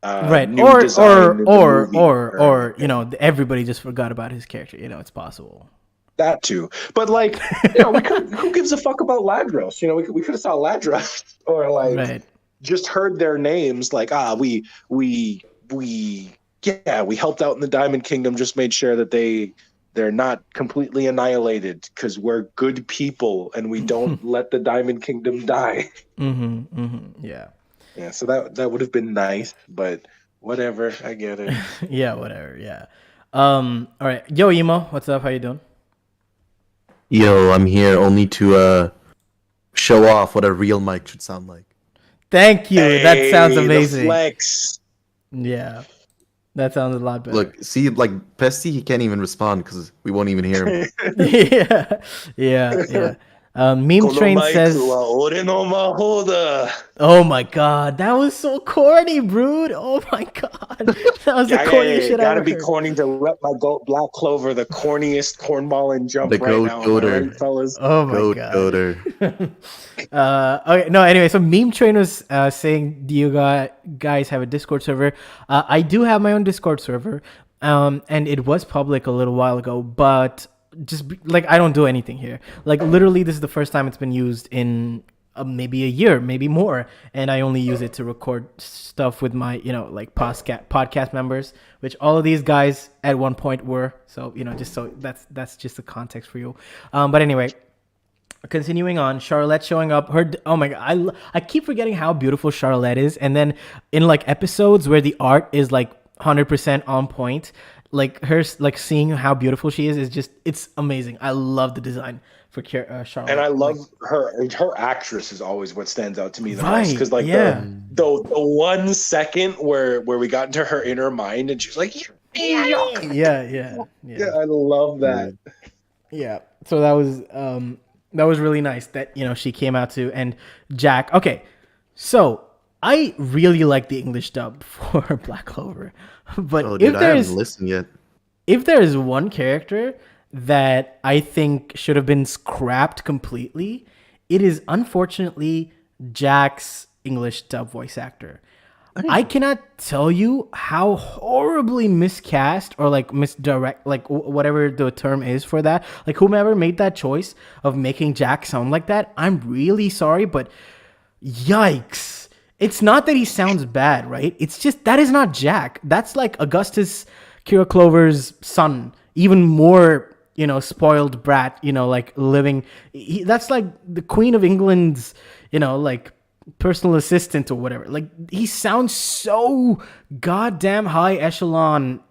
right, new design in the movie. or everybody just forgot about his character. It's possible. That too, but like, who gives a fuck about Ladros? We could have saw Ladros or like just heard their names. Like, we helped out in the Diamond Kingdom. Just made sure that they're not completely annihilated because we're good people and we don't let the Diamond Kingdom die. Yeah. Yeah. So that would have been nice, but whatever. I get it. Yeah. Whatever. Yeah. All right. Yo, Emo, what's up? How you doing? Yo, I'm here only to show off what a real mic should sound like. Thank you. That sounds amazing. The flex. Yeah. That sounds a lot better. Look, see, like Pesty, he can't even respond because we won't even hear him. Yeah. Meme Train says, "Oh my god, that was so corny, Brood. Oh my god, that was the corniest shit I ever Gotta be heard. corny to let my goat Black Clover, the corniest cornball and jump The right goat now, goater. right, fellas. Oh my Goat god." goater. Okay, no. Anyway, so Meme Train was saying, "Do you guys have a Discord server?" I do have my own Discord server, and it was public a little while ago, but like I don't do anything here. Like literally, this is the first time it's been used in maybe a year, maybe more, and I only use it to record stuff with my like podcast members, which all of these guys at one point were. So just so that's just the context for you. But anyway. Continuing on, Charlotte showing up. Oh my god, I keep forgetting how beautiful Charlotte is, and then in like episodes where the art is like 100% on point, like her like seeing how beautiful she is just it's amazing. I love the design for Charlotte, and I love her actress is always what stands out to me the most because like the 1 second where we got into her inner mind and she was like yeah, I love that. Yeah, so that was really nice that she came out to. And Jack, okay, so I really like the English dub for Black Clover, but I haven't listened yet. If there is one character that I think should have been scrapped completely, it is unfortunately Jack's English dub voice actor. I cannot tell you how horribly miscast or like misdirect, like whatever the term is for that. Like whomever made that choice of making Jack sound like that, I'm really sorry, but yikes. It's not that he sounds bad, right? It's just that is not Jack. That's like Augustus Kira Clover's son, even more, spoiled brat, like living. That's like the Queen of England's, like personal assistant or whatever. Like he sounds so goddamn high echelon,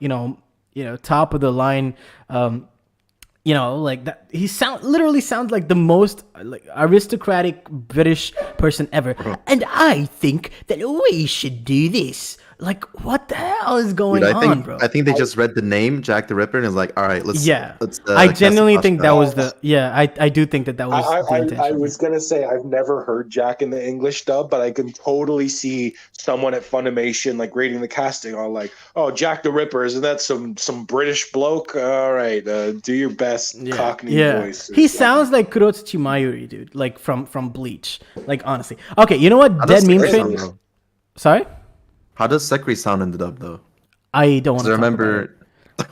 top of the line, like that. He literally sounds like the most like aristocratic British person ever. And I think that we should do this. Like, what the hell is going on, bro? I think they just read the name Jack the Ripper and is like, all right, let's. I genuinely think that was I do think that was the intention. I was gonna say I've never heard Jack in the English dub, but I can totally see someone at Funimation like rating the casting on like, oh, Jack the Ripper, isn't that some British bloke? All right, do your best Cockney voice. He sounds like Kurotsuchi Mayuri, dude, like from Bleach. Like honestly, okay, you know what? Dead Meme Train. Sorry. How does Sekri sound in the dub though? I don't want to remember.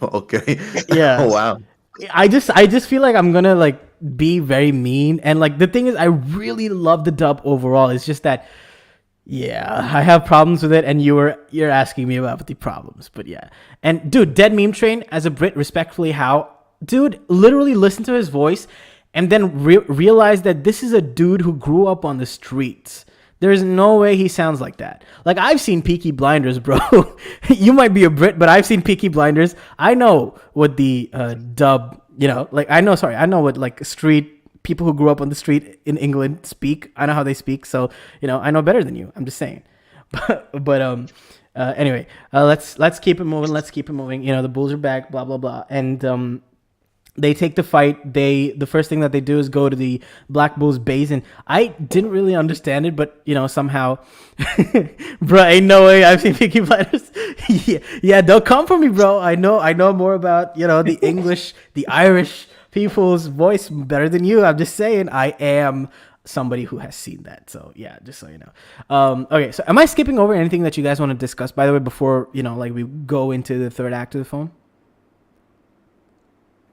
Okay. Yeah. Oh wow. I just feel like I'm gonna like be very mean, and like the thing is, I really love the dub overall. It's just that, I have problems with it, and you're asking me about the problems, but yeah. And dude, Dead Meme Train as a Brit, respectfully, literally listen to his voice, and then realize that this is a dude who grew up on the streets. There's no way he sounds like that. Like, I've seen Peaky Blinders, bro. You might be a Brit, but I've seen Peaky Blinders. I know what the dub, I know what like street people who grew up on the street in England speak. I know how they speak, so I know better than you. I'm just saying. But anyway, let's keep it moving. The Bulls are back. Blah blah blah. And they take the fight. The first thing that they do is go to the Black Bull's base, and I didn't really understand it, but somehow, bro, ain't no way I've seen Peaky Blinders. yeah, don't come for me, bro. I know more about the English, the Irish people's voice better than you. I'm just saying, I am somebody who has seen that. So yeah, just so you know. Okay, so am I skipping over anything that you guys want to discuss, by the way, before like we go into the third act of the film?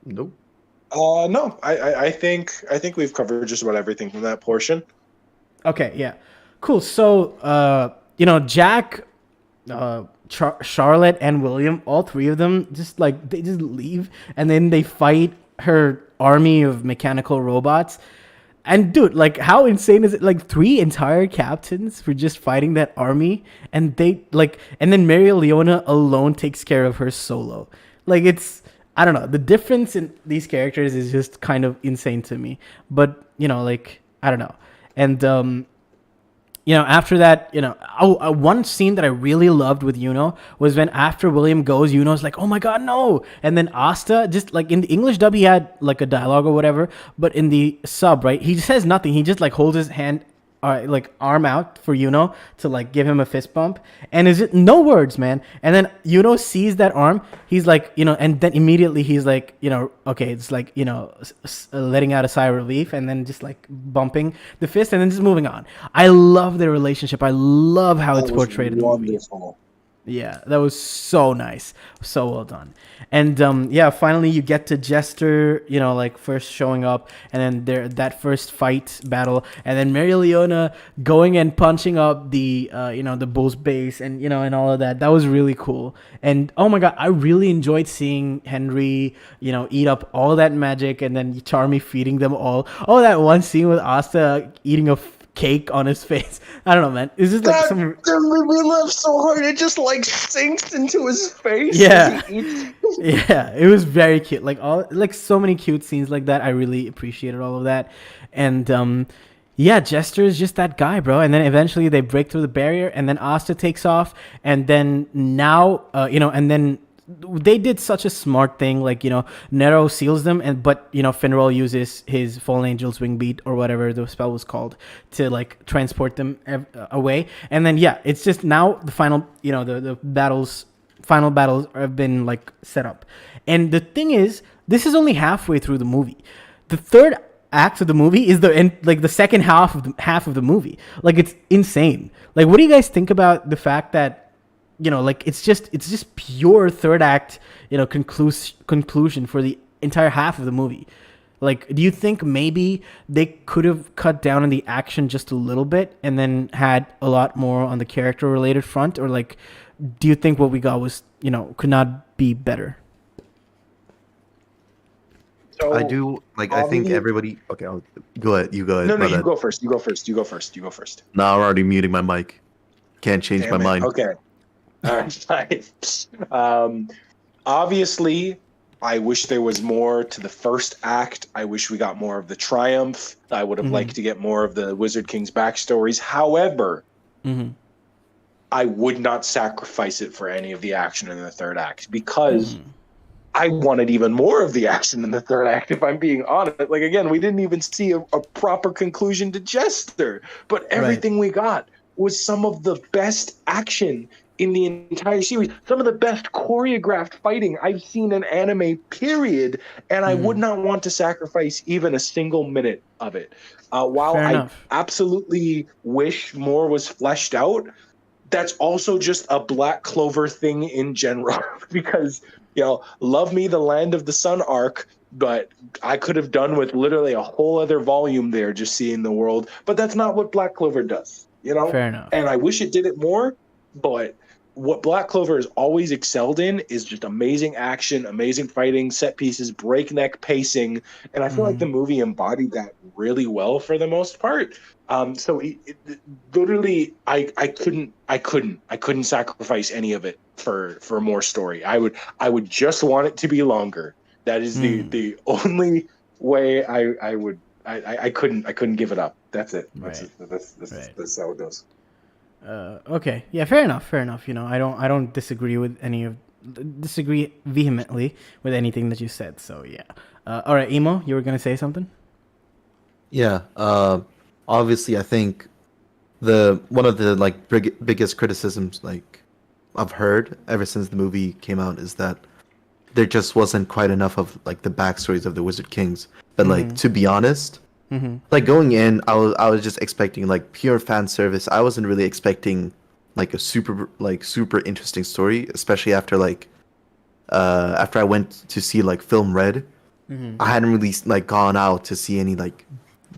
Nope. No, I think we've covered just about everything from that portion. Okay, yeah, cool. So Jack, Charlotte, and William, all three of them, they just leave, and then they fight her army of mechanical robots. And dude, like, how insane is it? Like, 3 entire captains for just fighting that army, and and then Mary Leona alone takes care of her solo. Like, I don't know. The difference in these characters is just kind of insane to me. But, I don't know. And, after that, one scene that I really loved with was when after William goes, Yuno's like, oh my God, no. And then Asta, just like in the English dub, he had like a dialogue or whatever. But in the sub, right, he says nothing. He just like holds his hand, arm out for to like give him a fist bump, and is it no words, man. And then sees that arm, he's like, and then immediately he's like, okay, it's like, letting out a sigh of relief, and then just like bumping the fist, and then just moving on. I love their relationship. I love how it's portrayed in the movie. Yeah, that was so nice. So well done. And finally you get to Jester, first showing up, and then that first fight battle, and then Mary Leona going and punching up the the Bull's base, and and all of that. That was really cool. And oh my God, I really enjoyed seeing Henry, eat up all that magic, and then Charmy feeding them all. Oh, that one scene with Asta eating a cake on his face. I don't know, man. It's just like some. We laughed so hard it just like sinks into his face. Yeah, yeah. It was very cute. Like so many cute scenes like that. I really appreciated all of that, and Jester is just that guy, bro. And then eventually they break through the barrier, and then Asta takes off, and then now and then they did such a smart thing, like Nero seals them, but Finral uses his Fallen Angel's wing beat or whatever the spell was called to like transport them away, and then it's just now the final the final battles have been like set up, and the thing is, this is only halfway through the movie. The third act of the movie is the second half of the movie. Like, it's insane. Like, what do you guys think about the fact that it's just pure third act, conclusion for the entire half of the movie? Like, do you think maybe they could have cut down on the action just a little bit and then had a lot more on the character related front? Or like, do you think what we got was, could not be better? So, I do, like, I think everybody... Okay, go ahead. You go ahead. No, you go first. You go first. No, I'm already muting my mic. Can't change my mind. Okay. All right. Obviously, I wish there was more to the first act. I wish we got more of the triumph. I would have liked to get more of the Wizard King's backstories. However, I would not sacrifice it for any of the action in the third act, because I wanted even more of the action in the third act, if I'm being honest. Like, again, we didn't even see a proper conclusion to Jester, but everything we got was some of the best action in the entire series, some of the best choreographed fighting I've seen in anime, period, and I would not want to sacrifice even a single minute of it. While I absolutely wish more was fleshed out, that's also just a Black Clover thing in general, because, love me the Land of the Sun arc, but I could have done with literally a whole other volume there, just seeing the world, but that's not what Black Clover does, Fair enough. And I wish it did it more, but what Black Clover has always excelled in is just amazing action, amazing fighting, set pieces, breakneck pacing, and I feel like the movie embodied that really well for the most part. So literally, I couldn't sacrifice any of it for more story. I would just want it to be longer. That is the only way I couldn't give it up. That's it. That's how it goes. Okay. Yeah, fair enough. I don't disagree with any of disagree vehemently with anything that you said. So yeah. All right, Emo, you were gonna say something? Yeah. Obviously, I think the one of the like biggest criticisms like I've heard ever since the movie came out is that there just wasn't quite enough of like the backstories of the Wizard Kings. But like to be honest, like going in, I was just expecting like pure fan service. I wasn't really expecting like a super interesting story, especially after I went to see like Film Red. I hadn't really like gone out to see any like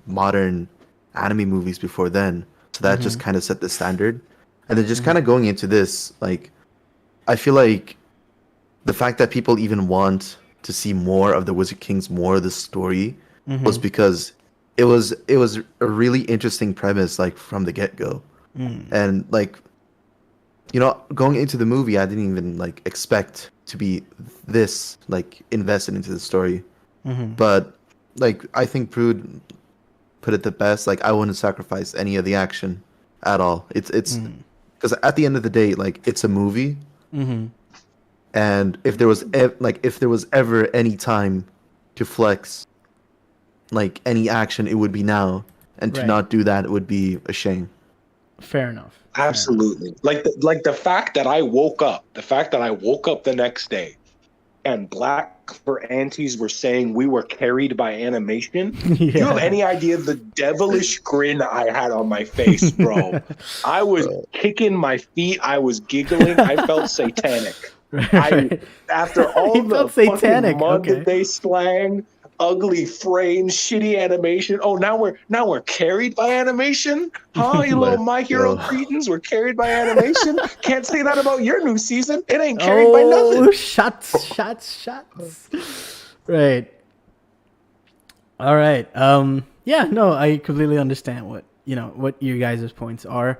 modern anime movies before then, so that just kind of set the standard. And then just kind of going into this, like I feel like the fact that people even want to see more of the Wizard Kings, more of the story, was because it was a really interesting premise, like from the get go, and like going into the movie, I didn't even like expect to be this like invested into the story, but like I think Prude put it the best. Like I wouldn't sacrifice any of the action at all. It's because at the end of the day, like it's a movie. And if there was ever any time to flex like any action, it would be now. And to Right. not do that, it would be a shame. Fair enough. Absolutely. Like the fact that I woke up the next day and Black Clover aunties were saying we were carried by animation. Do you have any idea the devilish grin I had on my face, bro? I was kicking my feet. I was giggling. I felt satanic. After all He the felt fucking satanic, Monday okay. Day slang, ugly frames, shitty animation. Oh, now we're carried by animation? Huh? You little My Hero Yo. cretins, we're carried by animation? Can't say that about your new season. It ain't carried by nothing. Shots. Right. All right. Yeah, no, I completely understand what your guys' points are.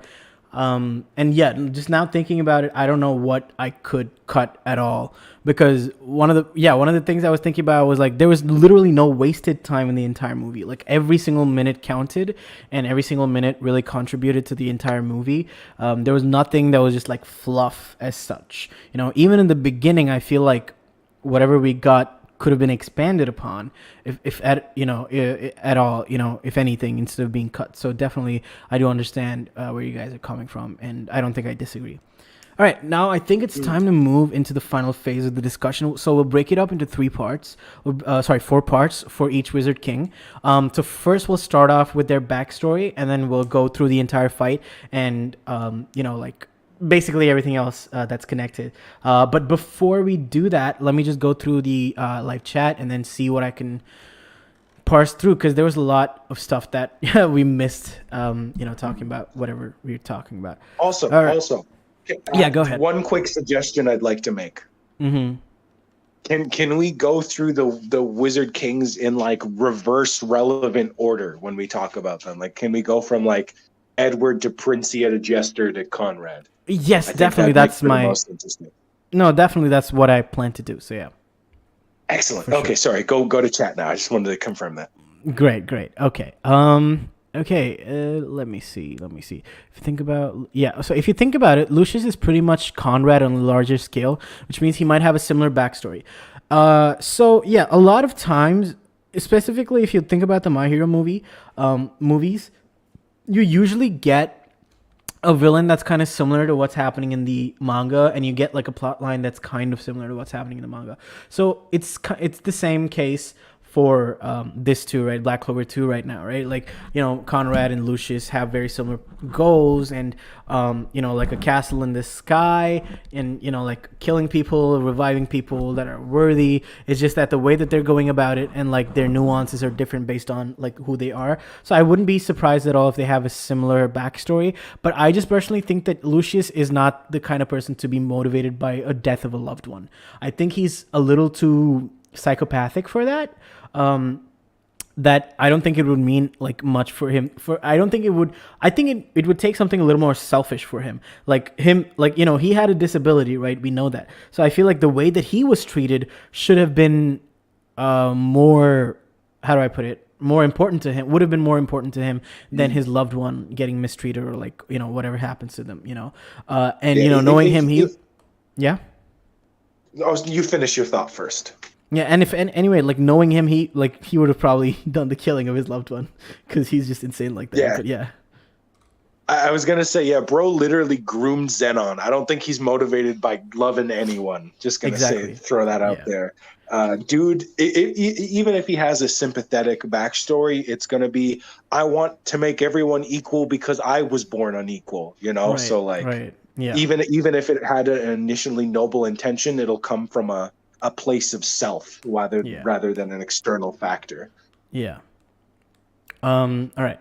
And yeah, just now thinking about it, I don't know what I could cut at all, because one of the things I was thinking about was like there was literally no wasted time in the entire movie. Like every single minute counted, and every single minute really contributed to the entire movie. There was nothing that was just like fluff as such. Even in the beginning, I feel like whatever we got could have been expanded upon if at all, if anything, instead of being cut. So definitely I do understand where you guys are coming from, and I don't think I disagree. All right, now I think it's time to move into the final phase of the discussion. So we'll break it up into 4 parts for each Wizard King. So first we'll start off with their backstory, and then we'll go through the entire fight and like basically everything else that's connected. But before we do that, let me just go through the live chat and then see what I can parse through, because there was a lot of stuff that we missed, talking about whatever we were talking about. Also, Yeah, go ahead. One quick suggestion I'd like to make. Can we go through the Wizard Kings in like reverse relevant order when we talk about them? Like, can we go from like Edward to Princey to Jester to Conrad? Yes, definitely. That's my most interesting. No, definitely that's what I plan to do. So yeah. Excellent. Okay, sorry. Go to chat now. I just wanted to confirm that. Great. Okay. Let me see. If you think about if you think about it, Lucius is pretty much Conrad on a larger scale, which means he might have a similar backstory. So yeah, a lot of times, specifically if you think about the My Hero movies, you usually get a villain that's kind of similar to what's happening in the manga, and you get like a plot line that's kind of similar to what's happening in the manga. So it's the same case for this too, right? Black Clover 2 right now, right? Like, Conrad and Lucius have very similar goals, and like a castle in the sky, and like killing people, reviving people that are worthy. It's just that the way that they're going about it and like their nuances are different based on like who they are. So I wouldn't be surprised at all if they have a similar backstory, but I just personally think that Lucius is not the kind of person to be motivated by a death of a loved one. I think he's a little too psychopathic for that. That I don't think it would mean like much for him. I think it would take something a little more selfish for him. Like he had a disability, right? We know that. So I feel like the way that he was treated should have been more, how do I put it? More important to him, would have been more important to him than his loved one getting mistreated, or like, whatever happens to them, knowing him, yeah. Oh, you finish your thought first. Yeah, and anyway, like knowing him, he would have probably done the killing of his loved one because he's just insane like that. Yeah. But yeah. I was gonna say, yeah, bro literally groomed Xenon. I don't think he's motivated by loving anyone. Just gonna Exactly. throw that out there. Dude, even if he has a sympathetic backstory, it's gonna be, I want to make everyone equal because I was born unequal, you know? Right, So like, right. Yeah. even if it had an initially noble intention, it'll come from a place of self rather than an external factor. Yeah. All right.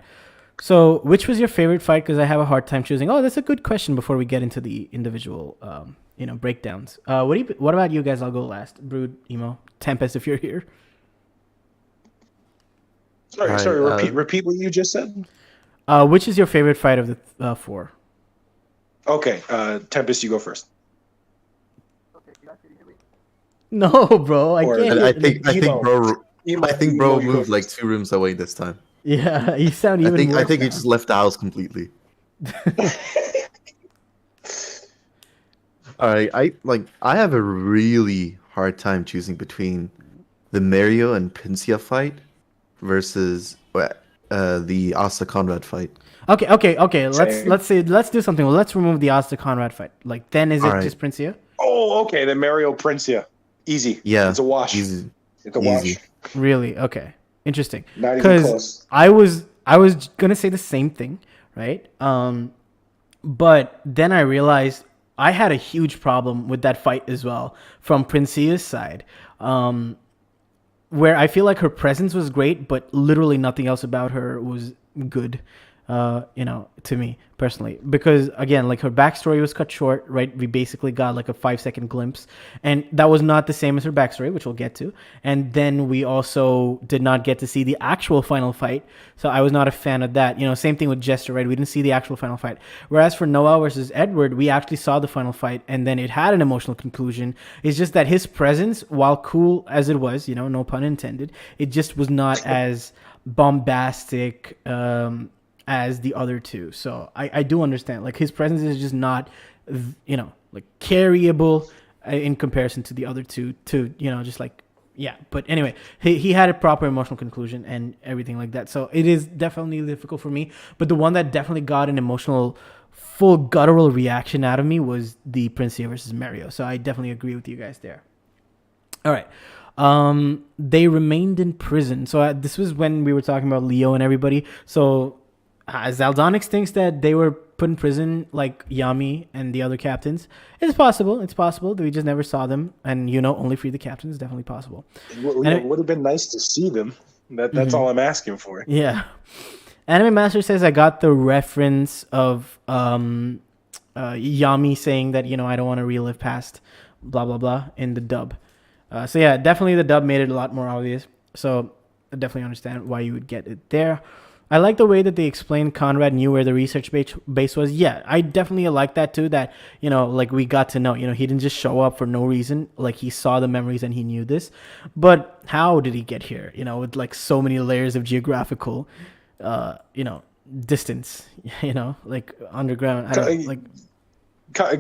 So, which was your favorite fight? Because I have a hard time choosing. Oh, that's a good question. Before we get into the individual, breakdowns. What about you guys? I'll go last. Brood, Emo, Tempest, if you're here. Sorry. Repeat what you just said. Which is your favorite fight of the four? Okay, Tempest, you go first. No, bro, I can't. I think bro Emo, moved like 2 rooms away this time. Yeah, you sound even worse. I think now. he just left the house completely. All right, I have a really hard time choosing between the Mario and Pincia fight versus the Asta Conrad fight. Okay. Same. Let's do something. Well, let's remove the Asta Conrad fight. Like, then is it Alright. just Princia? Oh, okay. The Mario Princia. Easy. Yeah, It's a wash. easy. It's a wash. Easy. Really? Okay. Interesting. Not even Because close. I was gonna say the same thing, right? But then I realized I had a huge problem with that fight as well from Princia's side. Where I feel like her presence was great, but literally nothing else about her was good, to me personally. Because again, like, her backstory was cut short, right? We basically got like a 5-second glimpse, and that was not the same as her backstory, which we'll get to. And then we also did not get to see the actual final fight, so I was not a fan of that. Same thing with Jester, right? We didn't see the actual final fight. Whereas for Noah versus Edward, we actually saw the final fight, and then it had an emotional conclusion. It's just that his presence, while cool as it was, no pun intended, it just was not as bombastic as the other two. So I do understand, like, his presence is just not, like, carryable in comparison to the other two, just like, yeah. But anyway, he had a proper emotional conclusion and everything like that. So it is definitely difficult for me. But the one that definitely got an emotional, full guttural reaction out of me was the Princia versus Mario. So I definitely agree with you guys there. All right. They remained in prison. So this was when we were talking about Leo and everybody. So Zaldonix thinks that they were put in prison like Yami and the other captains. It's possible that we just never saw them, and only free the captains. Definitely possible. It would have been nice to see them. That's all I'm asking for. Yeah. Anime Master says I got the reference of Yami saying that I don't want to relive past blah blah blah in the dub. So yeah, definitely the dub made it a lot more obvious. So I definitely understand why you would get it there. I like the way that they explained Conrad knew where the research base was. Yeah, I definitely like that too, that, like, we got to know, he didn't just show up for no reason. Like, he saw the memories and he knew this. But how did he get here, with like so many layers of geographical, distance, like underground. I don't like.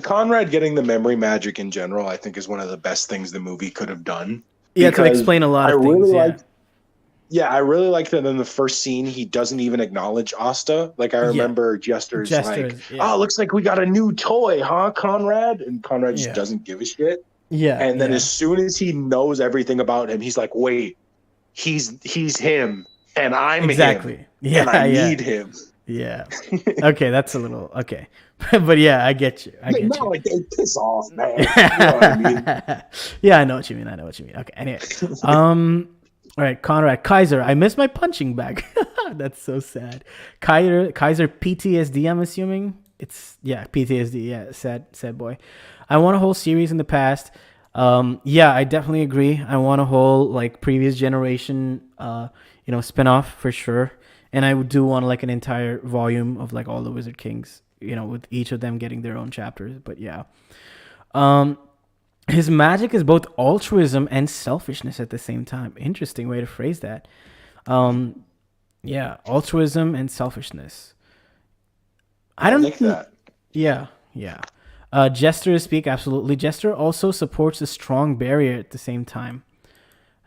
Conrad getting the memory magic in general, I think, is one of the best things the movie could have done. Yeah, to explain a lot of things. I really like that in the first scene, he doesn't even acknowledge Asta. Like, I remember Jester's like, oh, looks like we got a new toy, huh, Conrad? And Conrad just doesn't give a shit. Yeah. And then as soon as he knows everything about him, he's like, wait, he's him, and I'm him. Yeah, and I need him. Yeah. Okay, that's a little okay. But yeah, I get you. Like, they piss off, man. You know what I mean? Yeah, I know what you mean. Okay, anyway. All right, Conrad. Kaiser, I missed my punching bag. That's so sad. Kaiser PTSD, I'm assuming. It's, PTSD. Yeah, sad boy. I want a whole series in the past. Yeah, I definitely agree. I want a whole, like, previous generation, spin-off for sure. And I do want, like, an entire volume of, like, all the Wizard Kings, with each of them getting their own chapters. But yeah. His magic is both altruism and selfishness at the same time. Interesting way to phrase that. Yeah, altruism and selfishness. I don't like that. Yeah. Jester speak, absolutely. Jester also supports a strong barrier at the same time.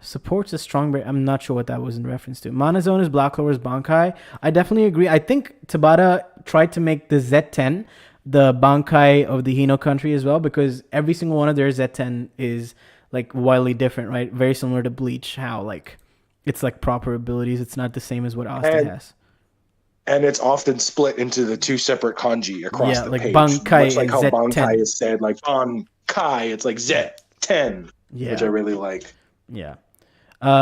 Supports a strong barrier. I'm not sure what that was in reference to. Monozone is Black Clover's Bankai. I definitely agree. I think Tabata tried to make the Z10 the Bankai of the Hino country as well, because every single one of their Z10 is like wildly different, right? Very similar to Bleach, how like it's like proper abilities. It's not the same as what Asta has. And it's often split into the two separate kanji across the like page. Bankai Much like and how Z10. Bankai is said, like Bankai, it's like Z10, which I really like. Yeah.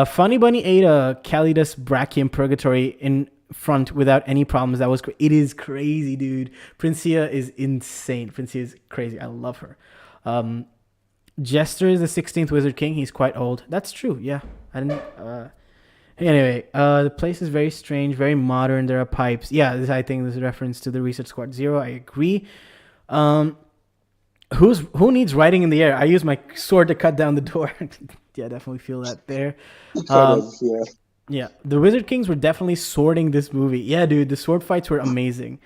Funny Bunny ate a Calidus Brachium Purgatory in front without any problems. That was it is crazy, dude. Princia is insane. Princia is crazy. I love her. Jester is the 16th Wizard King. He's quite old. That's true. Yeah. I didn't... Anyway, the place is very strange, very modern. There are pipes. Yeah, I think this is a reference to the Research Squad Zero. I agree. Who needs writing in the air? I use my sword to cut down the door. Yeah, I definitely feel that there. Yeah, the Wizard Kings were definitely swording this movie. Yeah, dude, the sword fights were amazing.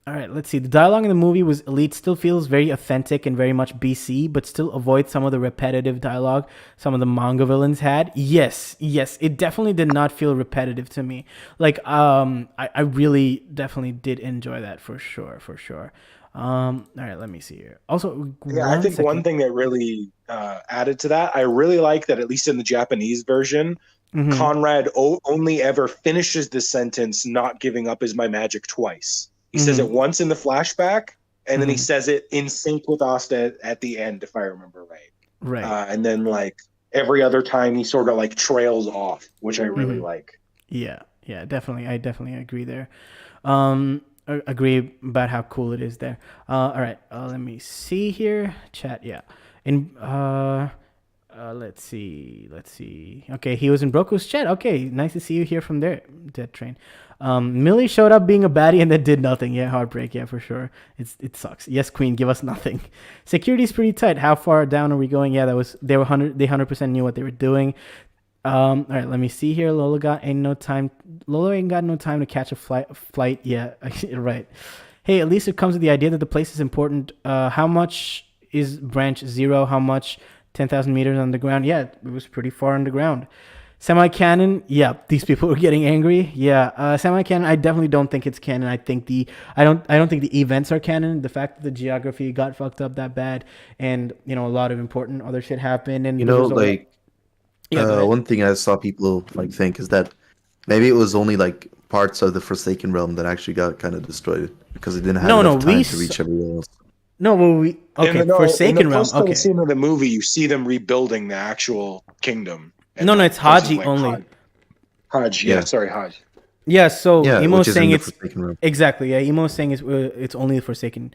All right, let's see. The dialogue in the movie was elite. Still feels very authentic and very much BC, but still avoids some of the repetitive dialogue some of the manga villains had. Yes, it definitely did not feel repetitive to me. Like, I really definitely did enjoy that for sure. All right, let me see here. Also, I think one thing that really added to that, I really like that at least in the Japanese version, Conrad only ever finishes the sentence, "Not giving up is my magic," twice. He says it once in the flashback, and then he says it in sync with Asta at the end, if I remember right. Right. And then like every other time he sort of like trails off, which I really like. Yeah, definitely. I definitely agree there. Agree about how cool it is there. All right, let me see here. Chat, yeah. Let's see. Okay, he was in Broku's chat. Okay, nice to see you here from there, Dead Train. Millie showed up being a baddie and then did nothing. Yeah, heartbreak. Yeah, for sure. It sucks. Yes, Queen, give us nothing. Security's pretty tight. How far down are we going? Yeah, they 100% knew what they were doing. All right, let me see here. Lola ain't got no time to catch a flight. Yeah, right. Hey, at least it comes with the idea that the place is important. How much is branch 0? How much? 10,000 meters underground. Yeah, it was pretty far underground. Semi-canon. Yeah, these people were getting angry. Yeah, semi-canon. I definitely don't think it's canon. I don't think the events are canon. The fact that the geography got fucked up that bad, and a lot of important other shit happened, and one thing I saw people like think is that maybe it was only like parts of the Forsaken Realm that actually got kind of destroyed because it didn't have enough time to reach everywhere else. No, well, Forsaken Realm. Okay. In the scene of the movie, you see them rebuilding the actual kingdom. No, it's Haji like only. Haji, yeah, sorry, Haji. Yeah, so Emo's saying it's Realm. Exactly. Yeah, Emo's saying it's only the Forsaken,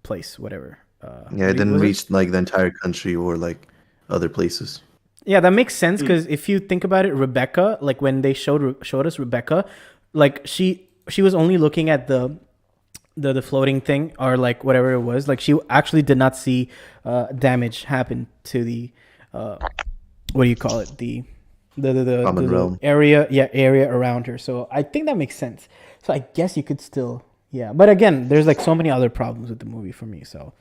place, whatever. It didn't reach like the entire country or like other places. Yeah, that makes sense because if you think about it, Rebecca, like when they showed us Rebecca, like she was only looking at the floating thing or like whatever it was. Like she actually did not see damage happen to the what do you call it, the realm area around her. So I think that makes sense. So I guess you could still but again, there's like so many other problems with the movie for me. So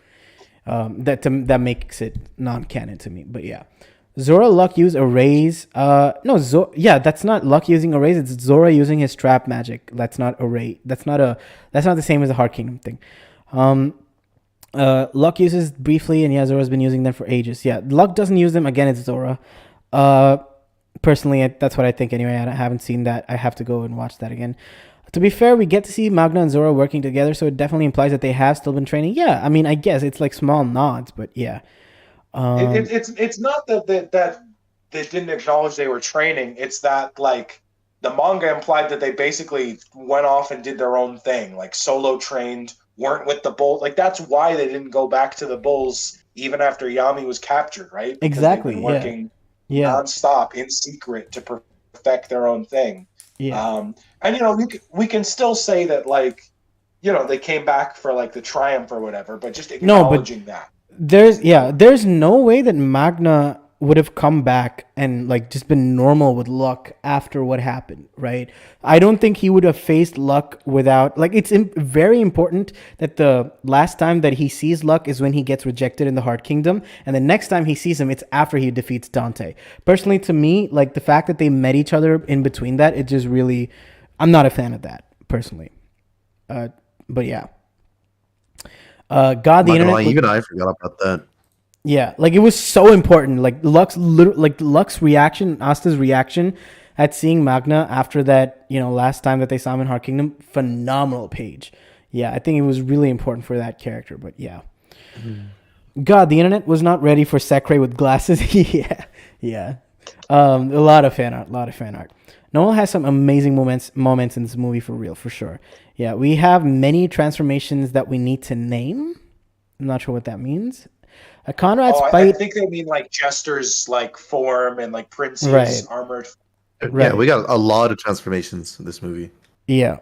that makes it non-canon to me. But yeah. Zora Luck use arrays. That's not Luck using arrays. It's Zora using his trap magic. That's not array. That's not the same as the Heart Kingdom thing. Luck uses briefly, and Zora's been using them for ages. Yeah, Luck doesn't use them. Again, it's Zora. Personally, that's what I think anyway. I haven't seen that. I have to go and watch that again. To be fair, we get to see Magna and Zora working together, so it definitely implies that they have still been training. Yeah, I mean, I guess it's like small nods, but yeah. It's not that they didn't acknowledge they were training. It's that like the manga implied that they basically went off and did their own thing, like solo trained, weren't with the bulls. Like that's why they didn't go back to the bulls even after Yami was captured, right? Because exactly. They've been working nonstop in secret to perfect their own thing. Yeah. And we can still say that like they came back for like the triumph or whatever, but just acknowledging that. There's no way that Magna would have come back and like just been normal with Luck after what happened, right? I don't think he would have faced Luck without like it's very important that the last time that he sees Luck is when he gets rejected in the Heart Kingdom, and the next time he sees him, it's after he defeats Dante. Personally, to me, like the fact that they met each other in between that, it just really, I'm not a fan of that personally. But yeah. God, the internet. Even I forgot about that. Yeah, like it was so important. Like Luck's reaction, Asta's reaction at seeing Magna after that, last time that they saw him in Heart Kingdom, phenomenal page. Yeah, I think it was really important for that character. But yeah, God, the internet was not ready for Sekre with glasses. yeah. A lot of fan art. Noel has some amazing moments in this movie for real, for sure. Yeah, we have many transformations that we need to name. I'm not sure what that means. Conrad's fight. I think they mean like Jester's like form and like Prince's armored. Right. Yeah, we got a lot of transformations in this movie. Yeah.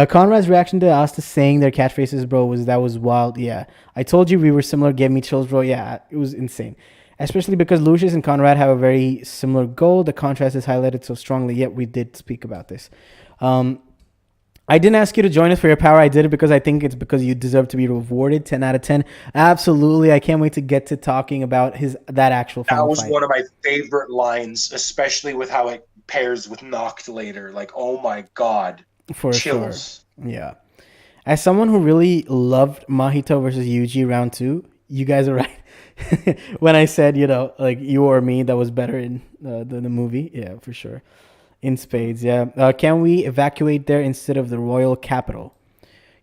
Conrad's reaction to Asta saying their catchphrases, bro, was wild. Yeah, I told you we were similar. Gave me chills, bro. Yeah, it was insane. Especially because Lucius and Conrad have a very similar goal. The contrast is highlighted so strongly. Yet we did speak about this. I didn't ask you to join us for your power. I did it because I think it's because you deserve to be rewarded. 10 out of 10. Absolutely. I can't wait to get to talking about that actual final fight. That was one of my favorite lines, especially with how it pairs with Noct later. Like, oh my God. For chills. Sure. Yeah. As someone who really loved Mahito versus Yuji round 2, you guys are right. When I said, like you or me, that was better in the movie. Yeah, for sure. In spades, yeah. Can we evacuate there instead of the royal capital?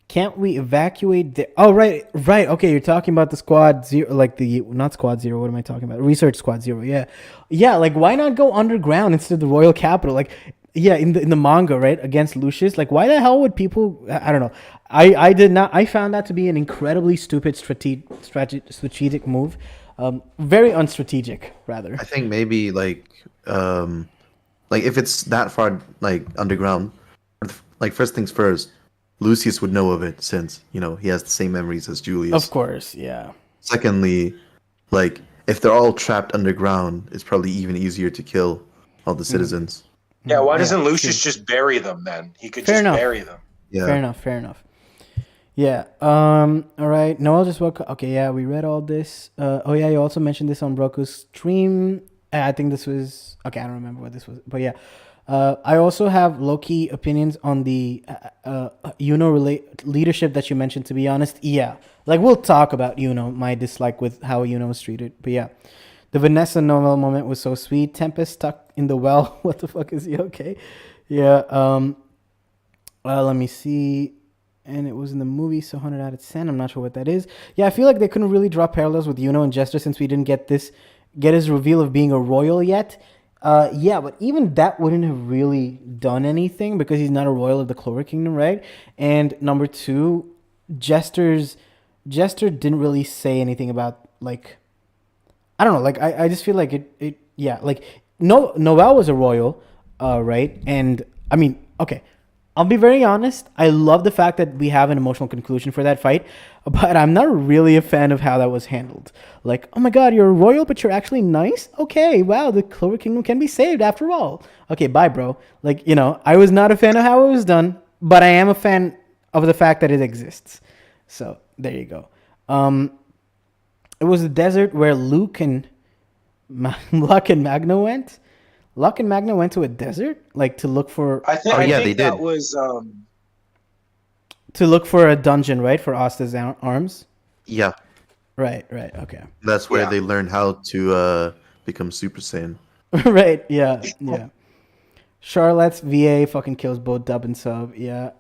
Can't we evacuate there? Oh, right. Okay, you're talking about the Squad Zero, like not Squad Zero. What am I talking about? Research Squad Zero. Yeah. Like, why not go underground instead of the royal capital? Like, yeah, in the manga, right, against Lucius. Like, why the hell would people? I don't know. I did not. I found that to be an incredibly stupid strategic move. Very unstrategic, rather. I think maybe like if it's that far like underground, like first things first, Lucius would know of it since he has the same memories as Julius. Of course, yeah. Secondly, like if they're all trapped underground, it's probably even easier to kill all the citizens. Yeah, why doesn't Lucius just bury them then? He could bury them. Yeah. Fair enough. Yeah. All right. Noel just woke up. Okay, yeah, we read all this. You also mentioned this on Broku's stream. I think this was... Okay, I don't remember what this was. But yeah. I also have low-key opinions on the leadership that you mentioned, to be honest. Yeah. Like, we'll talk about, my dislike with how was treated. But yeah. The Vanessa Noel moment was so sweet. Tempest stuck in the well. What the fuck, is he okay? Yeah. Let me see. And it was in the movie, so 100 out of 10. I'm not sure what that is. Yeah, I feel like they couldn't really draw parallels with and Jester since we didn't get his reveal of being a royal yet. Yeah, but even that wouldn't have really done anything because he's not a royal of the Clover Kingdom, right? And number 2, Jester didn't really say anything about, like, I don't know, like, I just feel like Noel was a royal, right? And, I mean, okay, I'll be very honest. I love the fact that we have an emotional conclusion for that fight, but I'm not really a fan of how that was handled. Like, oh my God, you're a royal, but you're actually nice? Okay, wow, the Clover Kingdom can be saved after all. Okay, bye, bro. Like, I was not a fan of how it was done, but I am a fan of the fact that it exists. So, there you go. It was the desert where Luck and Magna went. Luck and Magna went to a desert, like to look for. I think they that did. Was to look for a dungeon, right, for Asta's arms. Yeah. Right. Okay. That's where they learned how to become Super Saiyan. Right. Yeah. Charlotte's VA fucking kills both dub and sub. Yeah.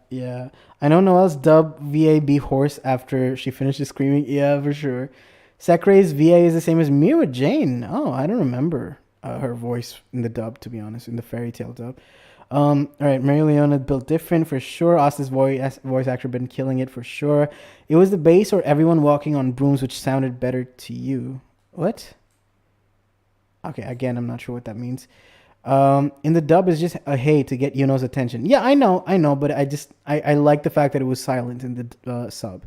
I know Noelle's dub VA be hoarse after she finishes screaming. Yeah, for sure. Sakurai's VA is the same as Mira Jane. Oh, I don't remember her voice in the dub, to be honest, in the fairy tale dub. All right, Mary Leona built different for sure. Asta's voice actor been killing it for sure. It was the bass or everyone walking on brooms which sounded better to you. What? Okay, again, I'm not sure what that means. In the dub is just a hey to get attention. Yeah, I know, but I like the fact that it was silent in the sub.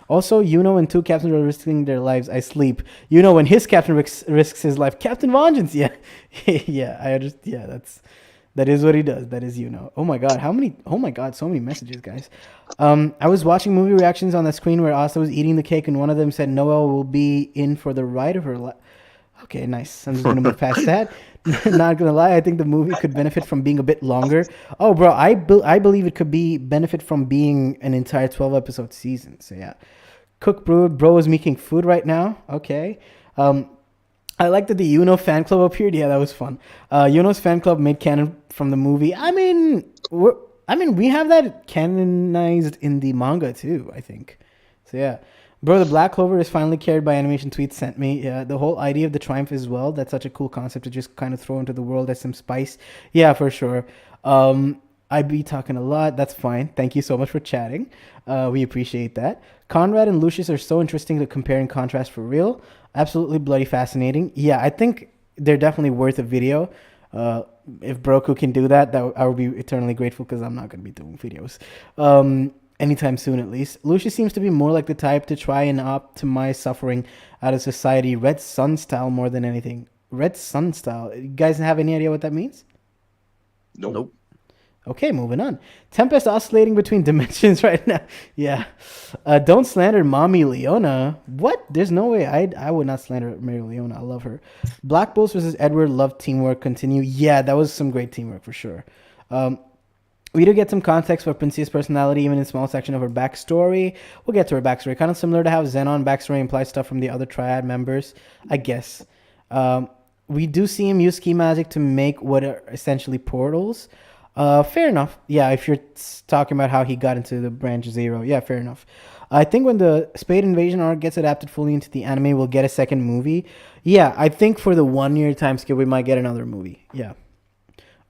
Also, when two captains are risking their lives, I sleep. When his captain risks his life, Captain Vengeance. Yeah, yeah. That is what he does. That is Oh my god, Oh my god, so many messages, guys. I was watching movie reactions on the screen where Asta was eating the cake, and one of them said Noelle will be in for the ride of her life. Okay, nice. I'm just gonna move past that. Not gonna lie, I think the movie could benefit from being a bit longer. Oh, bro, I believe it could be benefit from being an entire 12 episode season. So yeah, Cook Brood, bro is making food right now. Okay. I like that the fan club appeared. Yeah, that was fun. Yuno's fan club made canon from the movie. I mean, we have that canonized in the manga too, I think. So yeah. Bro, the Black Clover is finally carried by animation tweets sent me. Yeah, the whole idea of the triumph as well. That's such a cool concept to just kind of throw into the world as some spice. Yeah, for sure. I'd be talking a lot. That's fine. Thank you so much for chatting. We appreciate that. Conrad and Lucius are so interesting to compare and contrast for real. Absolutely bloody fascinating. Yeah, I think they're definitely worth a video. If Broku can do that, I would be eternally grateful because I'm not going to be doing videos. Anytime soon, at least. Lucius seems to be more like the type to try and optimize suffering out of society. Red Sun style more than anything. Red Sun style. You guys have any idea what that means? Nope. Okay, moving on. Tempest oscillating between dimensions right now. Yeah. Don't slander Mommy Leona. What? There's no way. I would not slander Mary Leona. I love her. Black Bulls versus Edward. Love teamwork. Continue. Yeah, that was some great teamwork for sure. We do get some context for Princey's personality, even in a small section of her backstory. We'll get to her backstory. Kind of similar to how Xenon backstory implies stuff from the other Triad members, I guess. We do see him use ski magic to make what are essentially portals. Fair enough. Yeah, if you're talking about how he got into the Branch Zero. Yeah, fair enough. I think when the Spade Invasion arc gets adapted fully into the anime, we'll get a second movie. Yeah, I think for the 1 year time skip, we might get another movie. Yeah.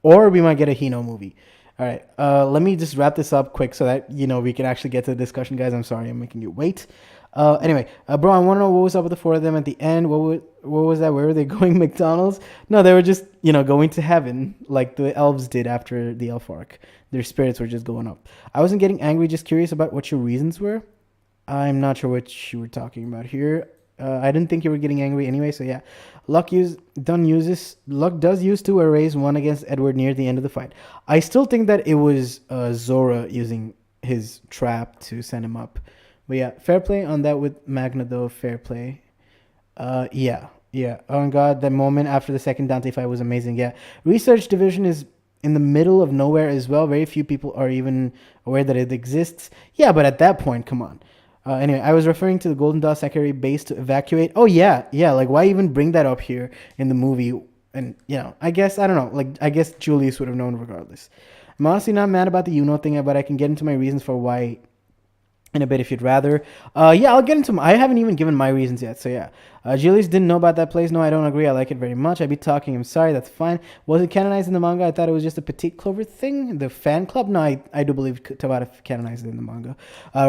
Or we might get a Hino movie. All right, let me just wrap this up quick so that, we can actually get to the discussion, guys. I'm sorry I'm making you wait. Anyway, bro, I want to know what was up with the four of them at the end. What was that? Where were they going? McDonald's? No, they were just, going to heaven like the elves did after the elf arc. Their spirits were just going up. I wasn't getting angry, just curious about what your reasons were. I'm not sure what you were talking about here. I didn't think you were getting angry anyway, so yeah. Luck does use to erase one against Edward near the end of the fight. I still think that it was Zora using his trap to send him up. But yeah, fair play on that with Magna though, fair play. Yeah. Oh god, that moment after the second Dante fight was amazing. Yeah. Research division is in the middle of nowhere as well. Very few people are even aware that it exists. Yeah, but at that point, come on. Anyway, I was referring to the Golden Dawn Secretary base to evacuate. Oh, yeah. Like, why even bring that up here in the movie? And, I guess, I don't know. Like, I guess Julius would have known regardless. I'm honestly not mad about the thing, but I can get into my reasons for why in a bit if you'd rather. Yeah, I'll get into them. I haven't even given my reasons yet, so yeah. Julius didn't know about that place. No, I don't agree. I like it very much. I'd be talking. I'm sorry. That's fine. Was it canonized in the manga? I thought it was just a Petite Clover thing. The fan club? No, I do believe Tabata canonized it in the manga.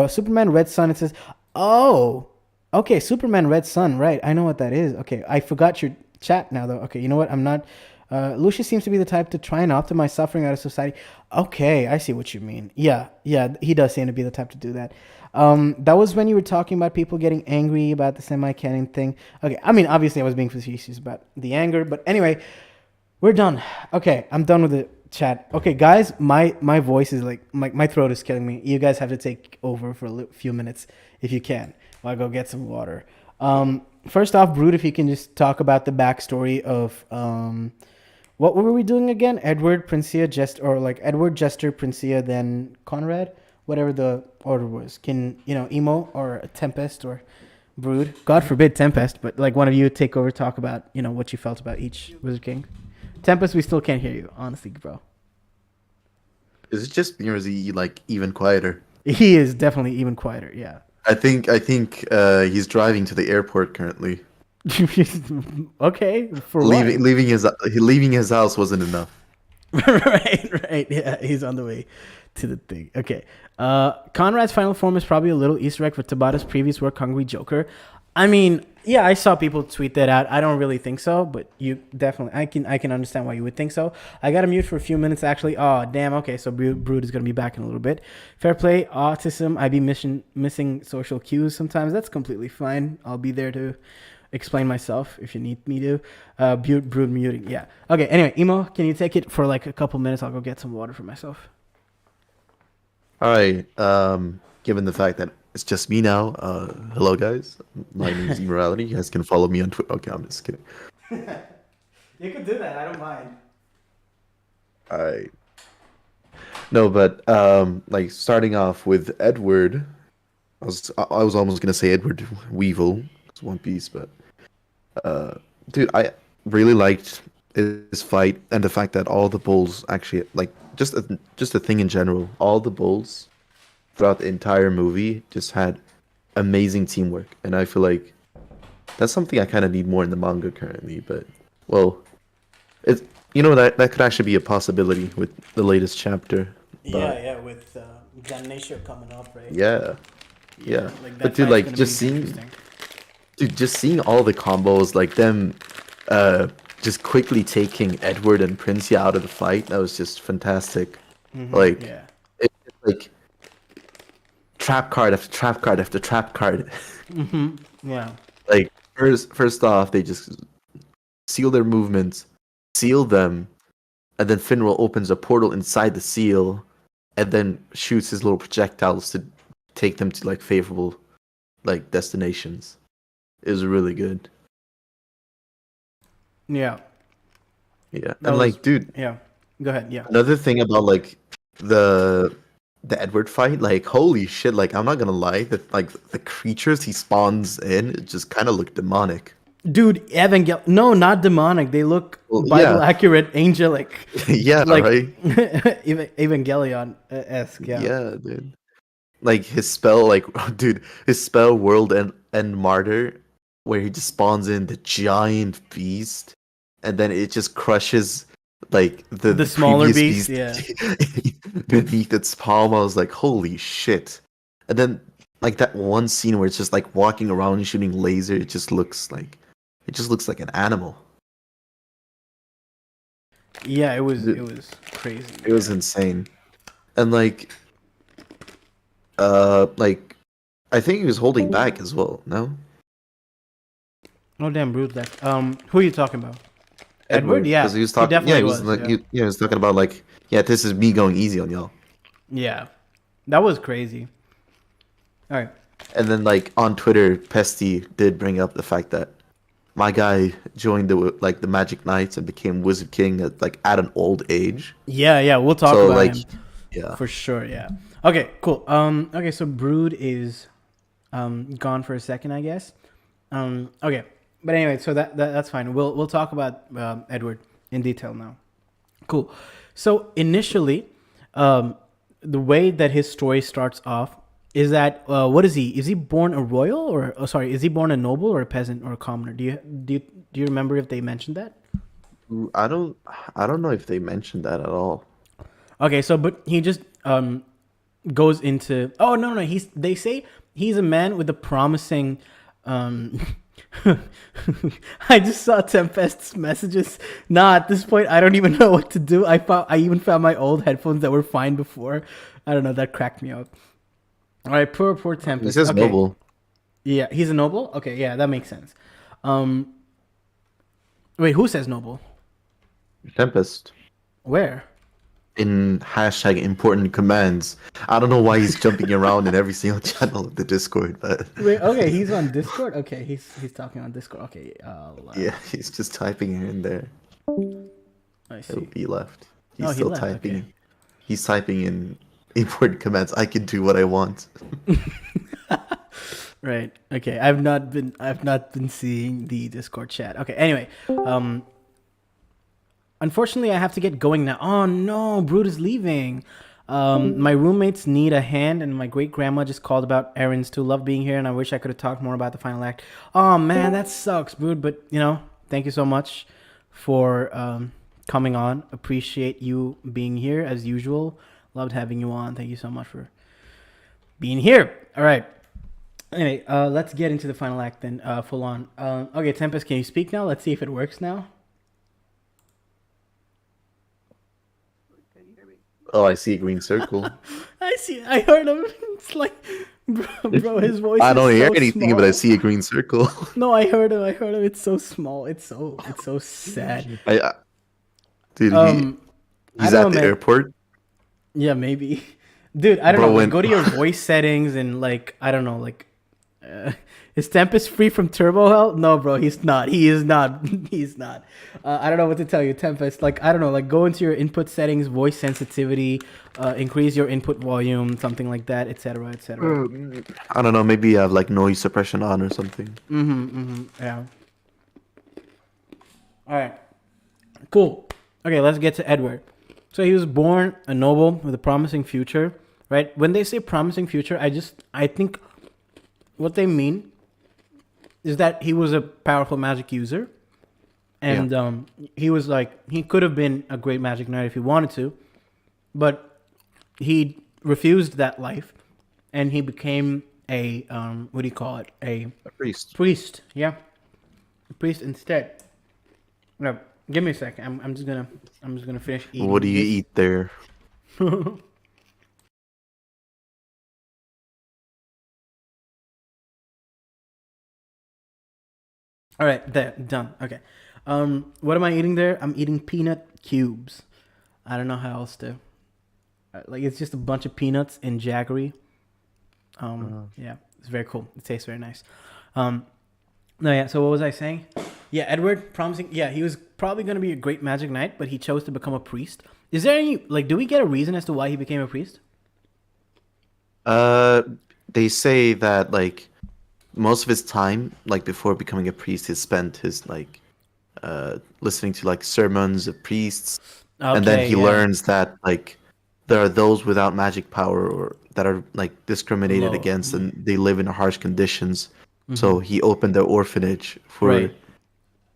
Superman Red Sun. It says, oh, okay, Superman Red Sun. Right. I know what that is. Okay, I forgot your chat now, though. Okay, you know what? I'm not... Lucius seems to be the type to try and optimize suffering out of society. Okay, I see what you mean. Yeah, he does seem to be the type to do that. That was when you were talking about people getting angry about the semi-canon thing. Okay, I mean, obviously I was being facetious about the anger, but anyway, we're done. Okay, I'm done with the chat. Okay, guys, my voice is like, my throat is killing me. You guys have to take over for a few minutes if you can while I go get some water. First off, Brood, if you can just talk about the backstory of... what were we doing again? Edward, Princia, Edward, Jester, Princia, then Conrad? Whatever the order was. Can, Emo or Tempest or Brood? God forbid Tempest, but like one of you take over, talk about, what you felt about each Wizard King. Tempest, we still can't hear you, honestly, bro. Is it just me or is he like even quieter? He is definitely even quieter, yeah. I think he's driving to the airport currently. Okay, for leaving his house wasn't enough. right. Yeah, he's on the way to the thing. Okay. Conrad's final form is probably a little Easter egg for Tabata's previous work, Hungry Joker. I mean, yeah, I saw people tweet that out. I don't really think so, but you definitely, I can understand why you would think so. I got to mute for a few minutes actually. Oh, damn. Okay, so Brood is gonna be back in a little bit. Fair play. Autism. I be missing social cues sometimes. That's completely fine. I'll be there to explain myself if you need me to. Brood muting. Yeah. Okay. Anyway, Emo, can you take it for like a couple minutes? I'll go get some water for myself. All right. Given the fact that it's just me now, hello guys. My name is Immorality. You guys can follow me on Twitter. Okay, I'm just kidding. You can do that. I don't mind. All right. No, but like starting off with Edward, I was almost gonna say Edward Weevil, it's One Piece, but dude, I really liked his fight and the fact that all the bulls actually like just a thing in general. All the bulls throughout the entire movie just had amazing teamwork, and I feel like that's something I kind of need more in the manga currently. But well, it that could actually be a possibility with the latest chapter. But, Yeah, with Damnation coming up, right? yeah. Like But dude, like just seeing all the combos, like them just quickly taking Edward and Princia out of the fight, that was just fantastic. Like it's like trap card after trap card after trap card. Yeah. Like first off, they just seal their movements, seal them, and then Finral opens a portal inside the seal, and then shoots his little projectiles to take them to like favorable like destinations. It was really good. Yeah. Yeah. That And was- like, dude, Yeah. Go ahead. Yeah. another thing about like the Edward fight, like holy shit, like I'm not gonna lie, that like the creatures he spawns in, it just kind of look demonic. Dude, no, not demonic. They look Well, Bible yeah. accurate, angelic. Yeah, Like right. Evangelion-esque. Yeah. Yeah, dude. Like his spell, like dude, his spell World and Martyr, where he just spawns in the giant beast, and then it just crushes like the smaller previous beast, beneath its palm. I was like, holy shit! And then like that one scene where it's just like walking around and shooting laser, it just looks like an animal. Yeah, it was Dude. crazy. It was insane, and like I think he was holding back as well. No. Oh damn, Brood left. Who are you talking about? Edward? Yeah, because he was talking. definitely He was was. like, he was talking about like, yeah, this is me going easy on y'all. Yeah, that was crazy. All right. And then like on Twitter, Pesty did bring up the fact that my guy joined the Magic Knights and became Wizard King at an old age. Yeah, we'll talk So about like, him yeah, for sure. Yeah. Okay, cool. Okay, so Brood is gone for a second, I guess. Okay, but anyway, so that's fine. We'll talk about Edward in detail now. Cool. So initially, the way that his story starts off is that what is he? Is he born a royal or is he born a noble or a peasant or a commoner? Do you remember if they mentioned that? I don't know if they mentioned that at all. Okay, so but he just goes into no, they say he's a man with a promising I just saw Tempest's messages. At this point I don't even know what to do. I even found my old headphones that were fine before. I don't know, that cracked me up. All right, poor Tempest. He says okay. noble. Yeah, he's a noble? Okay, yeah, that makes sense. Wait, who says noble? Tempest. Where? In hashtag important commands. I don't know why he's jumping around in every single channel of the Discord, but Wait, okay, he's on Discord? Okay, he's talking on Discord. Okay, yeah, he's just typing here and there. I see. He left. He's Oh, he still left, typing. okay. He's typing in important commands. I can do what I want. Right. Okay. I've not been seeing the Discord chat. Okay. Anyway, unfortunately, I have to get going now. Oh no, Brood is leaving. My roommates need a hand, and my great grandma just called about errands too. Love being here, and I wish I could have talked more about the final act. Oh man, that sucks, Brood. But thank you so much for coming on. Appreciate you being here as usual. Loved having you on. Thank you so much for being here. All right. Anyway, let's get into the final act then, full on. Okay, Tempest, can you speak now? Let's see if it works now. Oh, I see a green circle. I heard him. It's like, bro, his voice I is don't hear so anything, small. but I see a green circle. No, I heard him. It's so small. It's so sad. Dude, I he's don't at know, the man. airport. Yeah, maybe. Dude, I don't Bro, know. Like, when- go to your voice settings and like, I don't know, like, is Tempest free from turbo hell? No, bro, he's not. He is not. He's not. I don't know what to tell you, Tempest. Like, I don't know. Like, go into your input settings, voice sensitivity, increase your input volume, something like that, etc., etc. I don't know. Maybe you have like noise suppression on or something. Yeah. All right. Cool. Okay, let's get to Edward. So he was born a noble with a promising future, right? When they say promising future, I think what they mean is that he was a powerful magic user, and he was like, he could have been a great magic knight if he wanted to, but he refused that life, and he became a what do you call it? A Priest. priest. Yeah, a priest instead. No, give me a second. I'm just gonna finish eating. What do you this. eat there? All right, there, done. Okay. What am I eating there? I'm eating peanut cubes. I don't know how else to. Like, it's just a bunch of peanuts and jaggery. Yeah, it's very cool. It tastes very nice. No, yeah. So what was I saying? Yeah, Edward, promising. Yeah, he was probably going to be a great magic knight, but he chose to become a priest. Is there any like? Do we get a reason as to why he became a priest? They say that like most of his time, like before becoming a priest, he spent his like listening to like sermons of priests, and then Okay, he yeah. learns that like there are those without magic power or that are like discriminated Low. against, and they live in harsh conditions. So he opened an orphanage for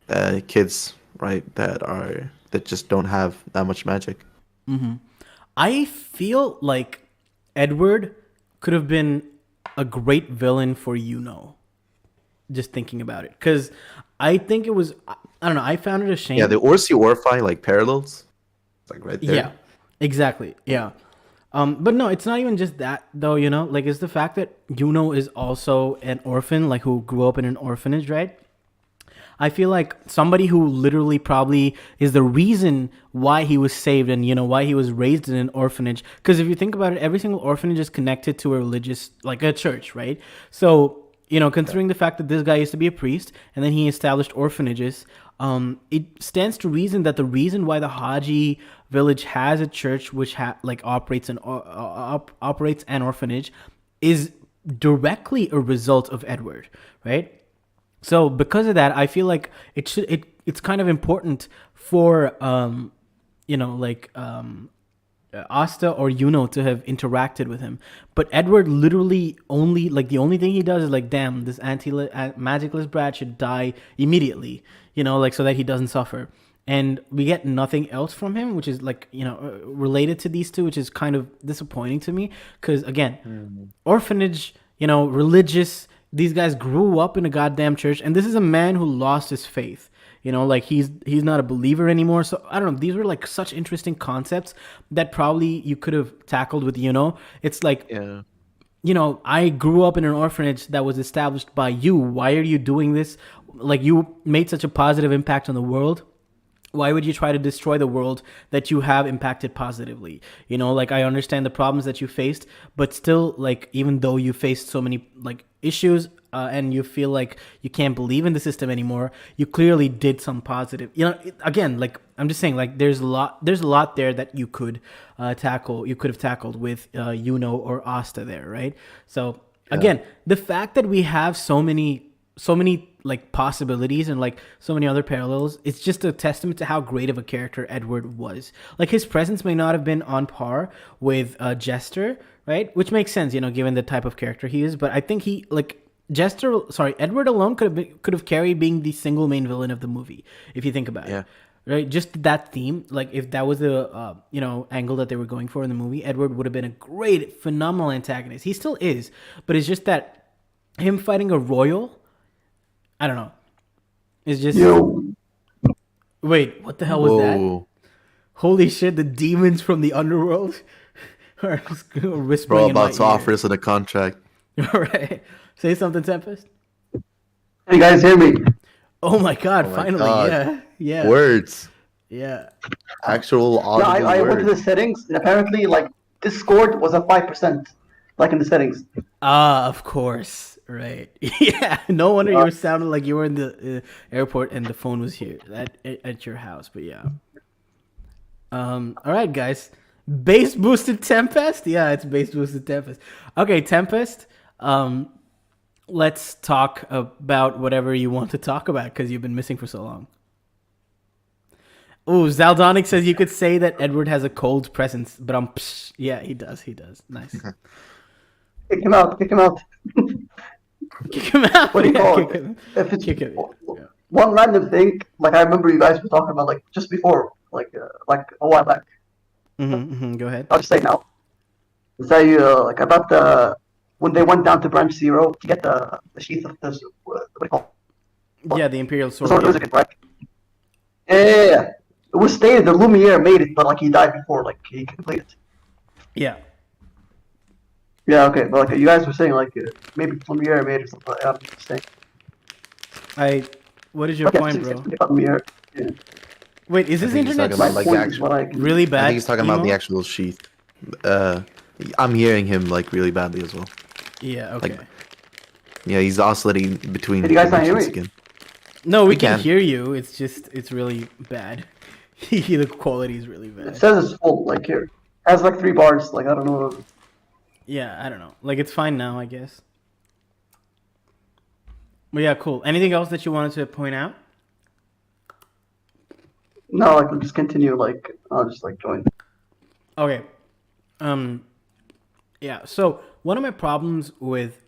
Right. kids, right, that just don't have that much magic. I feel like Edward could have been a great villain for just thinking about it, because I think it was, I don't know, I found it a shame. Yeah, the Orsi Orphi like parallels, it's like right there. Yeah, exactly. Yeah. But no, it's not even just that though, like it's the fact that is also an orphan, like who grew up in an orphanage, right? I feel like somebody who literally probably is the reason why he was saved and, why he was raised in an orphanage. Because if you think about it, every single orphanage is connected to a religious, like a church, right? So, considering the fact that this guy used to be a priest and then he established orphanages, it stands to reason that the reason why the Haji village has a church which operates an orphanage is directly a result of Edward, right? So because of that, I feel like it's kind of important for Asta or to have interacted with him. But Edward literally the only thing he does is like, damn, this magicless brat should die immediately, so that he doesn't suffer. And we get nothing else from him, which is related to these two, which is kind of disappointing to me. Because again, orphanage, religious, these guys grew up in a goddamn church, and this is a man who lost his faith. He's not a believer anymore. So I don't know. These were like such interesting concepts that probably you could have tackled with, it's like, Yeah. I grew up in an orphanage that was established by you. Why are you doing this? Like, you made such a positive impact on the world. Why would you try to destroy the world that you have impacted positively? I understand the problems that you faced, but still, even though you faced so many issues, and you feel like you can't believe in the system anymore, you clearly did some positive. Again, I'm just saying, there's a lot there that you could tackle. You could have tackled with or Asta there, right? So again, the fact that we have so many possibilities and so many other parallels, it's just a testament to how great of a character Edward was. His presence may not have been on par with Jester, right? Which makes sense, given the type of character he is. But I think Edward alone could have carried being the single main villain of the movie, if you think about it. Right, just that theme. If that was the angle that they were going for in the movie, Edward would have been a great, phenomenal antagonist. He still is, but it's just that him fighting a royal, I don't know. It's just Yo, wait, what the hell was that? Whoa, Holy shit! The demons from the underworld are whispering bro, in my about to ear. offer us a contract. All right, say something, Tempest. can you guys hear me? Oh my god! Oh my Finally, God. yeah, Words, yeah. actual Yeah, audible I went to the words. settings, and apparently, like, Discord was at 5%, like in the settings. Ah, of course, right. Yeah, no wonder you were sounding like you were in the airport and the phone was here at your house. But yeah. All right, guys. Base boosted Tempest. Yeah, it's base boosted Tempest. Okay, Tempest. Let's talk about whatever you want to talk about because you've been missing for so long. Oh, Zaldonic says you could say that Edward has a cold presence, but yeah, he does. He does. Nice. Kick him out, kick him out. Kick him out. What do you Yeah, call kick it? him. If it's Kick him. Yeah. one random thing, like I remember you guys were talking about, like, just before, like a while back. Go ahead. I'll just say now. Is that like about when they went down to Branch Zero to get the sheath of this, what do you call Yeah, the Imperial it? Sword. Sword of Wizard, right? Yeah. It was stated that Lumiere made it, but like he died before like he completed it. Yeah. Yeah, okay, but like you guys were saying, like maybe Lumiere made it or something. I'm just saying. What is your Okay, point, so bro? about Lumiere. Yeah. Wait, is I this think he's internet talking about, like, Point the is actual. what I- really bad? I think he's talking about the emo? actual sheath. I'm hearing him like really badly as well. Yeah, okay. like- Yeah, he's oscillating between Can you guys not hear dimensions me? again. No, we we can can. hear you. It's really bad. The quality is really It bad. says it's full, like here. It has like 3 bars, like I don't know. Yeah, I don't know. Like, it's fine now, I guess. But yeah, cool. Anything else that you wanted to point out? No, like we'll just continue, like I'll just like join. Okay. Yeah, so one of my problems with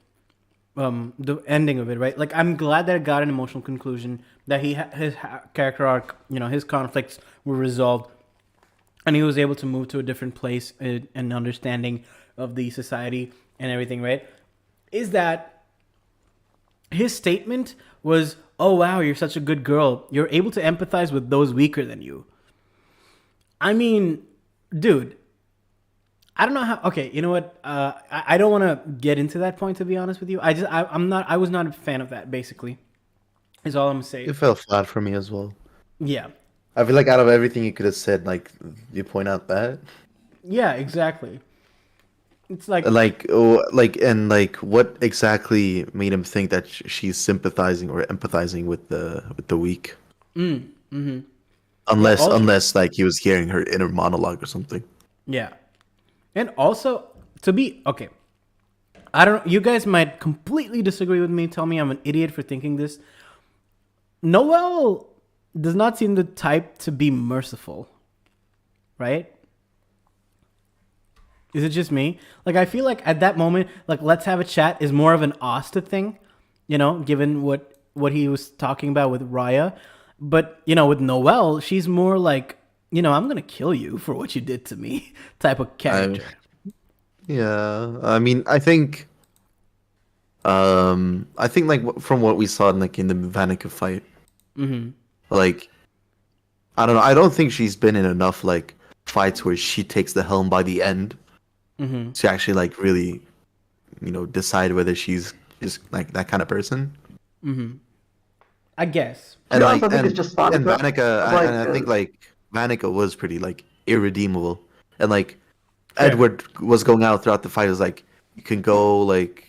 the ending of it, right? Like, I'm glad that it got an emotional conclusion, that his character arc, his conflicts were resolved, and he was able to move to a different place and understanding of the society and everything, right? Is that his statement was, oh wow, you're such a good girl, you're able to empathize with those weaker than you. I mean, dude, I don't know how. Okay, you know what? I don't want to get into that point, to be honest with you. I was not a fan of that. Basically, is all I'm saying. It fell flat for me as well. Yeah, I feel like out of everything you could have said, like you point out that, yeah, exactly. It's like, what exactly made him think that she's sympathizing or empathizing with the weak? Unless also- unless like he was hearing her inner monologue or something. yeah, and also to be okay. I don't. You guys might completely disagree with me. Tell me I'm an idiot for thinking this. Noel does not seem the type to be merciful, right? Is it just me? Like, I feel like at that moment, like, let's have a chat is more of an Asta thing, given what he was talking about with Raya. But, with Noelle, she's more like, I'm going to kill you for what you did to me type of character. Yeah, I mean, I think like from what we saw in the Vanica fight, like, I don't know. I don't think she's been in enough like fights where she takes the helm by the end to actually like really, decide whether she's just like that kind of person. I guess. And I like, also think and, it's just and Vanica. Vanica, Like, and I think like Vanica was pretty like irredeemable, and like Fair. Edward was going out throughout the fight. Was like, you can go, like,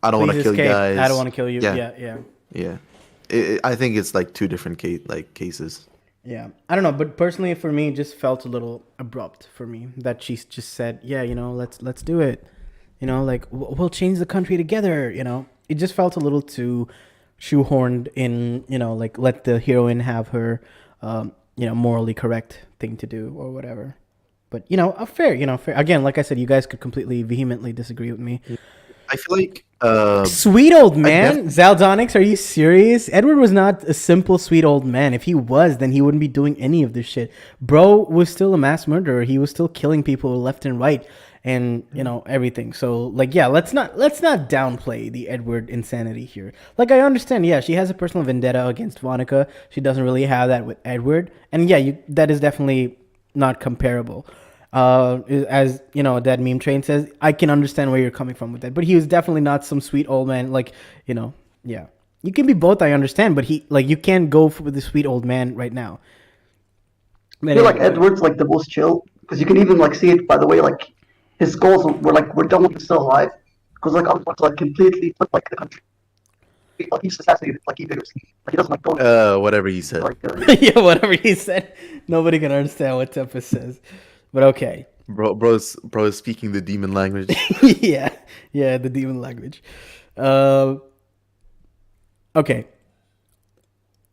I don't want to Please kill you escape. guys. I don't want to kill you. Yeah. Yeah. I think it's like two different cases. Yeah, I don't know, but personally for me, it just felt a little abrupt for me that she just said, "Yeah, let's do it," like we'll change the country together. It just felt a little too shoehorned in. Like let the heroine have her, morally correct thing to do or whatever. But fair. Again, like I said, you guys could completely vehemently disagree with me. I feel like Sweet old man, def- Zaldonix, are you serious? Edward was not a simple sweet old man. If he was, then he wouldn't be doing any of this shit. Bro was still a mass murderer. He was still killing people left and right, and everything. So like, yeah, let's not downplay the Edward insanity here. Like, I understand, yeah, she has a personal vendetta against Vonica. She doesn't really have that with Edward, and yeah, that is definitely not comparable. As that meme train says, I can understand where you're coming from with that, but he was definitely not some sweet old man. Like, yeah, you can be both, I understand, but you can't go for the sweet old man right now. I feel like Edward's like the most chill because you can even like see it by the way like his goals were like we're done with him still alive because like I want to like completely put like the country like he's assassinated like he doesn't like go whatever he said. like Yeah, whatever he said, nobody can understand what Tempest says, but okay. Bro is speaking the demon language. yeah, the demon language. Okay.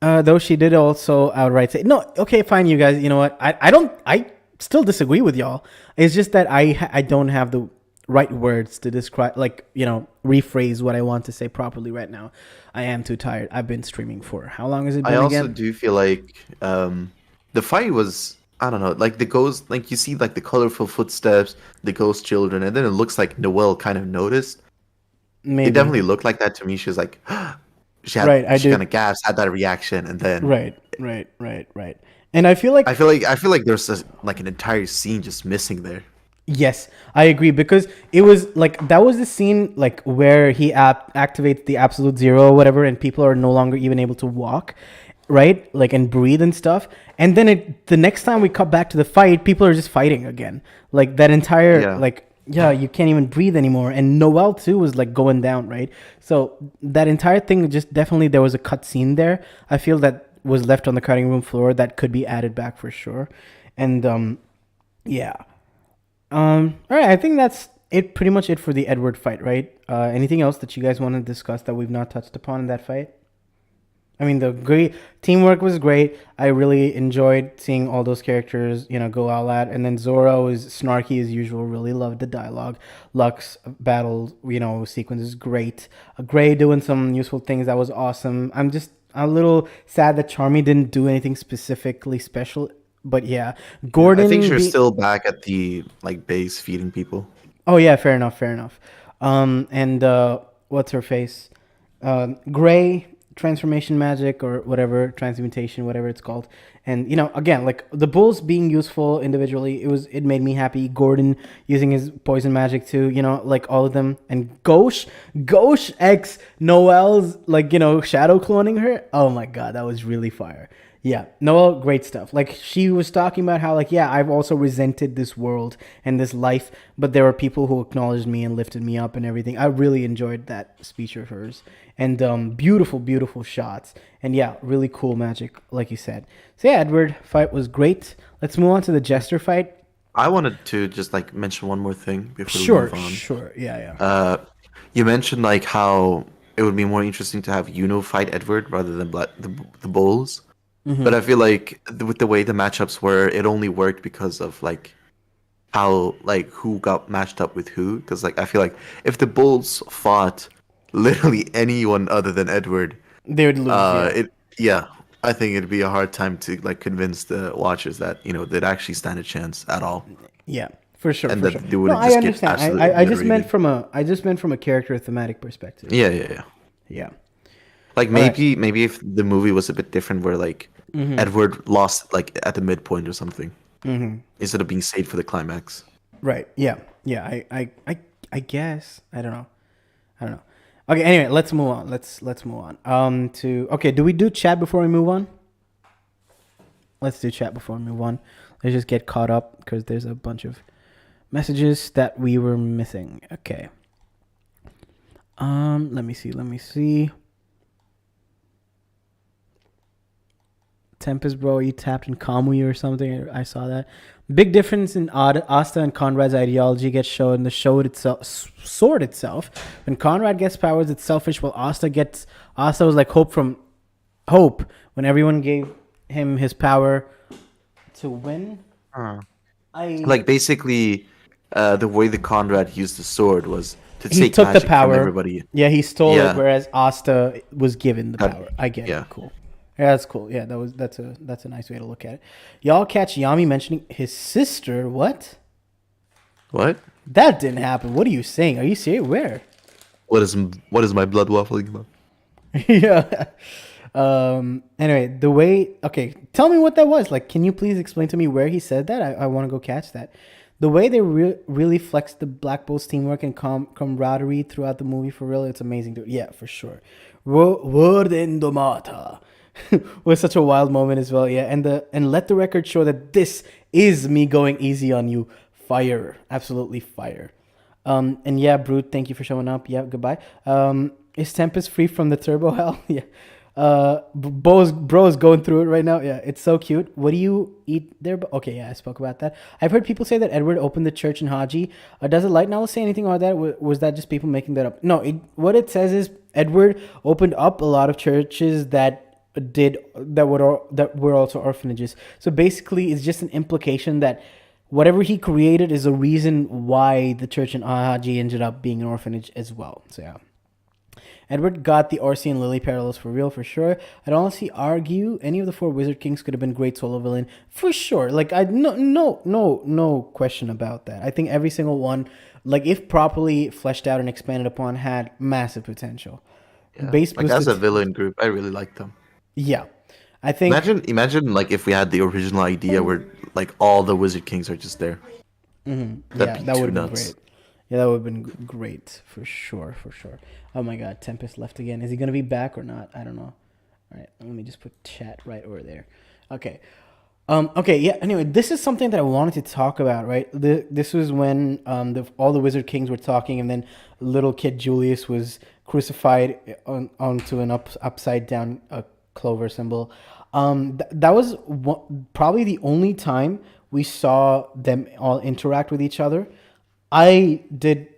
Though she did also outright say no. Okay, fine, you guys. You know what? I still disagree with y'all. It's just that I don't have the right words to describe, rephrase what I want to say properly right now. I am too tired. I've been streaming for how long has it been I also again? do feel like the fight was, I don't know, like the ghost, like you see like the colorful footsteps, the ghost children, and then it looks like Noelle kind of noticed. Maybe. It definitely looked like that to me. She was like, she kind of gasped, had that reaction, and then Right. And I feel like I feel like there's like an entire scene just missing there. yes, I agree, because it was like that was the scene like where he activates the absolute zero or whatever, and people are no longer even able to walk, right? Like, and breathe and stuff. And then the next time we cut back to the fight, people are just fighting again. Like that entire you can't even breathe anymore. And Noelle too was like going down, right? So that entire thing, just definitely there was a cut scene there. I feel that was left on the cutting room floor that could be added back for sure. And yeah. All right, I think that's it. Pretty much it for the Edward fight, right? Anything else that you guys want to discuss that we've not touched upon in that fight? I mean, the great teamwork was great. I really enjoyed seeing all those characters, go all out. And then Zoro is snarky as usual. Really loved the dialogue. Lux battle, sequence is great. Gray doing some useful things. That was awesome. I'm just a little sad that Charmy didn't do anything specifically special. But yeah, Gordon. I think she's still back at the base feeding people. Oh yeah, fair enough. And what's her face? Gray transformation magic or whatever, transmutation, whatever it's called. And again, like the bulls being useful individually, it made me happy. Gordon using his poison magic too, like all of them. And Gauche X Noelle's shadow cloning her. Oh my god, that was really fire. Yeah, Noelle, great stuff. Like, she was talking about how, I've also resented this world and this life, but there were people who acknowledged me and lifted me up and everything. I really enjoyed that speech of hers. And beautiful, beautiful shots. And yeah, really cool magic, like you said. So yeah, Edward fight was great. Let's move on to the Jester fight. I wanted to just, mention one more thing before we move on. Sure, yeah. You mentioned, how it would be more interesting to have Yuno fight Edward rather than the Bulls. Mm-hmm. But I feel like with the way the matchups were, it only worked because of how who got matched up with who. Because I feel like if the Bulls fought literally anyone other than Edward, they would lose. I think it'd be a hard time to convince the watchers that they'd actually stand a chance at all. Yeah, for sure. And for that sure. they wouldn't I understand. I just meant obliterated. from a character thematic perspective. Yeah. Maybe if the movie was a bit different, where Edward lost at the midpoint or something, instead of being saved for the climax. Right. Yeah. I guess. I don't know. Okay. Anyway, let's move on. Let's move on. Do we do chat before we move on? Let's do chat before we move on. Let's just get caught up because there's a bunch of messages that we were missing. Okay. Let me see. Tempest, bro, you tapped in Kamui or something. I saw that. Big difference in Asta and Conrad's ideology gets shown in the sword itself. When Conrad gets powers, it's selfish, while Asta was like hope when everyone gave him his power to win. Basically, the way the Conrad used the sword was to He take took the magic from power. everybody. Yeah, he stole it, Yeah. whereas Asta was given the Had- power. I get yeah. it. Cool. Yeah, that's cool. Yeah, that's a nice way to look at it. Y'all catch Yami mentioning his sister. What? What? That didn't happen. What are you saying? Are you serious? Where? What is my blood waffling about? Yeah. Anyway, the way. Okay, tell me what that was. Like, can you please explain to me where he said that? I want to go catch that. The way they really flexed the Black Bolt's teamwork and camaraderie throughout the movie, for real, it's amazing. Dude. Yeah, for sure. Word Indomata was such a wild moment as well. Yeah, and let the record show that this is me going easy on you. Fire, absolutely fire. And yeah, Brood, thank you for showing up. Yeah, goodbye. Is Tempest free from the turbo hell? Yeah. Bro's going through it right now. Yeah, it's so cute. What do you eat there? Okay, yeah, I spoke about that. I've heard people say that Edward opened the church in Haji. Does the light novel say anything about that? Was that just people making that up? No, what it says is Edward opened up a lot of churches that were also orphanages. So basically, it's just an implication that whatever he created is a reason why the church in Haji ended up being an orphanage as well. So yeah. Edward got the Orsi and Lily parallels for real, for sure. I'd honestly argue any of the 4 Wizard Kings could have been great solo villain for sure. Like no question about that. I think every single one, like if properly fleshed out and expanded upon, had massive potential. Yeah. Base like as a boosted- villain group, I really like them. Yeah, I think. Imagine like if we had the original idea where like all the Wizard Kings are just there. Yeah, That'd be that too would have been nuts. great. Yeah, that would have been great for sure, for sure. Oh my God, Tempest left again. Is he gonna be back or not? I don't know. All right, let me just put chat right over there. Okay. Okay. Yeah. Anyway, this is something that I wanted to talk about. Right. This was when all the Wizard Kings were talking, and then little kid Julius was crucified onto an upside down Clover symbol. That was probably the only time we saw them all interact with each other. I did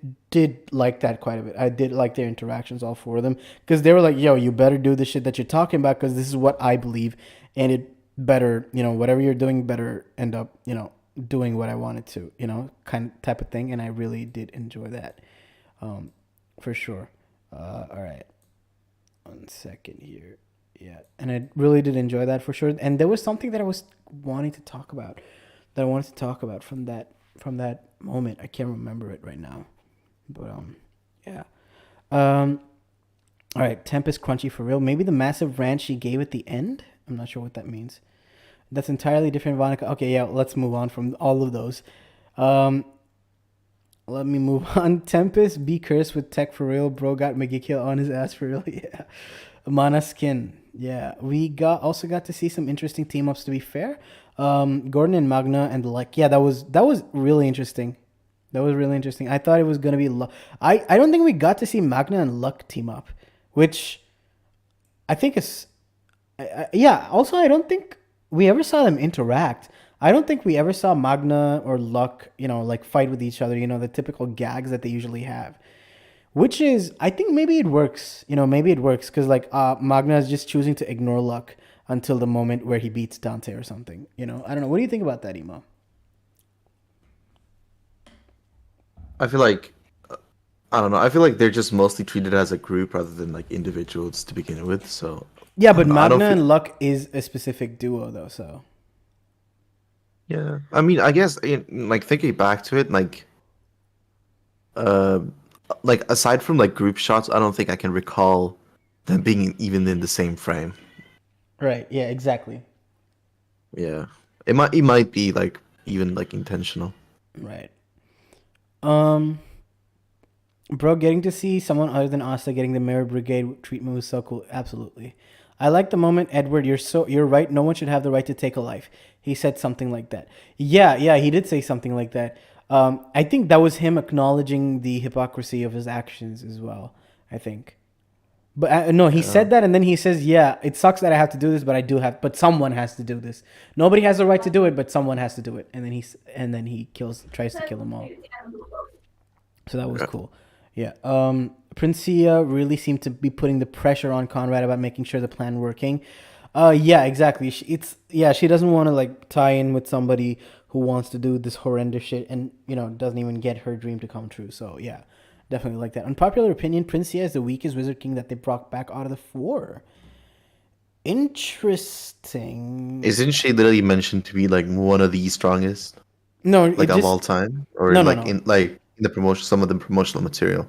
like that quite a bit. I did like their interactions, all 4 of them, because they were like, yo, you better do the shit that you're talking about, because this is what I believe, and it better, whatever you're doing better end up, doing what I wanted to, type of thing. And I really did enjoy that, for sure. All right, 1 second here. Yeah, and I really did enjoy that for sure. And there was something that I was wanting to talk about, from that moment. I can't remember it right now, but yeah. All right, Tempest crunchy for real. Maybe the massive rant she gave at the end. I'm not sure what that means. That's entirely different, Vonica. Okay, yeah, let's move on from all of those. Let me move on. Tempest, be cursed with tech for real. Bro got Megikil on his ass for real. Yeah. Mana skin. Yeah. We also got to see some interesting team ups, to be fair. Gordon and Magna and the like. Yeah, that was really interesting. That was really interesting. I thought it was gonna be I don't think we got to see Magna and Luck team up, which I think is yeah. Also, I don't think we ever saw them interact. I don't think we ever saw Magna or Luck, like fight with each other. The typical gags that they usually have. Which is, I think maybe it works. Maybe it works because like Magna is just choosing to ignore Luck until the moment where he beats Dante or something. I don't know. What do you think about that, Emo? I feel like I don't know. I feel like they're just mostly treated as a group rather than like individuals to begin with. So Yeah, but I don't Magna feel- and Luck is a specific duo though, so. yeah, I mean, I guess like thinking back to it, like aside from like group shots, I don't think I can recall them being even in the same frame. Right, yeah, exactly. Yeah, it might be like even like intentional. Right. Bro, getting to see someone other than Asta getting the Mirror Brigade treatment was so cool. Absolutely. I like the moment, Edward, you're right. No one should have the right to take a life. He said something like that. Yeah, he did say something like that. I think that was him acknowledging the hypocrisy of his actions as well, I think. But no, he said that, and then he says, yeah, it sucks that I have to do this, but someone has to do this. Nobody has the right to do it, but someone has to do it. And then he tries to kill them all. So that was cool. Yeah. Princia really seemed to be putting the pressure on Conrad about making sure the plan working. Yeah, exactly. She doesn't want to like tie in with somebody who wants to do this horrendous shit and doesn't even get her dream to come true. So yeah, Definitely like that. Unpopular opinion: Princia is the weakest Wizard King that they brought back out of the four. Interesting. Isn't she literally mentioned to be like one of the strongest, No, like it of just all time, or no, in no, like no, in the promotion, some of the promotional material?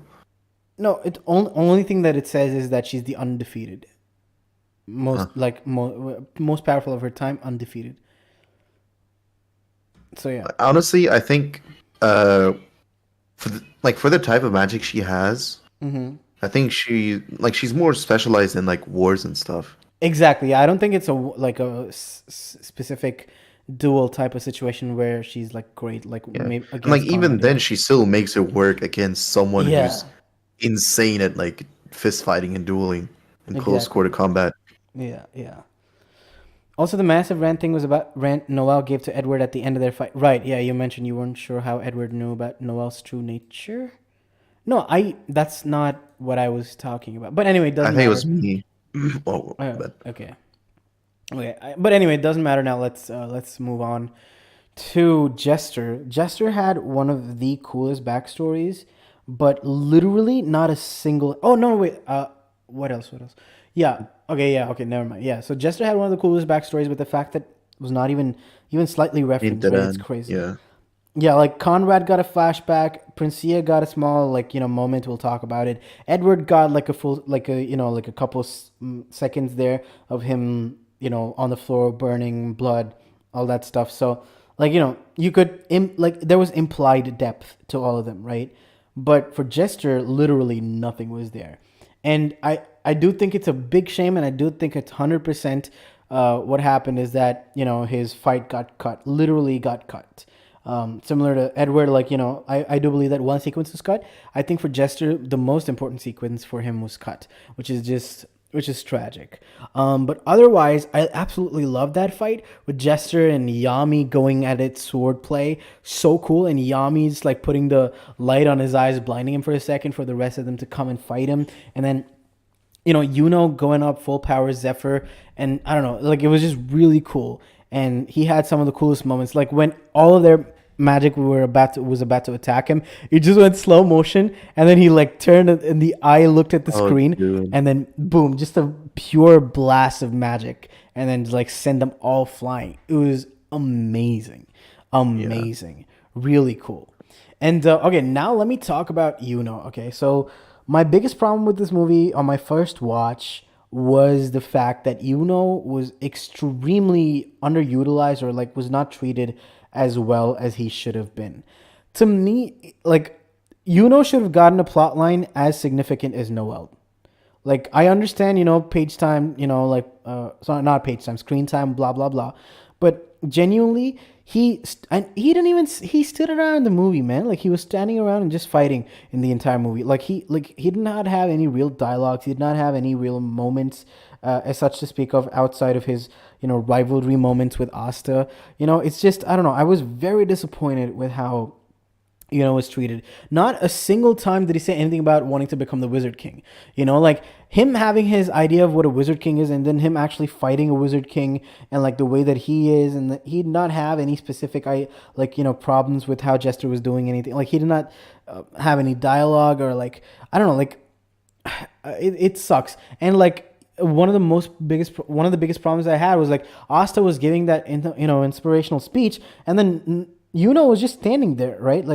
no. It only thing that it says is that she's the undefeated, Huh. most powerful of her time, undefeated. So yeah. Honestly, I think for the type of magic she has, Mm-hmm. I think she's more specialized in like wars and stuff. Exactly. Yeah, I don't think it's a specific dual type of situation where she's like great, like Yeah, maybe and like against even Conrad. then, Yeah. she still makes it work against someone Yeah. who's insane at like fist fighting and dueling and close Exactly. quarter combat. Yeah. Yeah. Also, the massive rant thing was about rant Noel gave to Edward at the end of their fight. Right. Yeah. You mentioned you weren't sure how Edward knew about Noel's true nature. No, That's not what I was talking about. But anyway, it I doesn't think it matter. was me. Oh, but Okay. Okay. But anyway, it doesn't matter now. Let's move on to Jester. Jester had one of the coolest backstories, but literally not a single. Oh no, wait. What else? What else? Yeah. Okay. Yeah. Okay. Never mind. Yeah. So Jester had one of the coolest backstories, but the fact that it was not even slightly it referenced, right? It's didn't. crazy. Yeah. Yeah, like Conrad got a flashback. Princia got a small, like, moment. We'll talk about it. Edward got like a full, like like a couple seconds there of him, on the floor, burning blood, all that stuff. So, like, you could, like, there was implied depth to all of them, right? But for Jester, literally nothing was there. And I do think it's a big shame, and I do think it's 100% what happened is that, his fight got cut, literally got cut. Similar to Edward, like, I do believe that one sequence was cut. I think for Jester, the most important sequence for him was cut, which is tragic. But otherwise, I absolutely love that fight with Jester and Yami going at it, sword play. So cool. And Yami's like putting the light on his eyes, blinding him for a second for the rest of them to come and fight him. And then going up full power Zephyr, and I don't know, like it was just really cool. And he had some of the coolest moments, like when all of their magic was about to attack him, it just went slow motion, and then he like turned and the eye looked at the Oh, screen, dude. and then boom, just a pure blast of magic, and then like send them all flying. It was amazing, Yeah. really cool. And okay, now let me talk about Okay, so my biggest problem with this movie on my first watch was the fact that was extremely underutilized, or like was not treated as well as he should have been. To me, like should have gotten a plot line as significant as Noel. Like I understand, page time, sorry, not page time, screen time, blah blah blah, but genuinely, he didn't even he stood around in the movie, man. Like he was standing around and just fighting in the entire movie. He did not have any real dialogues. He did not have any real moments, as such to speak of, outside of his rivalry moments with Asta. It's just I don't know. I was very disappointed with how was treated. Not a single time did he say anything about wanting to become the Wizard King. Like him having his idea of what a Wizard King is, and then him actually fighting a Wizard King, and like the way that he is, and that he did not have any specific problems with how Jester was doing anything. Like he did not have any dialogue, or like I don't know, like it sucks. And like one of the biggest problems I had was like Asta was giving that inspirational speech, and then was just standing there, right?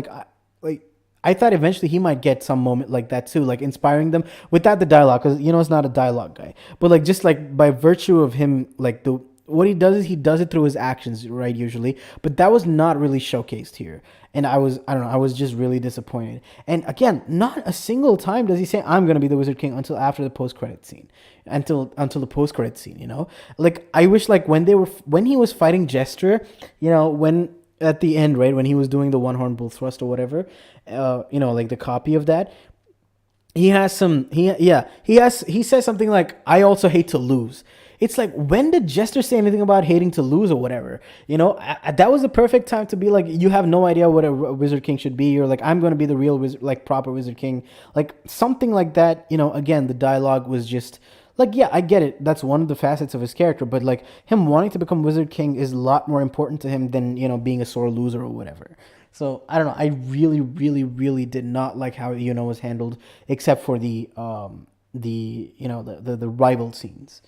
I thought eventually he might get some moment like that too, like inspiring them without the dialogue, because is not a dialogue guy, but like just like by virtue of him, like what he does is he does it through his actions, right? Usually, but that was not really showcased here, and I don't know, I was just really disappointed. And again, not a single time does he say I'm gonna be the Wizard King until after the post credit scene, until the post credit scene. Like I wish like when he was fighting Jester, when at the end, right, when he was doing the one horn bull thrust or whatever, like the copy of that, he says something like, I also hate to lose. It's like, when did Jester say anything about hating to lose or whatever? That was the perfect time to be like, you have no idea what a Wizard King should be. You're like, I'm going to be the real wizard, like proper Wizard King, like something like that. Again, the dialogue was just like, yeah, I get it. That's one of the facets of his character, but like him wanting to become Wizard King is a lot more important to him than, being a sore loser or whatever. So I don't know. I really, really, really did not like how Yuno was handled, except for the rival scenes.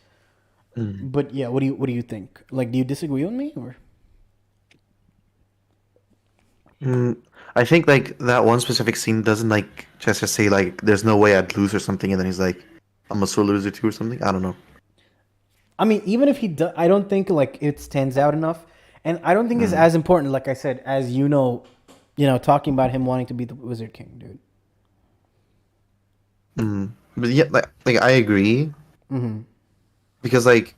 Mm. But yeah, what do you think? Like, do you disagree with me or? Mm, I think like that one specific scene doesn't like Chester say like there's no way I'd lose or something, and then he's like, I'm a sore loser too or something. I don't know. I mean, even if he does, I don't think like it stands out enough, and I don't think it's Mm. as important. Like I said, as talking about him wanting to be the Wizard King, dude. Mm. But yeah, like I agree Mm-hmm. because like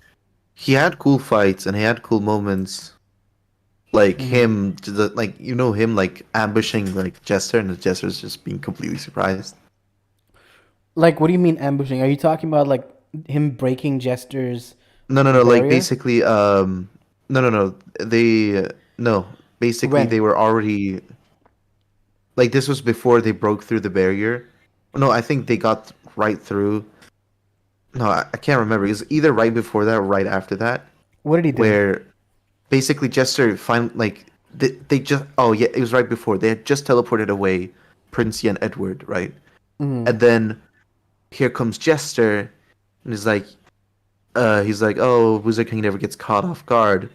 he had cool fights and he had cool moments. Like Mm-hmm. him like ambushing like Jester and the Jester's just being completely surprised. Like, what do you mean ambushing? Are you talking about like him breaking Jester's No, like barrier? basically no, they no, basically When? they were already like this was before they broke through the barrier. No, I think they got right through. No, I can't remember. It was either right before that or right after that, What did he do? where basically Jester find like they just oh yeah, it was right before they had just teleported away Princey and Edward, right? Mm-hmm. And then here comes Jester, and he's like, oh, Wizard King never gets caught off guard,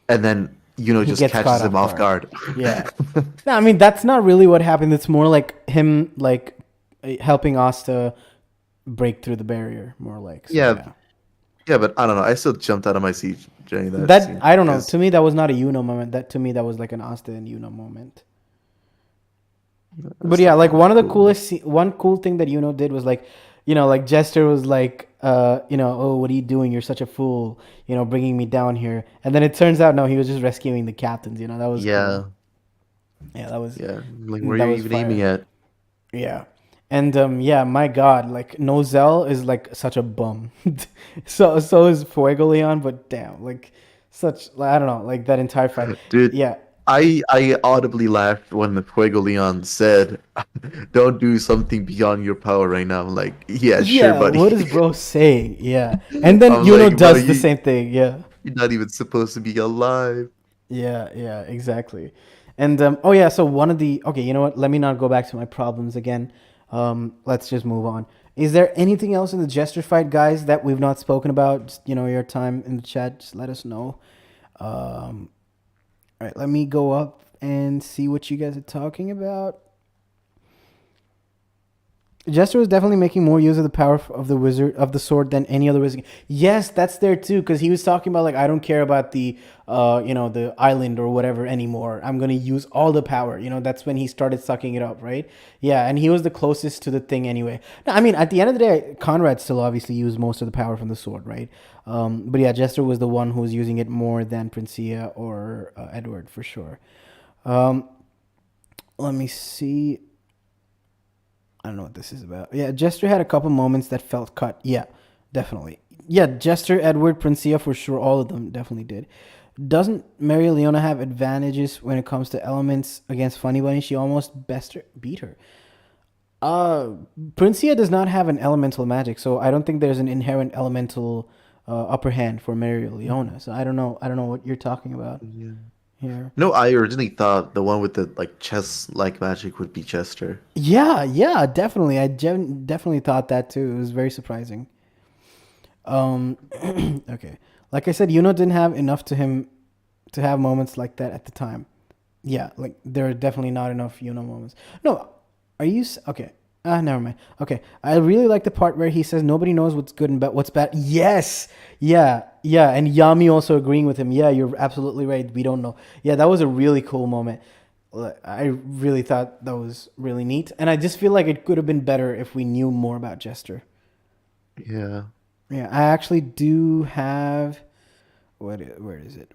and then He just gets caught catches him off off guard. guard. Yeah. No, I mean that's not really what happened. It's more like him like helping Asta break through the barrier, more like. So Yeah, yeah. yeah, but I don't know. I still jumped out of my seat during that That scene I don't know. because To me, that was not a moment. That to me, that was like an Asta and moment. I But yeah, still like found it one of the cool. one cool thing that did was like, like Jester was like, oh, what are you doing? You're such a fool, bringing me down here. And then it turns out, no, he was just rescuing the captains. That was cool. Yeah, Yeah, yeah. Like, where are that you was even aiming fire. at? Yeah. And yeah, my God, like Nozel is like such a bum. So is Fuego Leon, but damn, like I don't know, like that entire fight. Dude, Yeah. I audibly laughed when the Fuego Leon said, "Don't do something beyond your power right now." I'm like, yeah, sure, Yeah, buddy. what is bro saying? Yeah. And then I'm like, bro, does the same thing. Yeah. you're not even supposed to be alive. Yeah, exactly. And oh yeah, so one of the okay, you know what? Let me not go back to my problems again. Let's just move on. Is there anything else in the Jester fight, guys, that we've not spoken about? Just, your time in the chat, just let us know. All right, let me go up and see what you guys are talking about. Jester was definitely making more use of the power of the sword than any other wizard. Yes, that's there too, because he was talking about like I don't care about the the island or whatever anymore. I'm gonna use all the power. That's when he started sucking it up, right? Yeah, and he was the closest to the thing anyway. No, I mean at the end of the day, Conrad still obviously used most of the power from the sword, right? But yeah, Jester was the one who was using it more than Princia or Edward for sure. Let me see. I don't know what this is about. Yeah, Jester had a couple moments that felt cut. Yeah, definitely. Yeah, Jester, Edward, Princia, for sure. All of them definitely did. Doesn't Mary Leona have advantages when it comes to elements against Funny Bunny? She almost beat her. Princia does not have an elemental magic, so I don't think there's an inherent elemental upper hand for Mary Leona. So I don't know. I don't know what you're talking about Yeah. here. No, I originally thought the one with the like chess-like magic would be Chester. Yeah, definitely. Definitely thought that too. It was very surprising. Okay. Like I said, didn't have enough to him to have moments like that at the time. Yeah, like there are definitely not enough moments. No, are you okay? Never mind. Okay, I really like the part where he says nobody knows what's good and what's bad. Yes, yeah, and Yami also agreeing with him. Yeah, you're absolutely right. We don't know. Yeah, that was a really cool moment. I really thought that was really neat, and I just feel like it could have been better if we knew more about Jester. Yeah. Yeah, I actually do have. Where is it?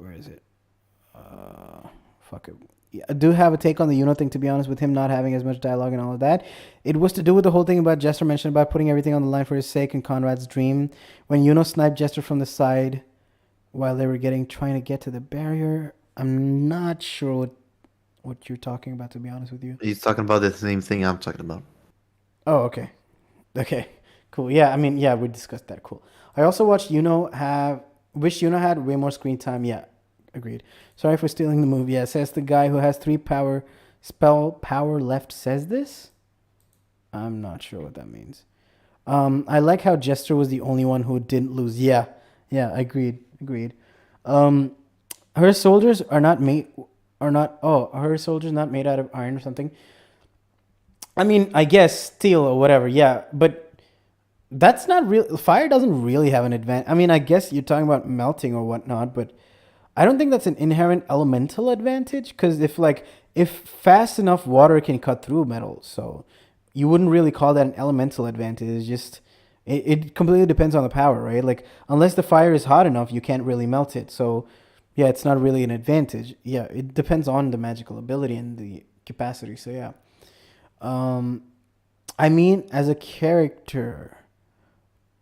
Fuck it. Yeah, I do have a take on the thing, to be honest, with him not having as much dialogue and all of that. It was to do with the whole thing about Jester mentioned about putting everything on the line for his sake and Conrad's dream. When sniped Jester from the side while they were trying to get to the barrier. I'm not sure what you're talking about, to be honest with you. He's talking about the same thing I'm talking about. Oh, okay. Okay, cool. Yeah, I mean, yeah, we discussed that. Cool. I also watched wish had way more screen time. Yeah, agreed. Sorry for stealing the movie. Yeah, says the guy who has 3 power spell power left says this. I'm not sure what that means. I like how Jester was the only one who didn't lose. Yeah, agreed. Um, her soldiers are not made, are not. Oh, her soldiers not made out of iron or something. I mean, I guess steel or whatever. Yeah, but that's not real. Fire doesn't really have an advantage. I mean, I guess you're talking about melting or whatnot, but I don't think that's an inherent elemental advantage. Because if fast enough water can cut through metal, so you wouldn't really call that an elemental advantage. It's just it completely depends on the power, right? Like unless the fire is hot enough, you can't really melt it. So yeah, it's not really an advantage. Yeah, it depends on the magical ability and the capacity. So yeah. I mean, as a character,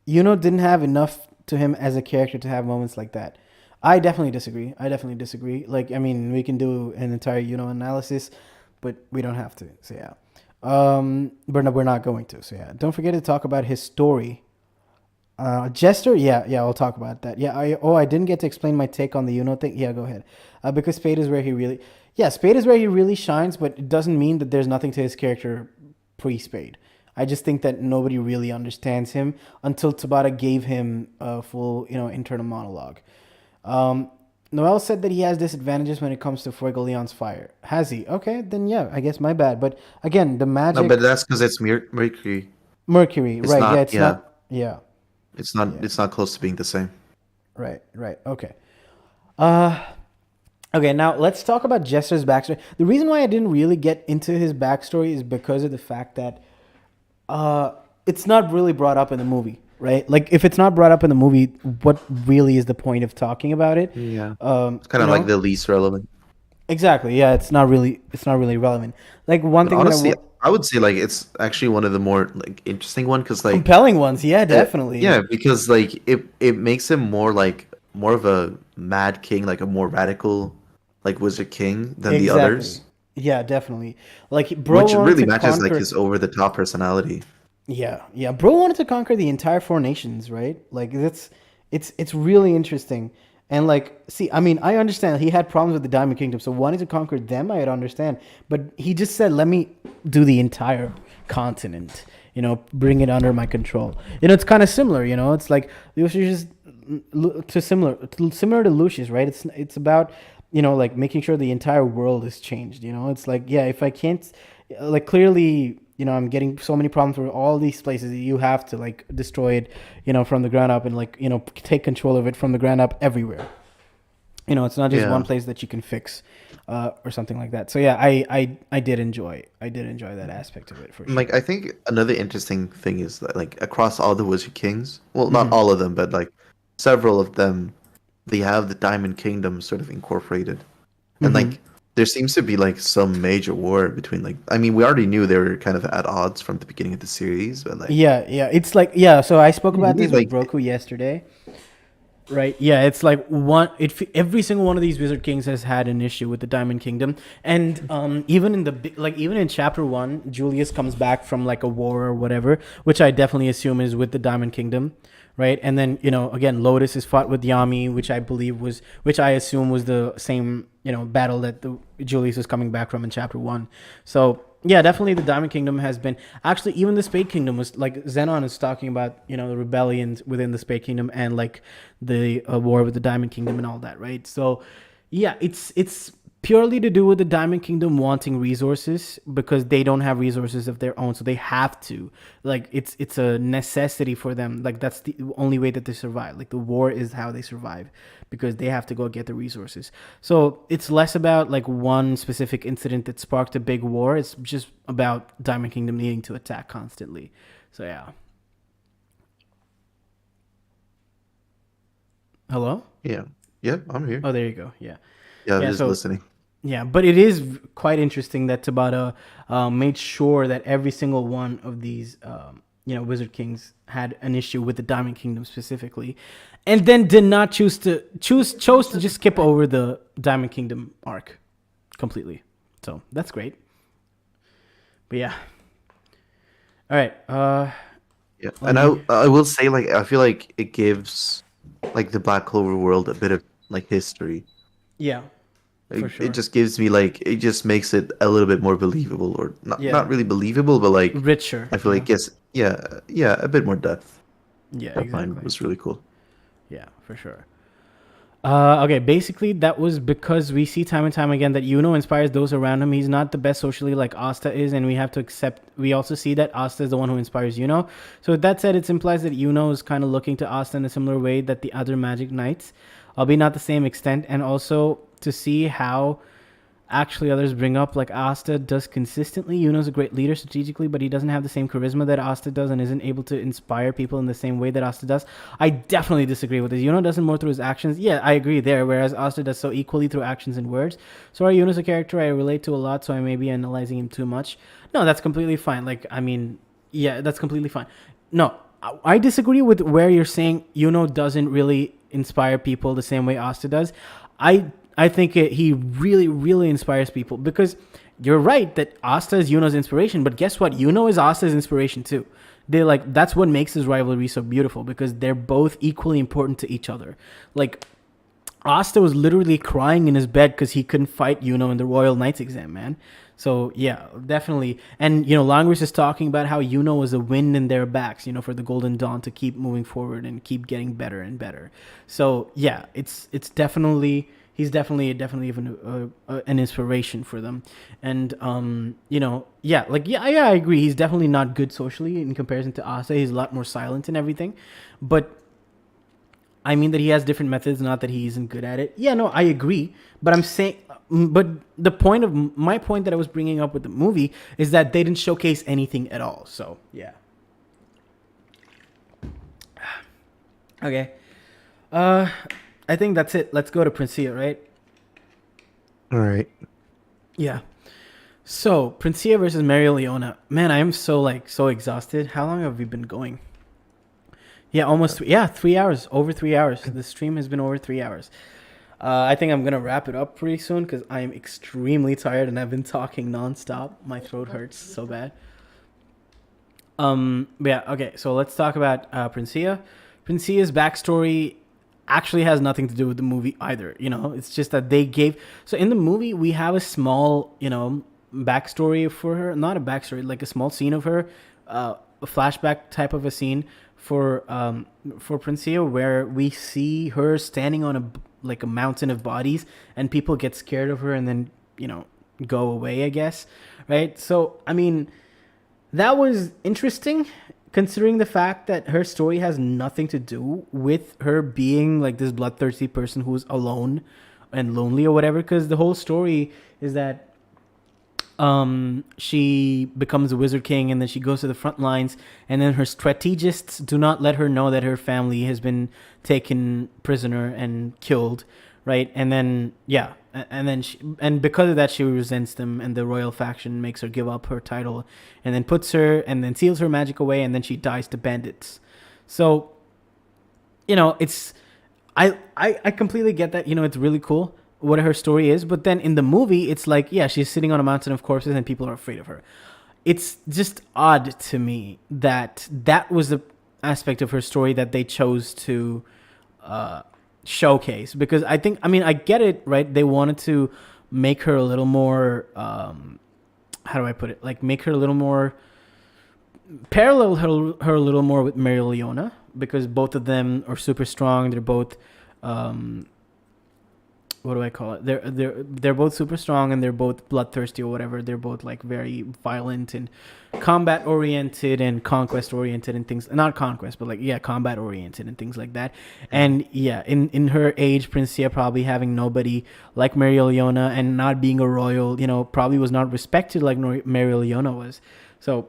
didn't have enough to him as a character to have moments like that. I definitely disagree. Like, I mean, we can do an entire analysis, but we don't have to. So yeah. We're not going to. So yeah. Don't forget to talk about his story. Jester, yeah, I'll talk about that. Yeah, I didn't get to explain my take on the thing. Yeah, go ahead. Because Spade is where he really shines, but it doesn't mean that there's nothing to his character pre-Spade. I just think that nobody really understands him until Tabata gave him a full, internal monologue. Noel said that he has disadvantages when it comes to Fuegoleon's fire. Has he? Okay, then yeah, I guess my bad. But again, the magic. No, but that's because it's Mercury. Mercury, It's right? not- Yeah, it's yeah. not. Yeah. It's not. Yeah. It's not close to being the same. Right. Okay. Okay, now let's talk about Jester's backstory. The reason why I didn't really get into his backstory is because of the fact that it's not really brought up in the movie, right? Like, if it's not brought up in the movie, what really is the point of talking about it? Yeah. It's kind of like the least relevant. Exactly. Yeah, it's not really relevant. Like one But thing honestly, that I would say like it's actually one of the more like interesting one because like compelling ones, yeah, definitely. yeah, because like it makes him more of a mad king, like a more radical like wizard king than the others, Yeah, definitely. Like, bro which wanted really to matches like conquer. his over the top personality. Yeah. Bro wanted to conquer the entire four nations, right? Like it's really interesting. And like, see, I mean, I understand he had problems with the Diamond Kingdom, so wanting to conquer them, I would understand. But he just said, "Let me do the entire continent. Bring it under my control." It's kind of similar. It's like Lucius similar to Lucius, right? It's about like making sure the entire world is changed. It's like, yeah, if I can't, like, clearly. I'm getting so many problems with all these places. You have to like destroy it, from the ground up and like, take control of it from the ground up everywhere. It's not just one place that you can fix, or something like that. So yeah, I did enjoy that aspect of it for sure. Like I think another interesting thing is that like across all the Wizard Kings, well, not all of them, but like several of them, they have the Diamond Kingdom sort of incorporated, and like there seems to be like some major war between like I mean we already knew they were kind of at odds from the beginning of the series, but like yeah, it's like, yeah. So I spoke about this with like- Broku yesterday. Right. Yeah, it's like every single one of these Wizard Kings has had an issue with the Diamond Kingdom, and even in chapter 1, Julius comes back from like a war or whatever, which I definitely assume is with the Diamond Kingdom, right? And then again, Lotus is fought with Yami, which I assume was the same battle that the Julius was coming back from in chapter 1. So yeah, definitely the Diamond Kingdom has been, actually even the Spade Kingdom was like, Xenon is talking about the rebellions within the Spade Kingdom and like the war with the Diamond Kingdom and all that, right? So yeah, it's purely to do with the Diamond Kingdom wanting resources because they don't have resources of their own, so they have to, like, it's a necessity for them. Like, that's the only way that they survive. Like, the war is how they survive because they have to go get the resources. So it's less about like one specific incident that sparked a big war. It's just about Diamond Kingdom needing to attack constantly. So yeah. Hello? yeah, I'm here. Oh, there you go. Yeah. I'm yeah, just so- listening. Yeah, but it is quite interesting that Tabata made sure that every single one of these, Wizard Kings had an issue with the Diamond Kingdom specifically, and then did not chose to just skip over the Diamond Kingdom arc completely. So that's great. But yeah. All right. Yeah, and I will say like I feel like it gives like the Black Clover world a bit of like history. Yeah. For sure. It just gives me like it just makes it a little bit more believable, or not Yeah. not really believable, but like Richer. I feel like yes, yeah, a bit more depth. Yeah, That mine exactly. was really cool. Yeah, for sure. Okay, basically that was because we see time and time again that Yuno inspires those around him. He's not the best socially like Asta is, and we have to accept. We also see that Asta is the one who inspires Yuno. So with that said, it implies that Yuno is kind of looking to Asta in a similar way that the other Magic Knights, albeit not the same extent, and also to see how actually others bring up like Asta does consistently. Yuno's a great leader strategically, but he doesn't have the same charisma that Asta does and isn't able to inspire people in the same way that Asta does. I definitely disagree with this. Yuno does it more through his actions. Yeah, I agree there, whereas Asta does so equally through actions and words. Sorry, Yuno's a character I relate to a lot, so I may be analyzing him too much. No, that's completely fine. Like, I mean, yeah, that's completely fine. No, I disagree with where you're saying Yuno doesn't really inspire people the same way Asta does. I think he really, really inspires people because you're right that Asta is Yuno's inspiration, but guess what? Yuno is Asta's inspiration too. They like that's what makes this rivalry so beautiful because they're both equally important to each other. Like Asta was literally crying in his bed because he couldn't fight Yuno in the Royal Knights exam, man. So yeah, definitely. And Longris is talking about how Yuno was a wind in their backs, for the Golden Dawn to keep moving forward and keep getting better and better. So yeah, it's definitely. He's definitely even an inspiration for them, and I agree. He's definitely not good socially in comparison to Asta. He's a lot more silent and everything, but I mean that he has different methods. Not that he isn't good at it. Yeah, no, I agree. But I'm saying, but the point of my point that I was bringing up with the movie is that they didn't showcase anything at all. So yeah. Okay. I think that's it. Let's go to Princia, right? All right. Yeah. So, Princia versus Leona. Man, I am so exhausted. How long have we been going? Yeah, almost 3 hours. Over 3 hours. The stream has been over 3 hours. I think I'm going to wrap it up pretty soon because I am extremely tired and I've been talking nonstop. My throat hurts so bad. Yeah, okay. So, let's talk about Princia. Princia's backstory actually has nothing to do with the movie either. It's just that they gave. So in the movie, we have a small, backstory for her. Not a backstory, like a small scene of her, a flashback type of a scene for Princia, where we see her standing on a mountain of bodies, and people get scared of her and then go away, I guess, right? So I mean, that was interesting. Considering the fact that her story has nothing to do with her being like this bloodthirsty person who's alone and lonely or whatever, because the whole story is that she becomes a wizard king and then she goes to the front lines and then her strategists do not let her know that her family has been taken prisoner and killed, right? And then and because of that she resents them, and the royal faction makes her give up her title and then seals her magic away, and then she dies to bandits. So it's I completely get that. It's really cool what her story is, but then in the movie it's like, yeah, she's sitting on a mountain of corpses and people are afraid of her. It's just odd to me that was the aspect of her story that they chose to showcase, because I get it, right? They wanted to make her a little more how do I put it, like make her a little more parallel her a little more with Leona, because both of them are super strong. They're both what do I call it? They're both super strong and they're both bloodthirsty or whatever. They're both like very violent and combat oriented and conquest oriented and things. Not conquest, but combat oriented and things like that. And yeah, in her age, Princia probably having nobody like Leona and not being a royal, probably was not respected like Leona was. So,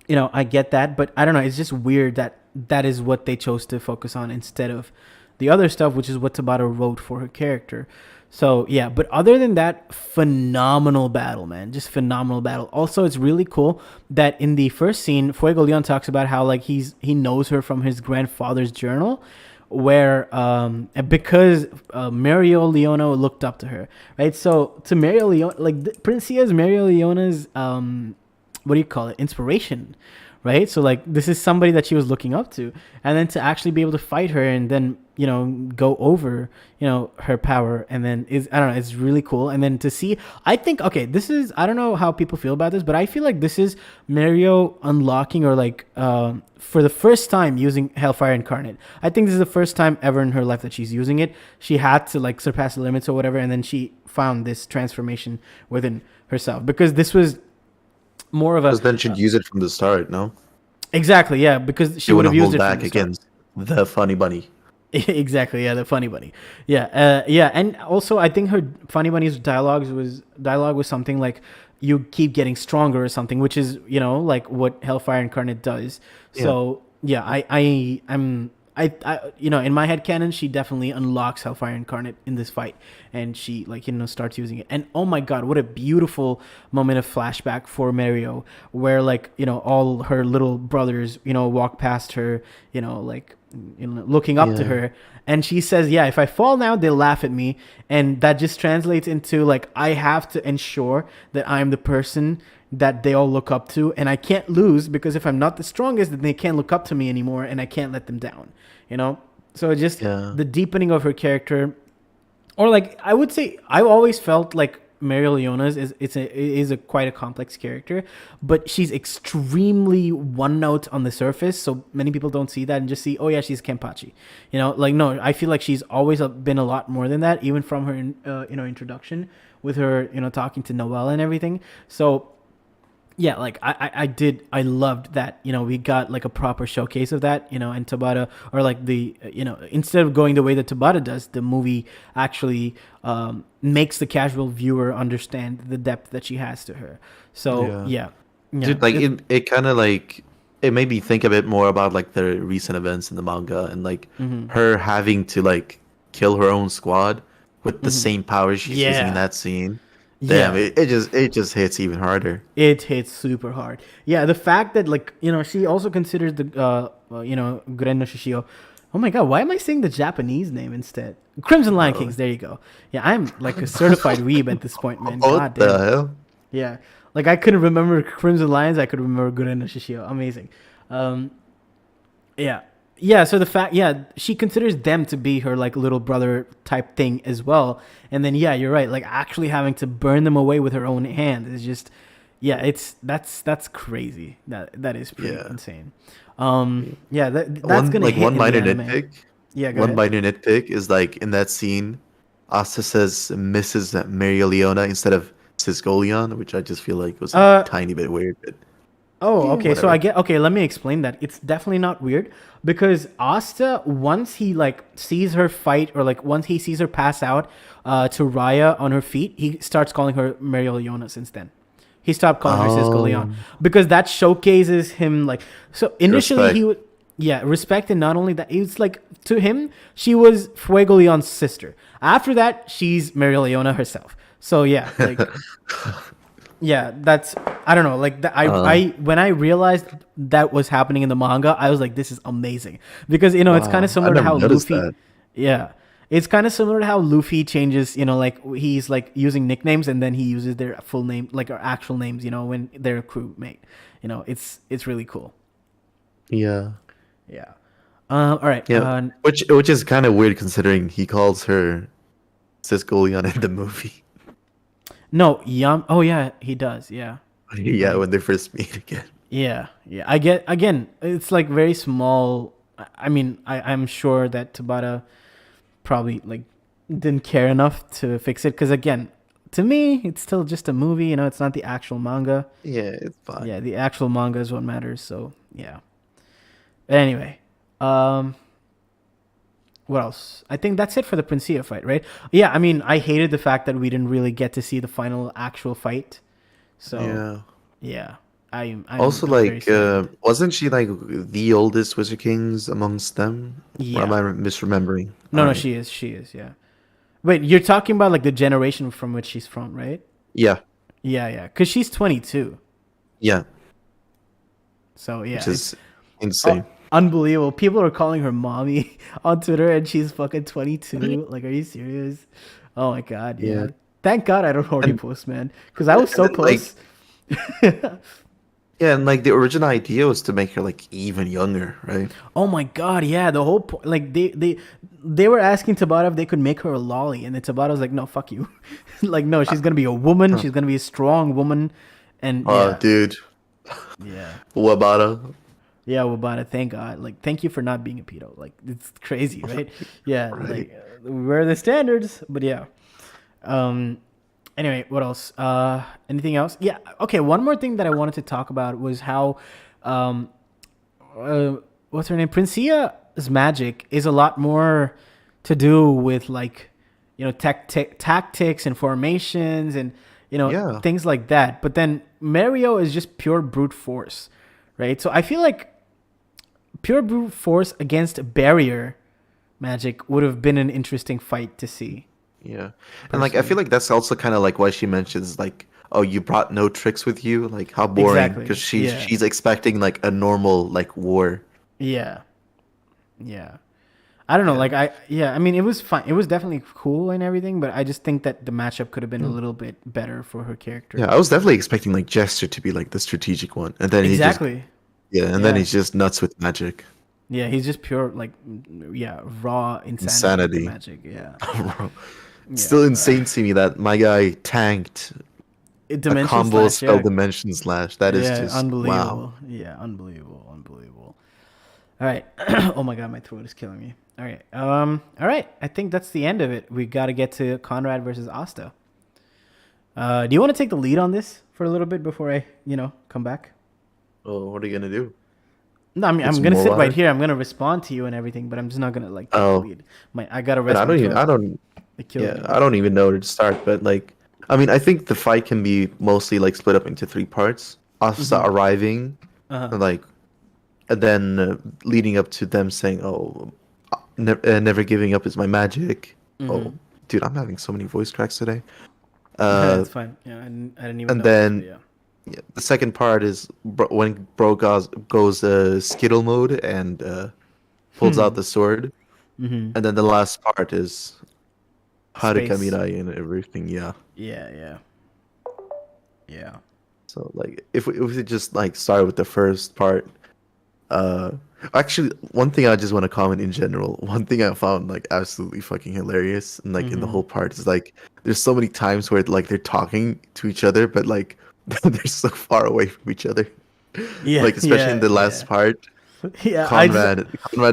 I get that, but I don't know. It's just weird that is what they chose to focus on instead of the other stuff, which is what Tabata wrote for her character. So yeah, but other than that, phenomenal battle, man. Just phenomenal battle. Also, it's really cool that in the first scene, Fuego Leon talks about how he knows her from his grandfather's journal, where because Mario Leona looked up to her, right? So to Mario Leona, Princia's Mario Leona's what do you call it? Inspiration, right? So like this is somebody that she was looking up to, and then to actually be able to fight her and then go over her power, and then I don't know, it's really cool. And then to see, I think, okay, this is, I don't know how people feel about this, but I feel like this is Mario unlocking, or like for the first time using Hellfire Incarnate. I think this is the first time ever in her life that she's using it. She had to like surpass the limits or whatever, and then she found this transformation within herself, because this was more of a, Because then she'd use it from the start, no? exactly, yeah, because she You would want have to used hold it from back the start. against the funny bunny. Exactly, yeah, the funny bunny. Yeah, and also I think her funny bunny's dialogue was something like, you keep getting stronger or something, which is like what Hellfire Incarnate does. So yeah, I in my head canon, she definitely unlocks Hellfire Incarnate in this fight, and she like starts using it. And oh my god, what a beautiful moment of flashback for Mario, where like all her little brothers walk past her, like looking up to her, and she says, yeah, if I fall now, they'll laugh at me. And that just translates into like, I have to ensure that I'm the person that they all look up to, and I can't lose, because if I'm not the strongest, then they can't look up to me anymore, and I can't let them down. So just the deepening of her character, or like, I would say, I've always felt like Mario Leona's is a quite a complex character, but she's extremely one note on the surface. So many people don't see that and just see, oh yeah, she's Kenpachi. Like, no, I feel like she's always been a lot more than that, even from her introduction with her talking to Noelle and everything. So yeah, like I loved that, we got like a proper showcase of that, and Tabata, or like the, instead of going the way that Tabata does, the movie actually makes the casual viewer understand the depth that she has to her. So yeah. Dude, like it kind of like, it made me think a bit more about like the recent events in the manga, and like her having to like kill her own squad with the same power she's using in that scene. Damn, it just hits even harder. It hits super hard. Yeah, the fact that like she also considers the Guren no Shishio. Oh my god, why am I saying the Japanese name instead? Crimson Lion Kings. There you go. Yeah, I'm like a certified weeb at this point, man. What the hell? Yeah, like I couldn't remember Crimson Lions. I could remember Guren no Shishio. Amazing. Yeah, so the fact, she considers them to be her like little brother type thing as well. And then you're right, like actually having to burn them away with her own hand is just, that's crazy. That is pretty insane. That's gonna like hit one in minor the anime. nitpick. Yeah, go One ahead. minor nitpick is like in that scene, Asta says Mrs. Mario Leona instead of Sisgolion, which I just feel like was a tiny bit weird. But Oh, okay. So whatever. let me explain that. It's definitely not weird, because Asta, once he like sees her fight, or like once he sees her pass out to Raya on her feet, he starts calling her Mario Leona since then. He stopped calling her Cisco Leon, because that showcases him like, so initially Respect. he would, respect. And not only that, it's like, to him she was Fuego Leon's sister. After that, she's Mario Leona herself. So yeah, like yeah, that's, I don't know, like I when I realized that was happening in the manga, I was like, this is amazing, because it's kind of similar to never how noticed Luffy, that. yeah, it's kind of similar to how Luffy changes, like he's like using nicknames, and then he uses their full name, like our actual names, when they're a crewmate. It's really cool. Yeah. Yeah. All right. Yeah. Which is kind of weird considering he calls her Sisgolion in the movie. No, oh yeah, he does. Yeah. Yeah, when they first meet again. Yeah. I get, again, it's like very small. I mean, I'm sure that Tabata probably like didn't care enough to fix it, because again, to me, it's still just a movie. It's not the actual manga. Yeah, it's fine. Yeah, the actual manga is what matters. So yeah. But anyway, what else? I think that's it for the Princia fight, right? Yeah, I mean, I hated the fact that we didn't really get to see the final actual fight. So yeah, I'm also very like, sad. wasn't she like the oldest Wizard Kings amongst them? Yeah. Or am I misremembering? No, Alright. she is. Yeah. Wait, you're talking about like the generation from which she's from, right? Yeah, Yeah. Because she's 22. yeah, So yeah, which is insane. unbelievable. People are calling her mommy on Twitter, and she's fucking 22. Like, are you serious? Oh my god, yeah. Thank God I don't already post, man, because I was so and then, like, close. Yeah, and like the original idea was to make her like even younger, right? Oh my god, yeah, the whole point, like they were asking Tabata if they could make her a lolly, and then Tabata was like, no, fuck you. Like, no, she's gonna be a woman, she's gonna be a strong woman, and Oh, yeah, dude, yeah, Wabata. yeah, Wabata, thank God, like, thank you for not being a pedo, like, it's crazy, right? Yeah, Right. like, where are the standards? But yeah, anyway, what else? Anything else? Yeah, okay, one more thing that I wanted to talk about was how, what's her name? Princia's magic is a lot more to do with, like, you know, tactics and formations and, you know, Yeah. things like that. But then Mario is just pure brute force, right? So I feel like pure brute force against barrier magic would have been an interesting fight to see. Yeah, and like I feel like that's also kind of like why she mentions like, oh, you brought no tricks with you, like how boring, Exactly. because Yeah. she's expecting like a normal like war. Yeah. Yeah. I don't know. Yeah. Like, I mean, it was fine. It was definitely cool and everything, but I just think that the matchup could have been a little bit better for her character. Yeah, I was definitely expecting like Jester to be like the strategic one, and then Exactly. then Yeah. he's just nuts with magic. Yeah, he's just pure, like, yeah, raw Insanity. insanity. With the magic. Yeah. Bro. Still insane to me that my guy tanked a Dimension combo slash, spell yeah. Dimension Slash. That is Yeah, just unbelievable. wow. Yeah, unbelievable. All right. Oh my god, my throat is killing me. All right. All right. I think that's the end of it. We got to get to Conrad versus Asta. Do you want to take the lead on this for a little bit before I, come back? Oh, what are you gonna do? No, I mean, Get I'm some gonna more sit water? right here. I'm gonna respond to you and everything, but I'm just not gonna like take Oh. the lead. I gotta And rest. I don't my even. throat. I don't. It killed Yeah, me. I don't even know where to start. But like, I mean, I think the fight can be mostly like split up into three parts. Asta arriving, Uh-huh. and, like, and then leading up to them saying, "Oh, never giving up is my magic." Oh, dude, I'm having so many voice cracks today. It's fine. Yeah, I didn't even. And notice, then but yeah. yeah, the second part is when Bro goes Skittle mode and pulls out the sword. Mm-hmm. And then the last part is Haruka Space. Mirai and everything. Yeah. Yeah. So like, if we just like start with the first part, actually, one thing I just want to comment in general. One thing I found like absolutely fucking hilarious, and like in the whole part is like, there's so many times where like they're talking to each other, but like they're so far away from each other. Yeah. Like especially in the last part, Yeah. Conrad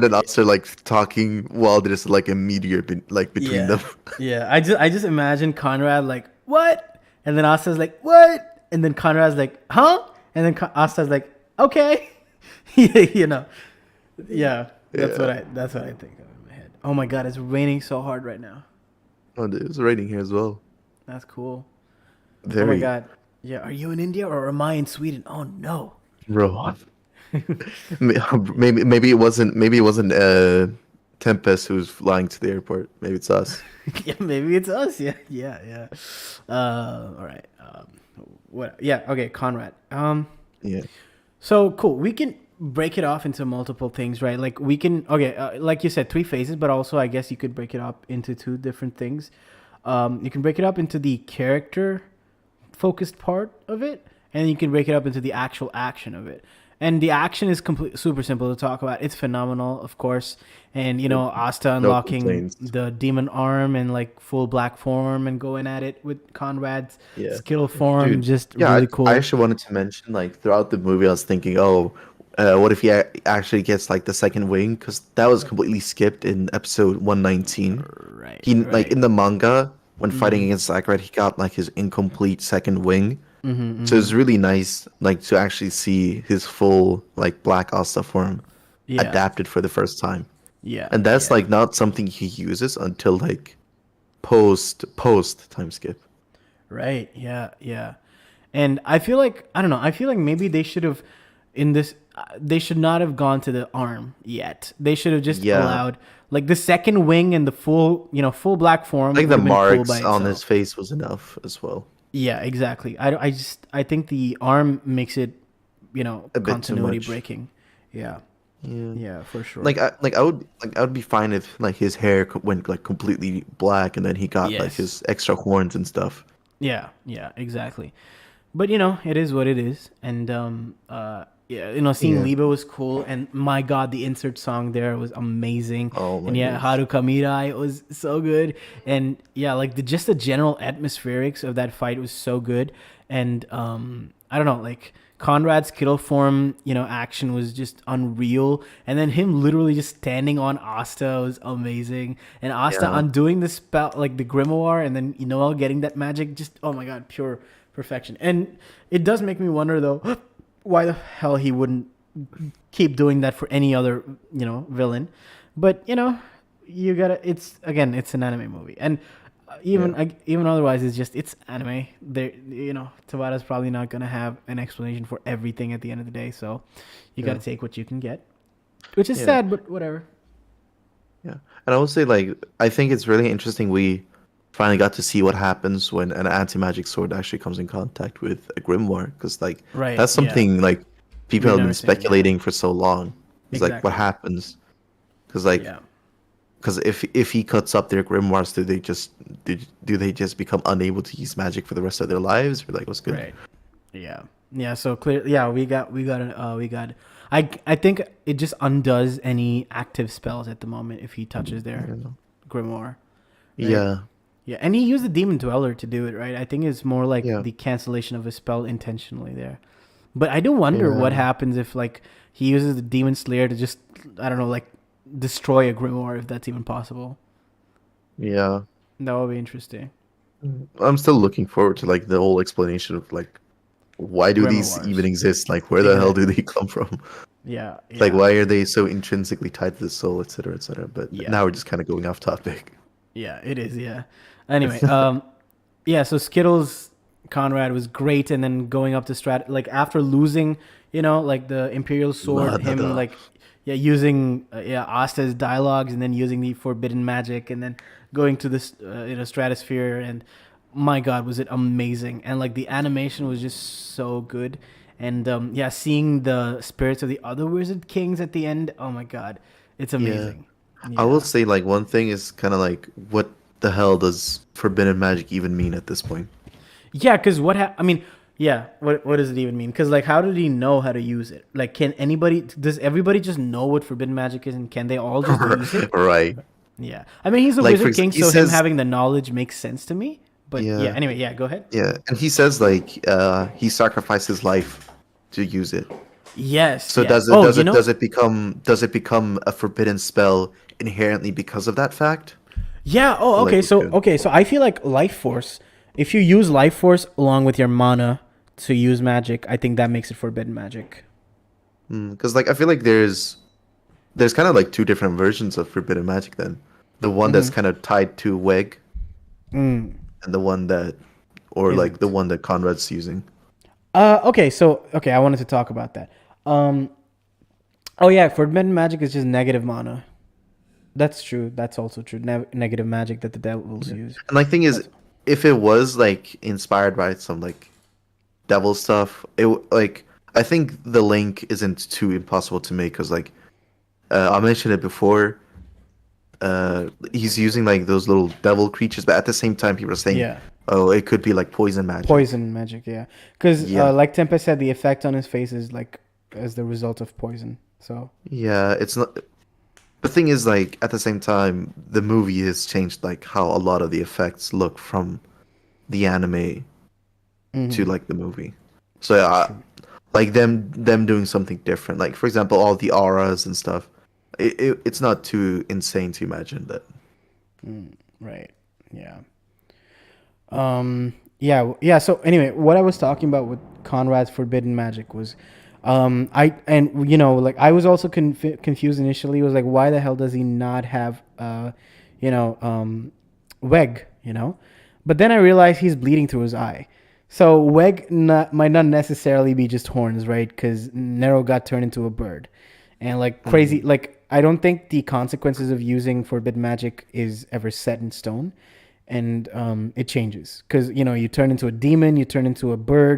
and us are like talking while there's like a meteor between them. Yeah. I just imagine Conrad like, what? And then Asta's like, what? And then Conrad's like, huh? And then Asta's like, okay. Yeah. That's what I think of in my head. Oh my god, it's raining so hard right now. Oh, dude, it's raining here as well. That's cool. Very, Oh my god. Yeah, are you in India or am I in Sweden? Oh no. bro. maybe it wasn't Tempest who's flying to the airport. Maybe it's us. Yeah, maybe it's us. Yeah. All right. What? Yeah. Okay, Conrad. Yeah. So cool. We can break it off into multiple things, right? Like we can. Okay, like you said, 3 phases, but also I guess you could break it up into 2 different things. You can break it up into the character focused part of it, and you can break it up into the actual action of it. And the action is super simple to talk about. It's phenomenal, of course. And, Asta unlocking complaints. the demon arm and, like, full black form and going at it with Conrad's Yeah. skill form. Dude, just yeah, really cool. I actually wanted to mention like throughout the movie, I was thinking, oh, what if he actually gets like the second wing? Because that was completely skipped in episode 119. Right. He like right. in the manga when fighting against Sakura, he got like his incomplete second wing. So it's really nice, like to actually see his full like Black Asta form adapted for the first time. Yeah. And that's like not something he uses until like post time skip. Right. Yeah. And I feel like, I don't know, I feel like maybe they should have, they should not have gone to the arm yet. They should have just allowed like the second wing and the full black form. Like the would have been cool marks by on itself. his face was enough as well. Yeah, exactly. I think the arm makes it, A bit too continuity much. breaking. Yeah. Yeah, for sure. I would be fine if like his hair went like completely black and then he got like Yes. his extra horns and stuff. Yeah, exactly. But it is what it is, and yeah, seeing Yeah. Liba was cool, and my God, the insert song there was amazing, Oh my and yeah, goodness. Haru Kamirai was so good, and yeah, like the general atmospherics of that fight was so good, and I don't know, like Conrad's Kittle form, action was just unreal, and then him literally just standing on Asta was amazing, and Asta Yeah. undoing the spell, like the grimoire, and then Noel getting that magic, just oh my God, pure perfection. And it does make me wonder though, why the hell he wouldn't keep doing that for any other villain. But you gotta, it's again, it's an anime movie, and even otherwise, it's anime. There, Tabata's probably not gonna have an explanation for everything at the end of the day, so you gotta Yeah. take what you can get, which is Yeah. sad, but whatever. Yeah. And I would say, like, I think it's really interesting we finally got to see what happens when an anti-magic sword actually comes in contact with a grimoire, because like Right, that's yeah. something like people We've have been never seen, yeah. speculating for so long. It's like what Exactly. happens? Because like Yeah. because if he cuts up their grimoires, do they just become unable to use magic for the rest of their lives, or like what's good? Right. Yeah. Yeah. So clear. Yeah, we got. I think it just undoes any active spells at the moment if he touches their Yeah. grimoire. Right? Yeah. Yeah, and he used the demon dweller to do it, right? I think it's more like Yeah. the cancellation of a spell intentionally there. But I do wonder what Yeah. happens if like he uses the demon slayer to just, I don't know, like destroy a grimoire, if that's even possible. Yeah. That would be interesting. I'm still looking forward to like the whole explanation of like why do these Grimoires. even exist? Like where the hell do they come from? Yeah. Like yeah. why are they so intrinsically tied to the soul, etc., etc. But Yeah. now we're just kind of going off topic. Yeah, it is. Yeah. Anyway, yeah. So Skittles Conrad was great, and then going up to strat, like after losing, like the Imperial Sword, him like, yeah, using Asta's dialogues, and then using the forbidden magic, and then going to this stratosphere, and my God, was it amazing! And like the animation was just so good, and yeah, seeing the spirits of the other Wizard Kings at the end, oh my God, it's amazing. I will say like one thing is kind of like what the hell does forbidden magic even mean at this point? Yeah, because I mean, yeah, what does it even mean? Because like, how did he know how to use it? Like, does everybody just know what forbidden magic is, and can they all just use it? Right. Yeah, I mean, he's a Like, wizard king, he so him says- having the knowledge makes sense to me. But Yeah. yeah, anyway, yeah, go ahead. Yeah, and he says like he sacrificed his life to use it. Yes. So yeah. does it Oh, does it become a forbidden spell inherently because of that fact? Yeah. Oh, Like, okay. So good. okay. So I feel like life force. If you use life force along with your mana to use magic, I think that makes it forbidden magic. Because like I feel like there's kind of like two different versions of forbidden magic then. The one that's kind of tied to Weg, and the one that, or like the one that Conrad's using. Okay, I wanted to talk about that. Oh yeah, forbidden magic is just negative mana. That's true. That's also true. Negative magic that the devils use. And like thing is, if it was like inspired by some like devil stuff, like I think the link isn't too impossible to make because like I mentioned it before. He's using like those little devil creatures, but at the same time, people are saying, Yeah. "Oh, it could be like poison magic." Poison magic, yeah. Because Yeah. like Tempest said, the effect on his face is like as the result of poison. So Yeah, it's not. The thing is, like at the same time, the movie has changed like how a lot of the effects look from the anime to like the movie. So like them doing something different. Like for example, all the auras and stuff. It's not too insane to imagine that. right, yeah. Yeah. So anyway, what I was talking about with Conrad's forbidden magic was, I was also confused initially. It was like, why the hell does he not have, Weg? But then I realized he's bleeding through his eye. So Weg might not necessarily be just horns, right? Because Nero got turned into a bird, and like crazy, like I don't think the consequences of using forbidden magic is ever set in stone, and it changes because you turn into a demon, you turn into a bird,